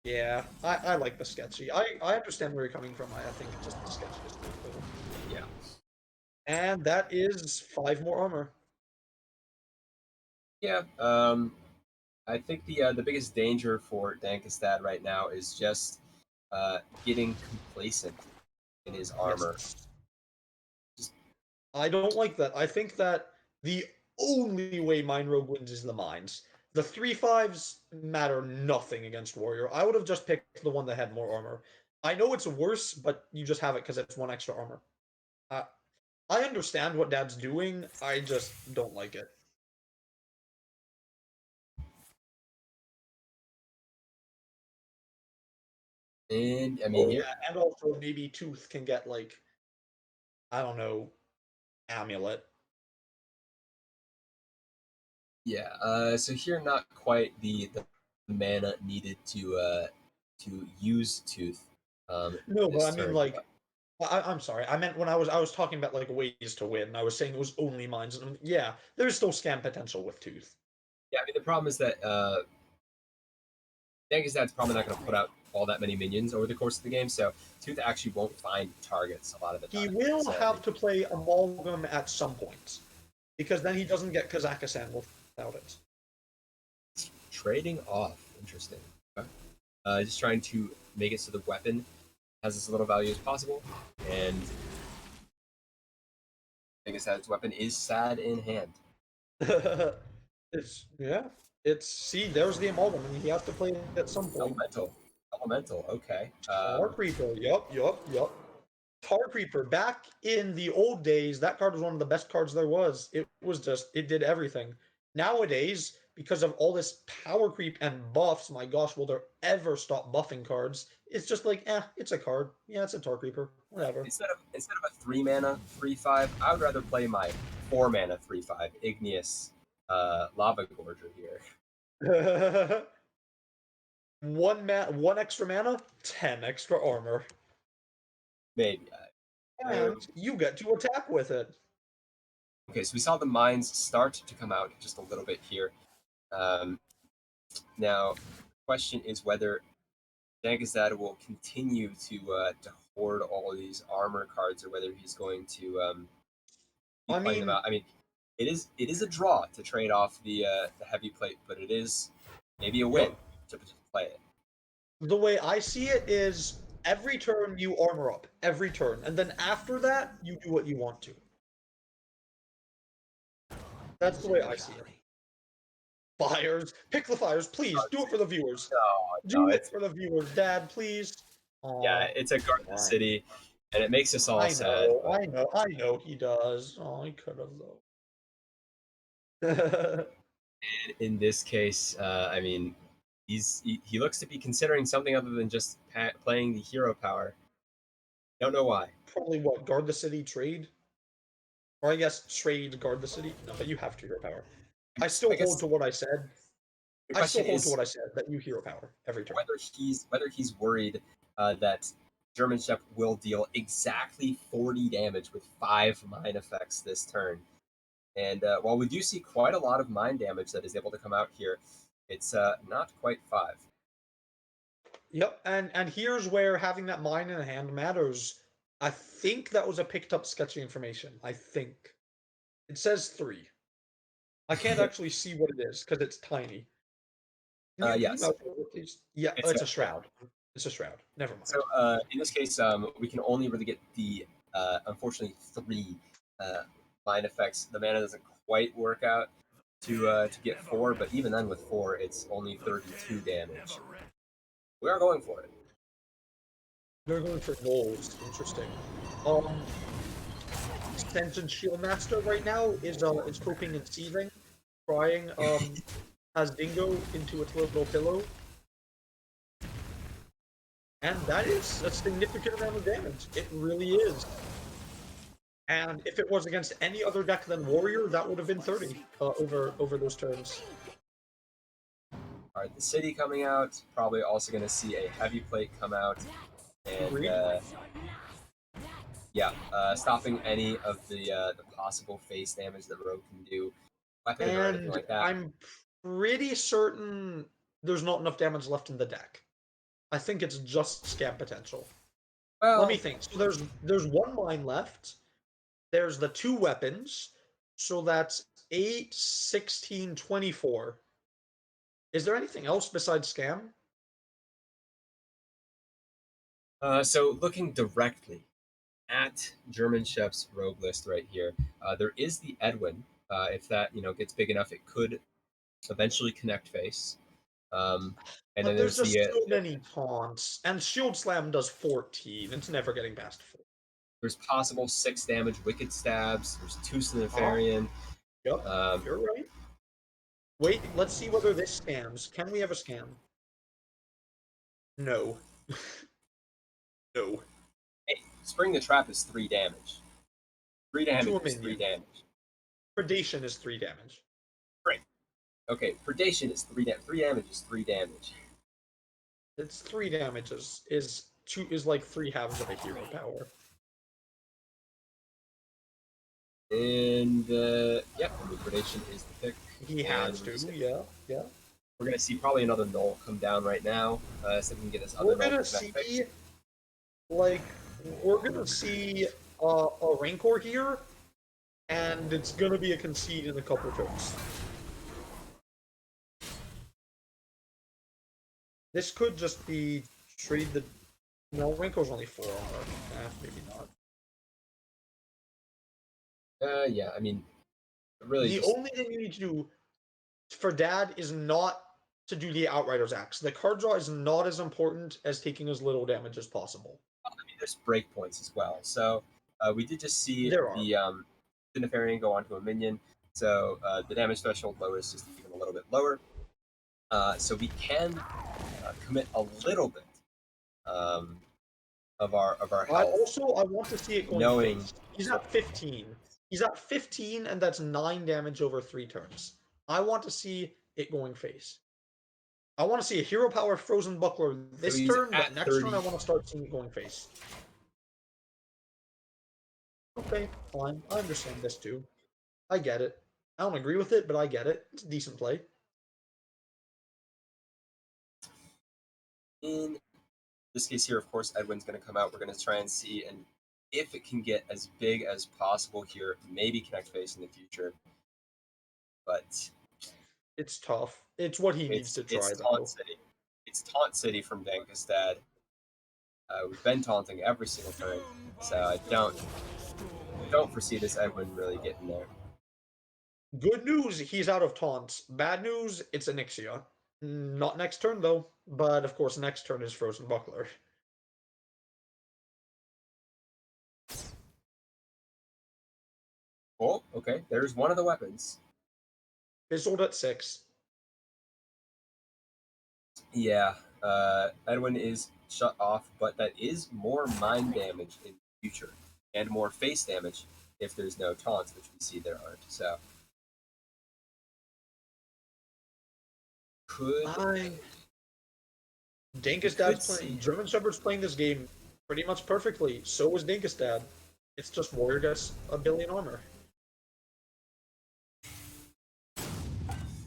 Yeah, I like the sketchy. I understand where you're coming from. I think just the sketchy is cool. Yeah. And that is 5 more armor. Yeah. I think the biggest danger for Dankastad right now is just getting complacent in his armor. Yes. Just I don't like that. I think that the only way Mine Rogue wins is the mines. The 3/5s matter nothing against Warrior. I would have just picked the one that had more armor. I know it's worse, but you just have it because it's 1 extra armor. Uh, I understand what Dad's doing. I just don't like it. and I mean Oh here. yeah, and also maybe Tooth can get like I don't know, amulet. Yeah. So here, not quite the mana needed to use Tooth No, but this I mean turn. like I'm sorry. I meant when I was talking about like ways to win. I was saying it was only mines. And yeah, there's still scam potential with Tooth. Yeah, I mean the problem is that Dankastad's probably not going to put out all that many minions over the course of the game, so Tooth actually won't find targets a lot of the He time. will So, have to play Amalgam at some point, because then he doesn't get Kazakhstan without it. trading off, interesting. Okay. Just trying to make it so the weapon has as little value as possible, and Dankastad's weapon is sad in hand. It's yeah. See, there's the Amalgam, and he has to play it at some point. Elemental. Okay. Tar Creeper. Yup. Tar Creeper. Back in the old days, that card was one of the best cards there was. It did everything. Nowadays, because of all this power creep and buffs, my gosh, will there ever stop buffing cards? It's just like, it's a card. Yeah, it's a Tar Creeper. Whatever. Instead of a 3-mana 3/5, I would rather play my 4-mana 3/5 Igneous Lava Gorger here. One extra mana, 10 extra armor. Maybe. And you get to attack with it. Okay, so we saw the mines start to come out just a little bit here. Now, the question is whether Jankazad will continue to hoard all of these armor cards, or whether he's going to be playing them out. I mean, it is a draw to trade off the heavy plate, but it is maybe a win to play it. The way I see it is every turn you armor up, every turn, and then after that you do what you want to. That's the way I see it. Fires, pick the fires, please. Do it for the viewers. No, do it for the viewers, Dad, please. Aww. Yeah, it's a guard the city, and it makes us all sad. I know he does. Oh, he could have though. And in this case, I mean, he looks to be considering something other than just playing the hero power. Don't know why. Probably what, guard the city, trade? Or I guess trade, guard the city? No, but you have to hero power. I still hold to what I said. I still hold to what I said, that you hero power every turn. Whether he's worried that German Shep will deal exactly 40 damage with 5 mine effects this turn. And while we do see quite a lot of mine damage that is able to come out here, it's not quite 5. Yep, and here's where having that mine in the hand matters. I think that was a picked up sketchy information. I think. It says 3. I can't actually see what it is because it's tiny. Yes. Yeah, it's a shroud. It's a shroud. Never mind. So in this case, we can only really get the unfortunately 3 mine effects. The mana doesn't quite work out to get 4, but even then with 4, it's only 32 damage. We are going for it. They're going for goals. Interesting. Sentient Shield Master right now is coping and seething, crying. Has Dingo into its little pillow, and that is a significant amount of damage. It really is. And if it was against any other deck than Warrior, that would have been 30 over those turns. All right, the city coming out. Probably also going to see a heavy plate come out, and stopping any of the possible face damage that Rogue can do, weapon or anything like that. I'm pretty certain there's not enough damage left in the deck. I think it's just scam potential. Well, let me think. So there's 1 mine left. There's the 2 weapons. So that's 8, 16, 24. Is there anything else besides scam? So looking directly at German Shep's rogue list right here, there is the Edwin. If that gets big enough, it could eventually connect face. And but then there's just so many taunts, and Shield Slam does 14. It's never getting past 4. There's possible 6 damage Wicked Stabs. There's 2 Sinitharian. Yep, you're right. Wait, let's see whether this scams. Can we have a scam? No. No. Hey, Spring the Trap is 3 damage. 3 damage is 3 damage. Predation is 3 damage. Right. Okay, Predation is 3 damage. 3 damage is 3 damage. It's 3 damage is like 3 halves of a hero power. And Predation is the pick. He has to, yeah. We're gonna see probably another null come down right now, so we can get this other null. We're gonna see a Rancor here, and it's gonna be a concede in a couple turns. This could just be trade the. No, Rancor's only 4 armor. Maybe not. Yeah, I mean, really. The only thing you need to do for Dad is not to do the Outriders Axe. The card draw is not as important as taking as little damage as possible. I mean, there's breakpoints as well. So we did just see There are. the Nefarian go onto a minion. So the damage threshold lowers just even a little bit lower. So we can commit a little bit of our health. I want to see it going Knowing face. He's at 15. He's at 15, and that's 9 damage over 3 turns. I want to see it going face. I want to see a hero power Frozen Buckler this he's turn, at but next 30. turn I want to start seeing it going face. Okay, fine. I understand this too. I get it. I don't agree with it, but I get it. It's a decent play. In this case here, of course, Edwin's going to come out. We're going to try and see and if it can get as big as possible here. Maybe connect face in the future, but It's tough. It's what he needs to try, it's though. Taunt City. It's Taunt City from Dankestad. We've been taunting every single turn, so I don't foresee this Edwin really getting there. Good news, he's out of taunts. Bad news, it's Onyxia. Not next turn, though. But, of course, next turn is Frozen Buckler. Oh, okay. There's one of the weapons. Fizzled at 6. Yeah, Edwin is shut off, but that is more mind damage in the future, and more face damage if there's no taunts, which we see there aren't. So, Dankestad's playing. German Shepherd's playing this game pretty much perfectly. So is Dankestad. It's just Warrior gets a billion armor.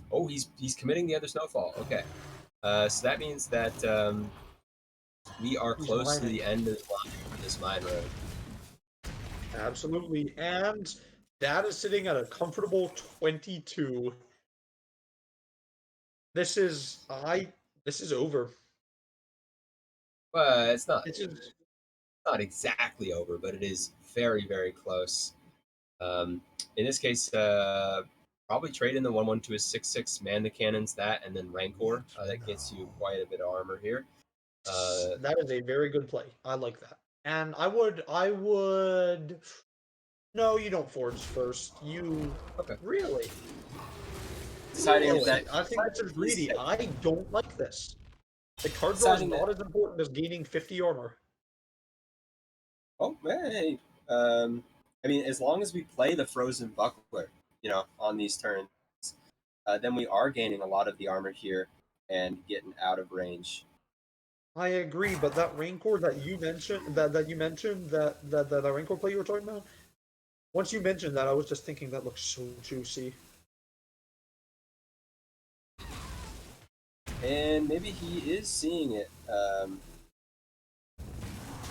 Oh, he's committing the other snowfall. Okay, so that means that we are close to the end of the line for this mine road. Absolutely, and Dad is sitting at a comfortable 22. This is over. It's not. It's just, not exactly over, but it is very, very close. In this case, probably trade in the 1/1 to a 6/6, man the cannons, that, and then Rancor. That gets you quite a bit of armor here. that is a very good play. I like that. And I would. No, you don't forge first. You Okay. Really? Deciding Really? that I think this is greedy. I don't like this. The card draw is Deciding not as important as gaining 50 armor. Oh, hey. I mean, as long as we play the Frozen Buckler, on these turns, then we are gaining a lot of the armor here and getting out of range. I agree, but that Rancor that you mentioned, that Rancor play you were talking about, once you mentioned that, I was just thinking that looks so juicy. And maybe he is seeing it.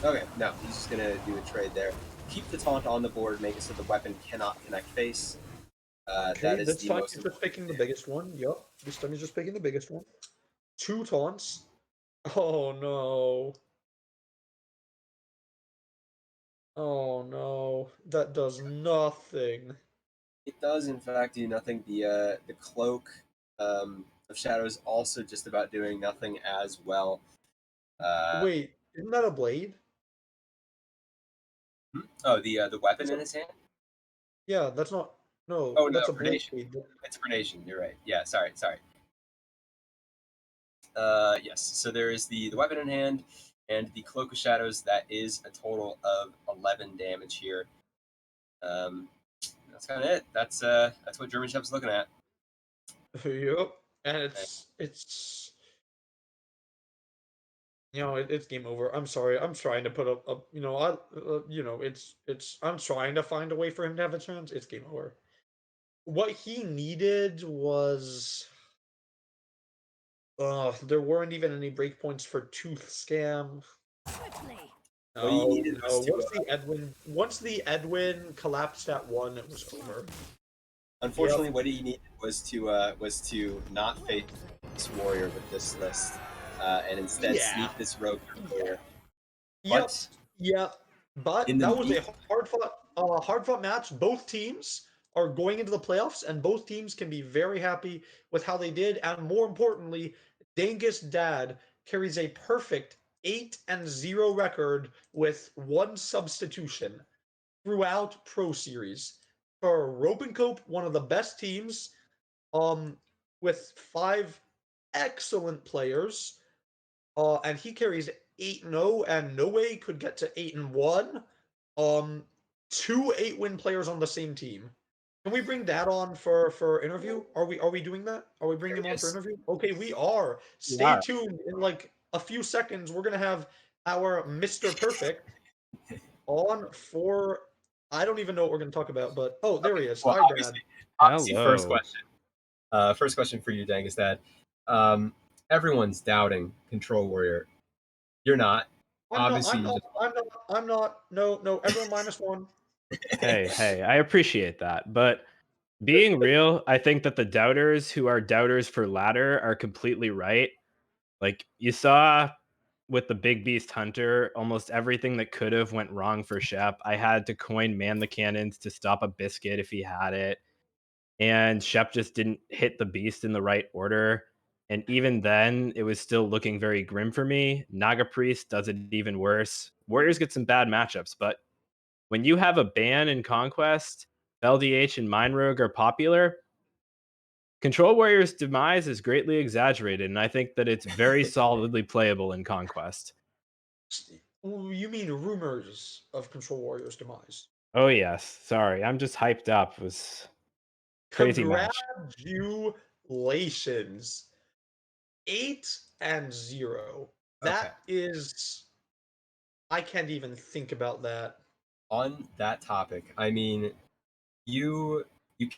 Okay, no, he's just gonna do a trade there. Keep the taunt on the board, make it so the weapon cannot connect face. Okay, that is this the time most he's just picking the biggest one. Yup, this time he's just picking the biggest one. 2 taunts. Oh no. Oh no, that does nothing. It does, in fact, do nothing. The cloak of shadows also just about doing nothing as well. Wait, isn't that a blade? Oh, the weapon in his hand. Yeah, that's not. No, Oh no, that's a blade. predation. It's predation. You're right. Yeah, sorry. Yes. So there is the weapon in hand and the cloak of shadows. That is a total of 11 damage here. That's kind of it. That's what German Chef's looking at. Yep, and it's it's game over. I'm sorry. I'm trying to put up I'm trying to find a way for him to have a chance. It's game over. What he needed was there weren't even any breakpoints for Tooth Scam. What he needed was to, Once the Edwin collapsed at 1, it was over. Unfortunately, what he needed was to not face this warrior with this list, and instead sneak this rogue warrior. Yep. But that was a hard fought match. Both teams are going into the playoffs, and both teams can be very happy with how they did. And more importantly, Dangus Dad carries a perfect 8-0 record with one substitution throughout Pro Series. For Ropenkope, one of the best teams, um, with 5 excellent players, and he carries 8-0, and no way could get to 8-1. Um, 2 8-win players on the same team. Can we bring Dad on for interview? Are we doing that? Are we bringing There him he on for is. interview? Okay, we are. Stay Yeah. tuned. In like a few seconds, we're gonna have our Mr. Perfect on for. I don't even know what we're gonna talk about, but oh, there he is. Well, Hi, Dad. obviously, first Hello. question. First question for you, Dank, is that everyone's doubting Control Warrior. You're not. I'm not. Obviously, I'm you not. just I'm not. I'm not. No, no. Everyone -1. Hey, I appreciate that. But being real, I think that the doubters who are doubters for ladder are completely right. Like you saw with the Big Beast Hunter, almost everything that could have went wrong for Shep. I had to coin Man the Cannons to stop a biscuit if he had it. And Shep just didn't hit the beast in the right order. And even then, it was still looking very grim for me. Naga Priest does it even worse. Warriors get some bad matchups, but when you have a ban in Conquest, LDH and Mind Rogue are popular, Control Warrior's demise is greatly exaggerated, and I think that it's very solidly playable in Conquest. You mean rumors of Control Warrior's demise? Oh yes, sorry, I'm just hyped up. It was crazy match. Congratulations. 8-0. okay. That is I can't even think about that. On that topic, I mean, you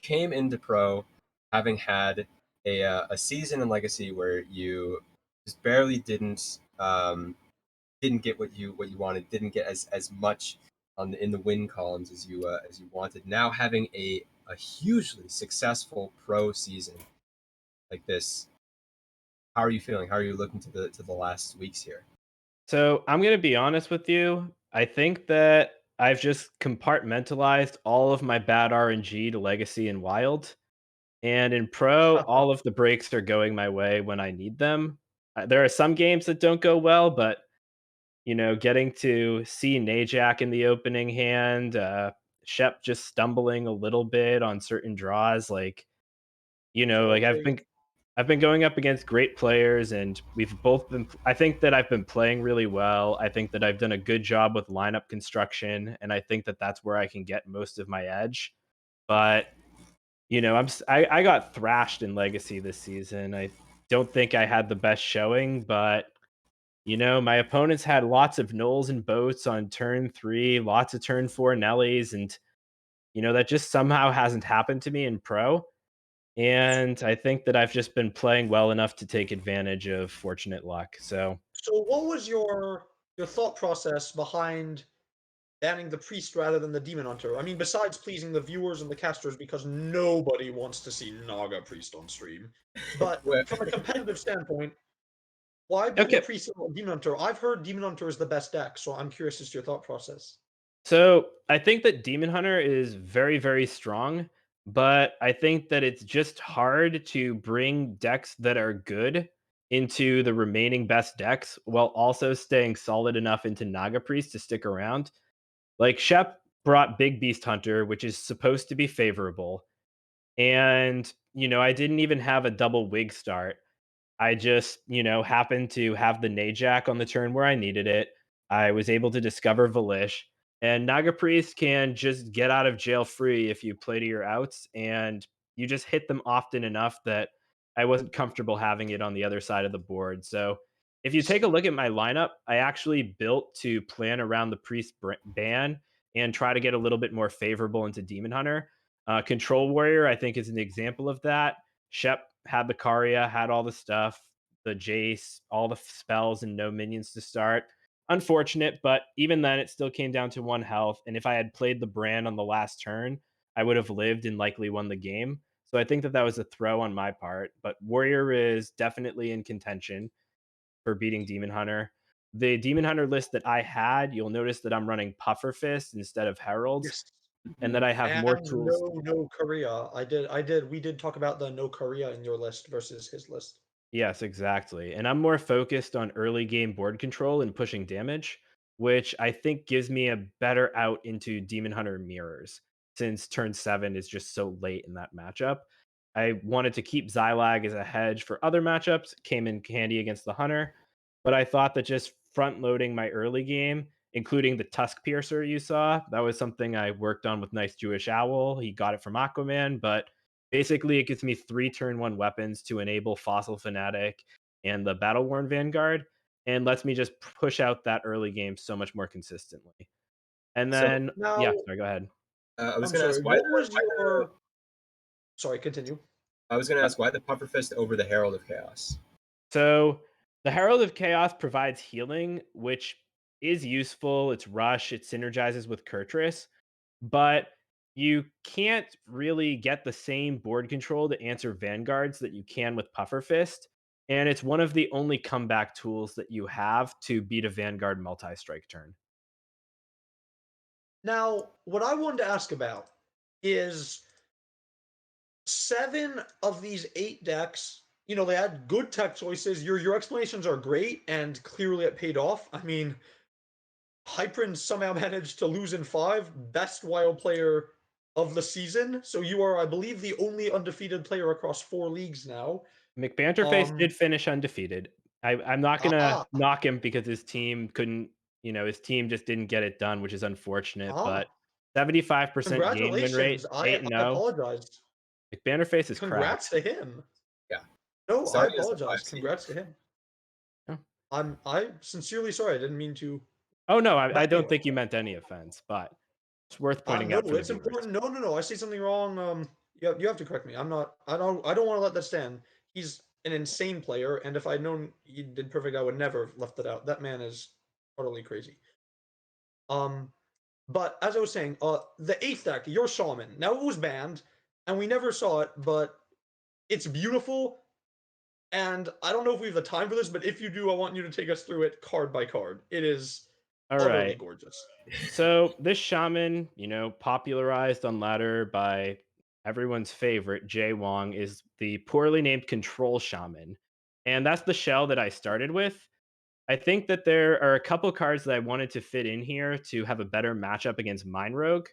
came into pro having had a season in Legacy where you just barely didn't get what you wanted, didn't get as much in the win columns as you wanted. Now having a hugely successful pro season like this, how are you feeling? How are you looking to the last weeks here? So I'm gonna be honest with you. I think that I've just compartmentalized all of my bad RNG to Legacy and Wild. And in Pro, all of the breaks are going my way when I need them. There are some games that don't go well, but getting to see Najak in the opening hand, Shep just stumbling a little bit on certain draws, like Okay. I've been going up against great players, and we've both been. I think that I've been playing really well. I think that I've done a good job with lineup construction, and I think that that's where I can get most of my edge. But I got thrashed in Legacy this season. I don't think I had the best showing, but my opponents had lots of Knolls and boats on turn 3, lots of turn 4 Nellies, and that just somehow hasn't happened to me in Pro. And I think that I've just been playing well enough to take advantage of fortunate luck. So So what was your thought process behind banning the priest rather than the demon hunter? I mean, besides pleasing the viewers and the casters, because nobody wants to see Naga priest on stream. But Well, from a competitive standpoint, why ban the okay, priest and demon hunter? I've heard demon hunter is the best deck, so I'm curious as to your thought process. so I think that Demon Hunter is very, very strong, but I think that it's just hard to bring decks that are good into the remaining best decks while also staying solid enough into Naga Priest to stick around. Like Shep brought Big Beast Hunter, which is supposed to be favorable. And, I didn't even have a double wig start. I just, happened to have the Najak on the turn where I needed it. I was able to discover Valish. And Naga Priest can just get out of jail free if you play to your outs, and you just hit them often enough that I wasn't comfortable having it on the other side of the board. So if you take a look at my lineup, I actually built to plan around the Priest ban and try to get a little bit more favorable into Demon Hunter. Control Warrior, I think, is an example of that. Shep had the Karya, had all the stuff, the Jace, all the spells, and no minions to start. Unfortunate, but even then, it still came down to 1 health. And if I had played the brand on the last turn, I would have lived and likely won the game. So I think that that was a throw on my part. But Warrior is definitely in contention for beating Demon Hunter. The Demon Hunter list that I had, you'll notice that I'm running Puffer Fist instead of Heralds. Yes. and that I have more And tools. no Korea. We did talk about the no Korea in your list versus his list. Yes, exactly. And I'm more focused on early game board control and pushing damage, which I think gives me a better out into Demon Hunter mirrors, since turn 7 is just so late in that matchup. I wanted to keep Xylag as a hedge for other matchups, came in handy against the Hunter, but I thought that just front loading my early game, including the Tusk Piercer you saw, that was something I worked on with Nice Jewish Owl. He got it from Aquaman, but basically, it gives me 3 turn 1 weapons to enable Fossil Fanatic and the Battle Worn Vanguard, and lets me just push out that early game so much more consistently. And So then Now, yeah, sorry, go ahead. I was I'm going to sorry. ask why What the was your? Sorry, continue. I was going to Uh, ask why the Pufferfist over the Herald of Chaos. So, the Herald of Chaos provides healing, which is useful, it's rush, it synergizes with Kurtrus, but you can't really get the same board control to answer Vanguards that you can with Pufferfist, and it's one of the only comeback tools that you have to beat a Vanguard multi-strike turn. Now, what I wanted to ask about is 7 of these 8 decks. They had good tech choices. Your explanations are great, and clearly it paid off. I mean, Hyprin somehow managed to lose in 5, best wild player of the season. So you are, I believe, the only undefeated player across 4 leagues now. McBanterface Um, did finish undefeated. I'm not gonna ah, knock him because his team couldn't, his team just didn't get it done, which is unfortunate. But ah, 75% game win rate, congratulations. I 8 and I 0. apologize. McBanterface is Congrats cracked. to him. Yeah, No, I starting as the apologize. 5 seed. Congrats to him. Oh, I'm sincerely sorry. I didn't mean to. oh no, I But don't anyway, think you meant any offense, but it's worth pointing no, out for the it's viewers. important. No, no, no. I say something wrong. You have to correct me. I'm not. I don't want to let that stand. He's an insane player, and if I'd known he did perfect, I would never have left it out. That man is utterly crazy. Um, but as I was saying, the eighth deck, your shaman. Now it was banned, and we never saw it, but it's beautiful. And I don't know if we have the time for this, but if you do, I want you to take us through it card by card. It is All utterly right. gorgeous. So this shaman, popularized on ladder by everyone's favorite, Jay Wong, is the poorly named control shaman. And that's the shell that I started with. I think that there are a couple cards that I wanted to fit in here to have a better matchup against Mine Rogue.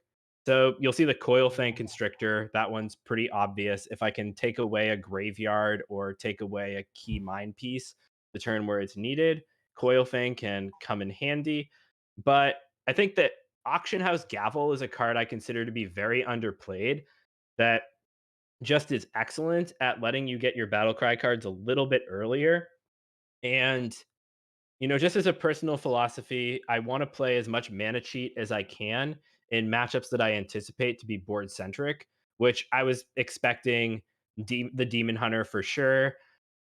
So you'll see the Coil Fang Constrictor. That one's pretty obvious. If I can take away a graveyard or take away a key mine piece the turn where it's needed, Coil Fang can come in handy. But I think that Auction House Gavel is a card I consider to be very underplayed that just is excellent at letting you get your battle cry cards a little bit earlier. And just as a personal philosophy, I want to play as much mana cheat as I can in matchups that I anticipate to be board centric, which I was expecting the Demon Hunter for sure.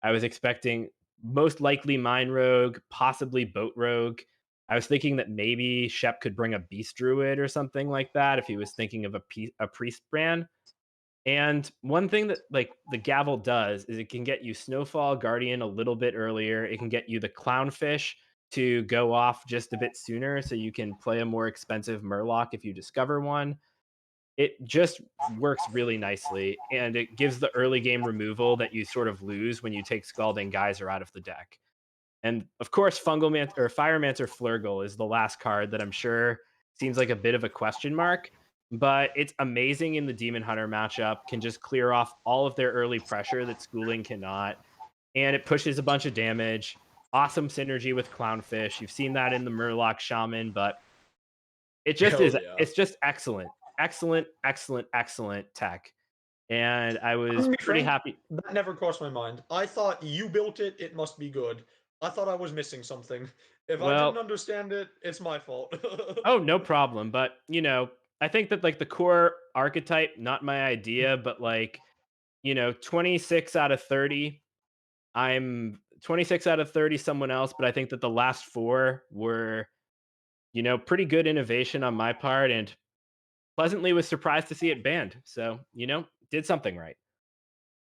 I was expecting most likely Mine Rogue, possibly Boat Rogue. I was thinking that maybe Shep could bring a Beast Druid or something like that if he was thinking of a Priest brand. And one thing that like the gavel does is it can get you Snowfall Guardian a little bit earlier. It can get you the Clownfish to go off just a bit sooner so you can play a more expensive Murloc if you discover one. It just works really nicely and it gives the early game removal that you sort of lose when you take Scalding Geyser out of the deck. And of course, Firemancer Flurgle is the last card that I'm sure seems like a bit of a question mark, but it's amazing in the Demon Hunter matchup, can just clear off all of their early pressure that Schooling cannot. And it pushes a bunch of damage. Awesome synergy with Clownfish. You've seen that in the Murloc Shaman, but it just Hell is, yeah. it's just excellent. Excellent, excellent, excellent tech. And I I'm was gonna be pretty frank, happy. that never crossed my mind. I thought you built it, it must be good. I thought I was missing something. If I didn't Well, understand it, it's my fault. oh, no problem. But, I think that like the core archetype, not my idea, but 26 out of 30. I'm 26 out of 30 someone else, but I think that the last four were, pretty good innovation on my part and pleasantly was surprised to see it banned. So, did something right.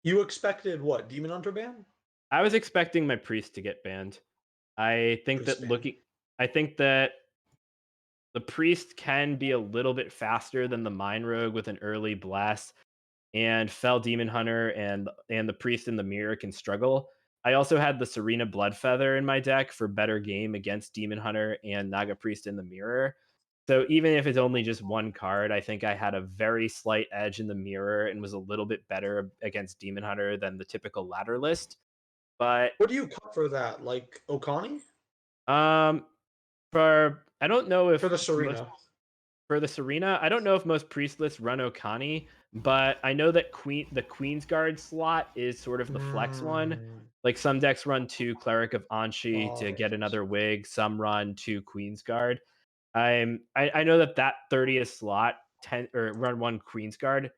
You expected what? Demon Hunter ban? I was expecting my priest to get banned. I think Priest that ban. looking I think that the priest can be a little bit faster than the mine rogue with an early blast, and Fell Demon Hunter and the priest in the mirror can struggle. I also had the Serena Bloodfeather in my deck for better game against Demon Hunter and Naga Priest in the mirror. So even if it's only just one card, I think I had a very slight edge in the mirror and was a little bit better against Demon Hunter than the typical ladder list. But What do you cut for that? Like Okani um for I don't know for if the most Serena? for the Serena, I don't know if most priest lists run Okani, but I know that the Queen's Guard slot is sort of the flex one. Mm, Like some decks run 2 Cleric of Anshi to got get it. another wig, some run 2 Queen's Guard. I know that 30th slot 10 or run 1 Queen's Guard.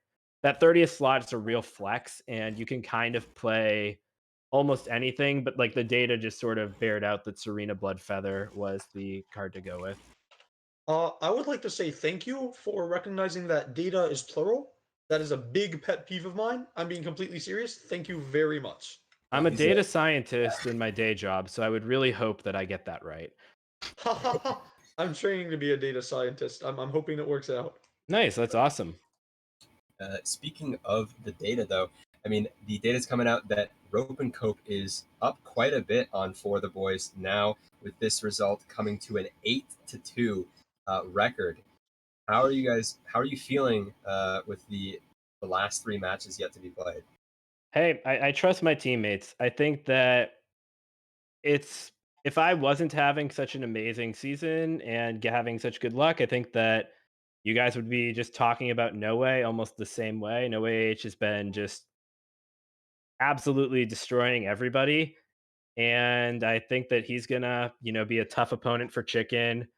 That 30th slot is a real flex, and you can kind of play almost anything, but like the data just sort of bared out that Serena Bloodfeather was the card to go with. I would like to say thank you for recognizing that data is plural. That is a big pet peeve of mine. I'm being completely serious. Thank you very much. I'm a He's data scientist in my day job, so I would really hope that I get that right. I'm training to be a data scientist. I'm hoping it works out. Nice, that's awesome. Speaking of the data, though, I mean, the data's coming out that Rope and Cope is up quite a bit on For the Boys now, with this result coming to an 8-2 record. How are you feeling with the last 3 matches yet to be played? Hey, I trust my teammates. I think that it's if I wasn't having such an amazing season and having such good luck, I think that you guys would be just talking about No Way almost the same way. No Way H has been just absolutely destroying everybody. And I think that he's gonna, be a tough opponent for Chicken.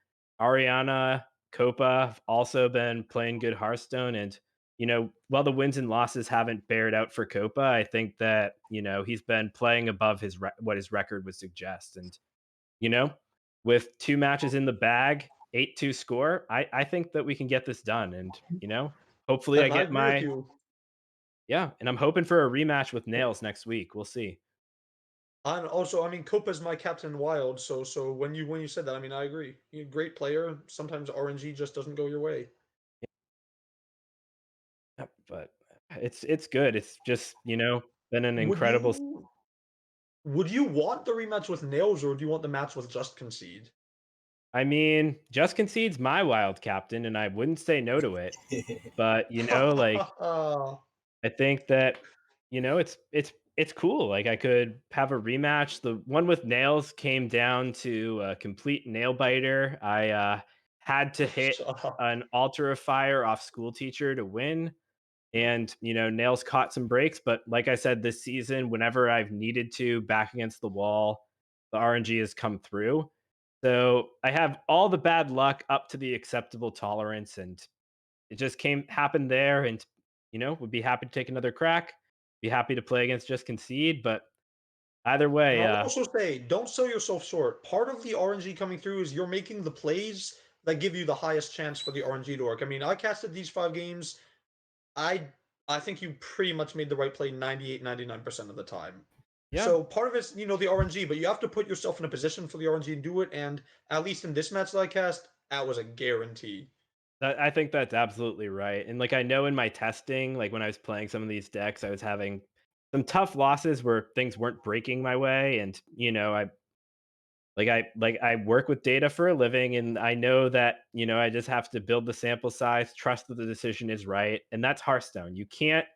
Ariana, Copa have also been playing good Hearthstone, and while the wins and losses haven't bared out for Copa, I think that he's been playing above what his record would suggest. And you know, with 2 matches in the bag, 8-2 score, I think that we can get this done. And hopefully I And I get agree with my you. yeah, and I'm hoping for a rematch with Nails next week. We'll see. And also, I mean, Copa's my captain wild. So when you said that, I mean, I agree. You're a great player. Sometimes RNG just doesn't go your way. Yep, but it's good. It's just, been an Would incredible you would you want the rematch with Nails or do you want the match with Just Concede? I mean, Just Concede's my wild captain, and I wouldn't say no to it. But, like I think that, it's cool. Like I could have a rematch. The one with Nails came down to a complete nail biter. I had to hit Shut up. an altar of fire off school teacher to win. And, Nails caught some breaks, but like I said, this season, whenever I've needed to back against the wall, the RNG has come through. So I have all the bad luck up to the acceptable tolerance, and it just happened there. And would be happy to take another crack. Be happy to play against Just Concede, but either And way, I would also say, don't sell yourself short. Part of the RNG coming through is you're making the plays that give you the highest chance for the RNG to work. I mean, I casted these 5 games. I I think you pretty much made the right play 98, 99% of the time. yeah, So part of it's, the RNG, but you have to put yourself in a position for the RNG and do it. And at least in this match that I cast, that was a guarantee. I think that's absolutely right. And like I know in my testing, like when I was playing some of these decks, I was having some tough losses where things weren't breaking my way. And I work with data for a living, and I know that I just have to build the sample size, trust that the decision is right, and that's Hearthstone. You can't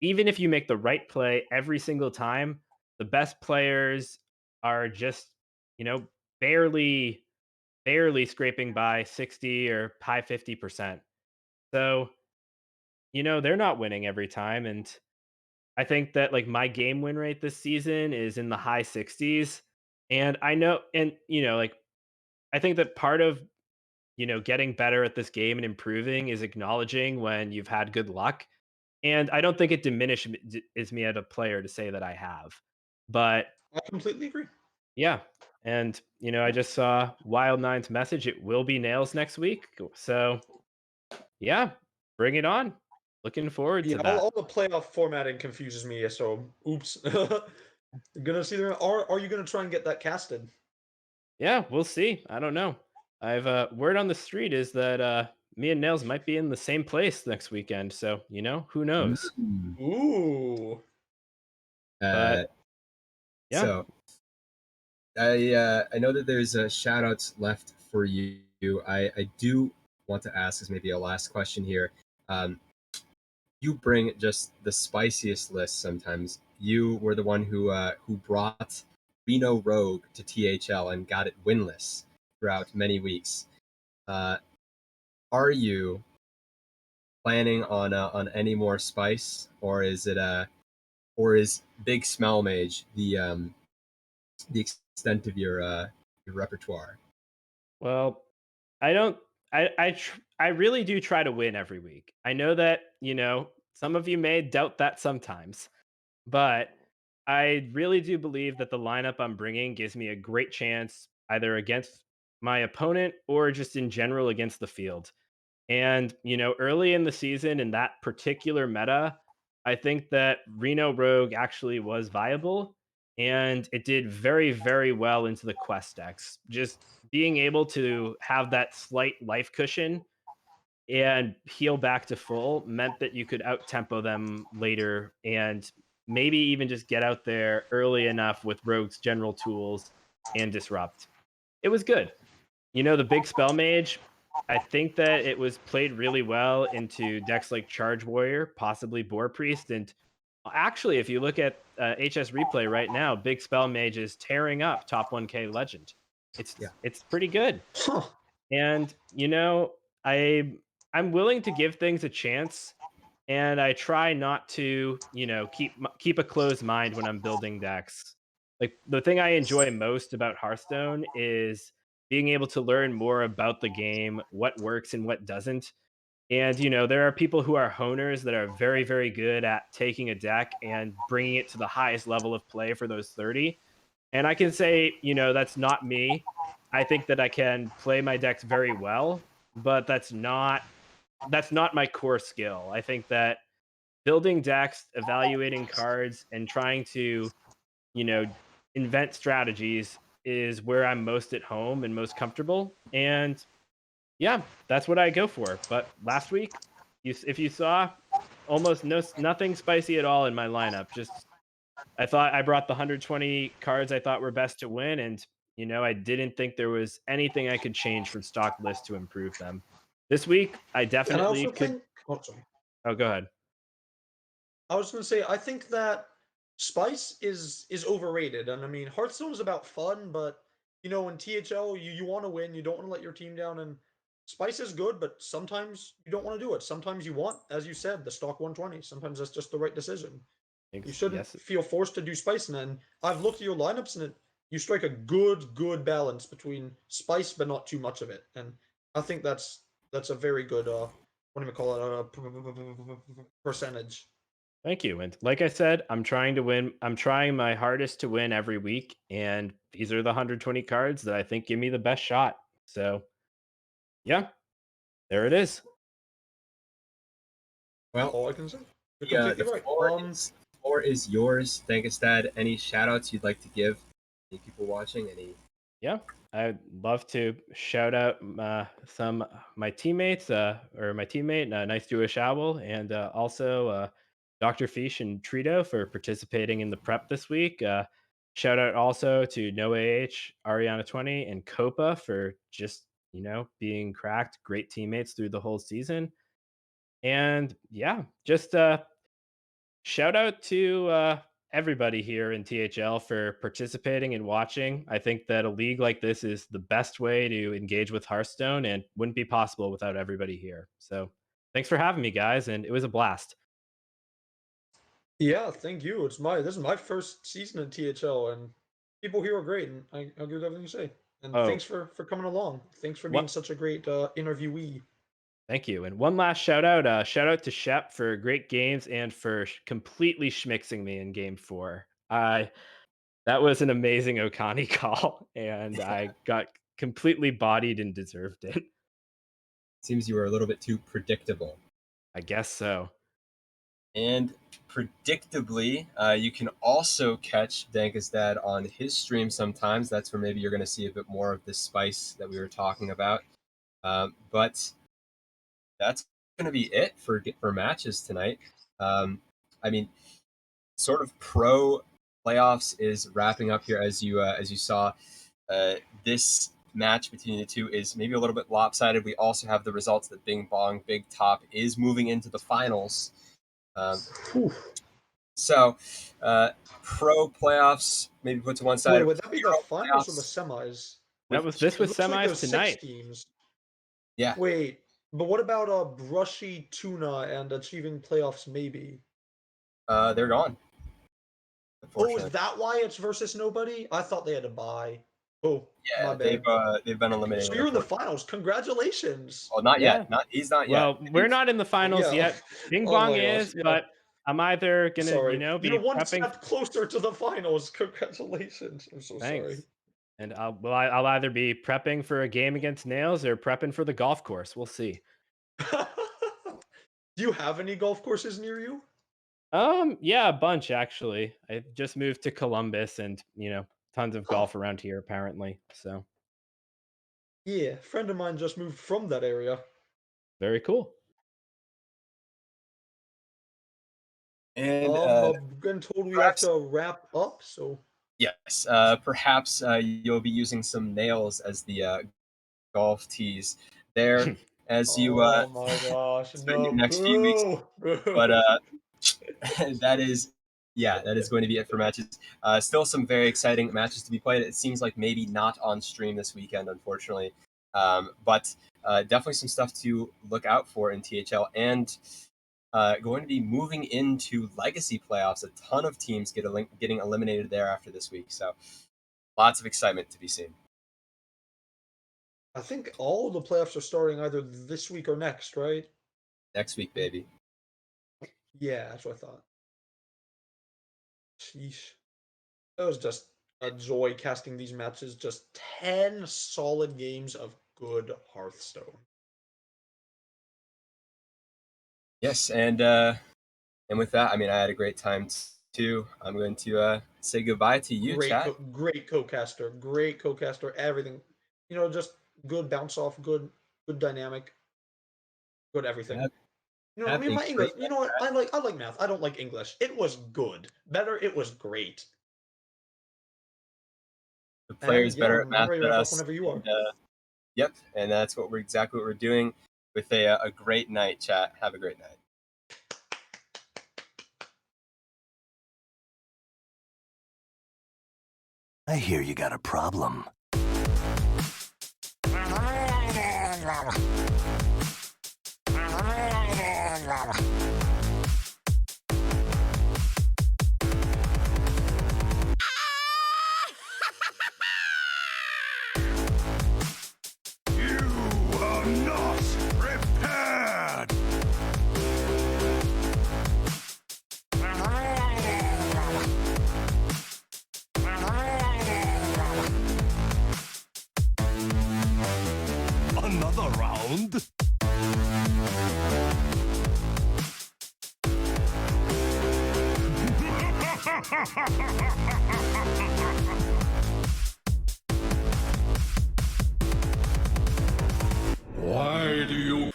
even if you make the right play every single time, the best players are just you know barely scraping by 60 or high 50%. So they're not winning every time, and I think that like my game win rate this season is in the high 60s. And I know, and like I think that part of getting better at this game and improving is acknowledging when you've had good luck. And I don't think it diminishes me as a player to say that I have. But I completely agree. yeah, and I just saw Wild Nine's message. It will be Nails next week. So yeah, bring it on. Looking forward Yeah, to all, that. all the playoff formatting confuses me. So, oops. Gonna see there. Are you gonna try and get that casted? Yeah, we'll see. I don't know. I've word on the street is that me and Nails might be in the same place next weekend. So who knows? Mm. Ooh. Uh, But yeah, so I know that there's shout outs left for you. I do want to ask as maybe a last question here. Um, you bring just the spiciest list sometimes. You were the one who brought Reno Rogue to THL and got it winless throughout many weeks. Uh, are you planning on any more spice, or is it or is Big Smell Mage the extent of your repertoire? well, I don't. I really do try to win every week. I know that some of you may doubt that sometimes, but I really do believe that the lineup I'm bringing gives me a great chance either against my opponent or just in general against the field. And, early in the season in that particular meta, I think that Reno Rogue actually was viable and it did very, very well into the quest decks. Just being able to have that slight life cushion and heal back to full meant that you could out tempo them later and maybe even just get out there early enough with Rogue's general tools and disrupt. It was good. The big spell mage, I think that it was played really well into decks like Charge Warrior, possibly Boar Priest, and actually, if you look at HS replay right now, big spell mage is tearing up top 1K legend. Yeah. It's pretty good, Huh. and I I'm willing to give things a chance, and I try not to keep a closed mind when I'm building decks. Like the thing I enjoy most about Hearthstone is being able to learn more about the game, what works and what doesn't. And there are people who are honers that are very, very good at taking a deck and bringing it to the highest level of play for those 30. And I can say, that's not me. I think that I can play my decks very well, but that's not my core skill. I think that building decks, evaluating cards, and trying to, you know, invent strategies is where I'm most at home and most comfortable. And yeah, that's what I go for. But last week, if you saw, almost nothing spicy at all in my lineup. Just I thought I brought the 120 cards I thought were best to win, and I didn't think there was anything I could change from stock list to improve them. This week, I And I definitely also could. think. Oh, sorry. Oh, go ahead. I was gonna say I think that spice is overrated, and I mean Hearthstone is about fun, but in THL you want to win, you don't want to let your team down, and spice is good, but sometimes you don't want to do it. Sometimes you want, as you said, the stock 120. Sometimes that's just the right decision. You shouldn't Yes, feel forced to do spice, and then I've looked at your lineups and you strike a good balance between spice, but not too much of it, and I think that's a very good what do we call it percentage. thank you. And like I said, I'm trying to win. I'm trying my hardest to win every week, and these are the 120 cards that I think give me the best shot. So yeah, there it is. Well, All I can say. You're the completely right. floor is yours. Dankestad, any shout outs you'd like to give? Any people watching? Any? Yeah, I'd love to shout out some my teammates or my teammate, Nice Jewish Owl, and also Dr. Fish and Trito for participating in the prep this week. Shout out also to Noah H, Ariana 20, and Copa for just being cracked, great teammates through the whole season. And yeah, just shout out to everybody here in THL for participating and watching. I think that a league like this is the best way to engage with Hearthstone and wouldn't be possible without everybody here. So thanks for having me, guys. And it was a blast. Yeah, thank you. This is my first season in THL, and people here are great, and I'll give everything you say. And Oh, thanks for coming along. Thanks for being what? such a great interviewee. Thank you. And one last shout out to Shep for great games and for completely schmixing me in game 4. That was an amazing Okani call, and I got completely bodied and deserved it. Seems you were a little bit too predictable. I guess so. And predictably, you can also catch Danka's dad on his stream sometimes. That's where maybe you're going to see a bit more of this spice that we were talking about. But that's going to be it for matches tonight. I mean, sort of pro playoffs is wrapping up here, as you saw. This match between the two is maybe a little bit lopsided. We also have the results that Bing Bong Big Top is moving into the finals. So, pro playoffs maybe put to one side. Wait, would that be the finals or the playoffs. semis? This was It looks like semis there's 6 tonight. teams. Yeah, Wait, but what about Brushy Tuna and Achieving Playoffs maybe? they're gone. Oh, is that why it's versus nobody? I thought they had to buy. Oh, Yeah, my bad. they've been eliminated. So you're in the finals. Congratulations. Oh, not Yeah. yet. He's not Well, yet. we're not in the finals Yeah. yet. Bing Oh Bong my gosh, is, yeah. but I'm either gonna, Sorry. be You're one prepping. step closer to the finals. Congratulations. I'm so Thanks. sorry. And I'll either be prepping for a game against Nails or prepping for the golf course. We'll see. Do you have any golf courses near you? Yeah, a bunch actually. I just moved to Columbus, and tons of golf around here apparently. So Yeah, a friend of mine just moved from that area. very cool. And I'm getting told we have to wrap up, so yes, perhaps you'll be using some nails as the golf tees there as you oh my gosh, spend no, your next few weeks. boo. But that is going to be it for matches. Still some very exciting matches to be played. It seems like maybe not on stream this weekend, unfortunately. But definitely some stuff to look out for in THL, and going to be moving into Legacy playoffs. A ton of teams getting eliminated there after this week. So lots of excitement to be seen. I think all the playoffs are starting either this week or next, right? Next week, baby. Yeah, that's what I thought. Sheesh. That was just a joy casting these matches. Just 10 solid games of good Hearthstone. Yes, and with that, I mean, I had a great time too. I'm going to say goodbye to you, chat. Great co-caster. Great co-caster. Everything. Just good bounce off, good dynamic, good everything. I mean, my English. You know what? I like math. I don't like English. It was good. Better. It was great. The player's better at math ready than to wrap up us. whenever you are. Yep, and that's exactly what we're doing with a great night, chat. Have a great night. I hear you got a problem. Another round? Why do you...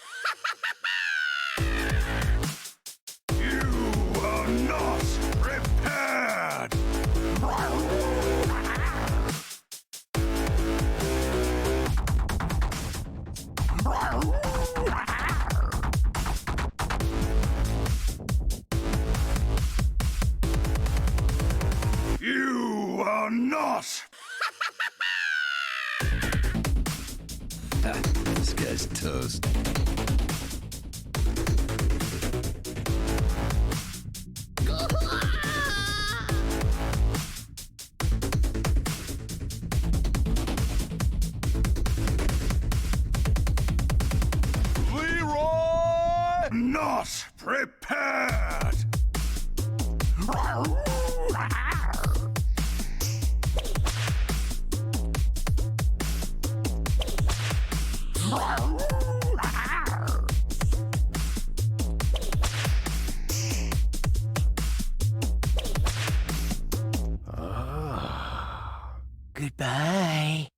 You are not prepared! You are not! This guy's toast. Leroy! Not prepared! Goodbye.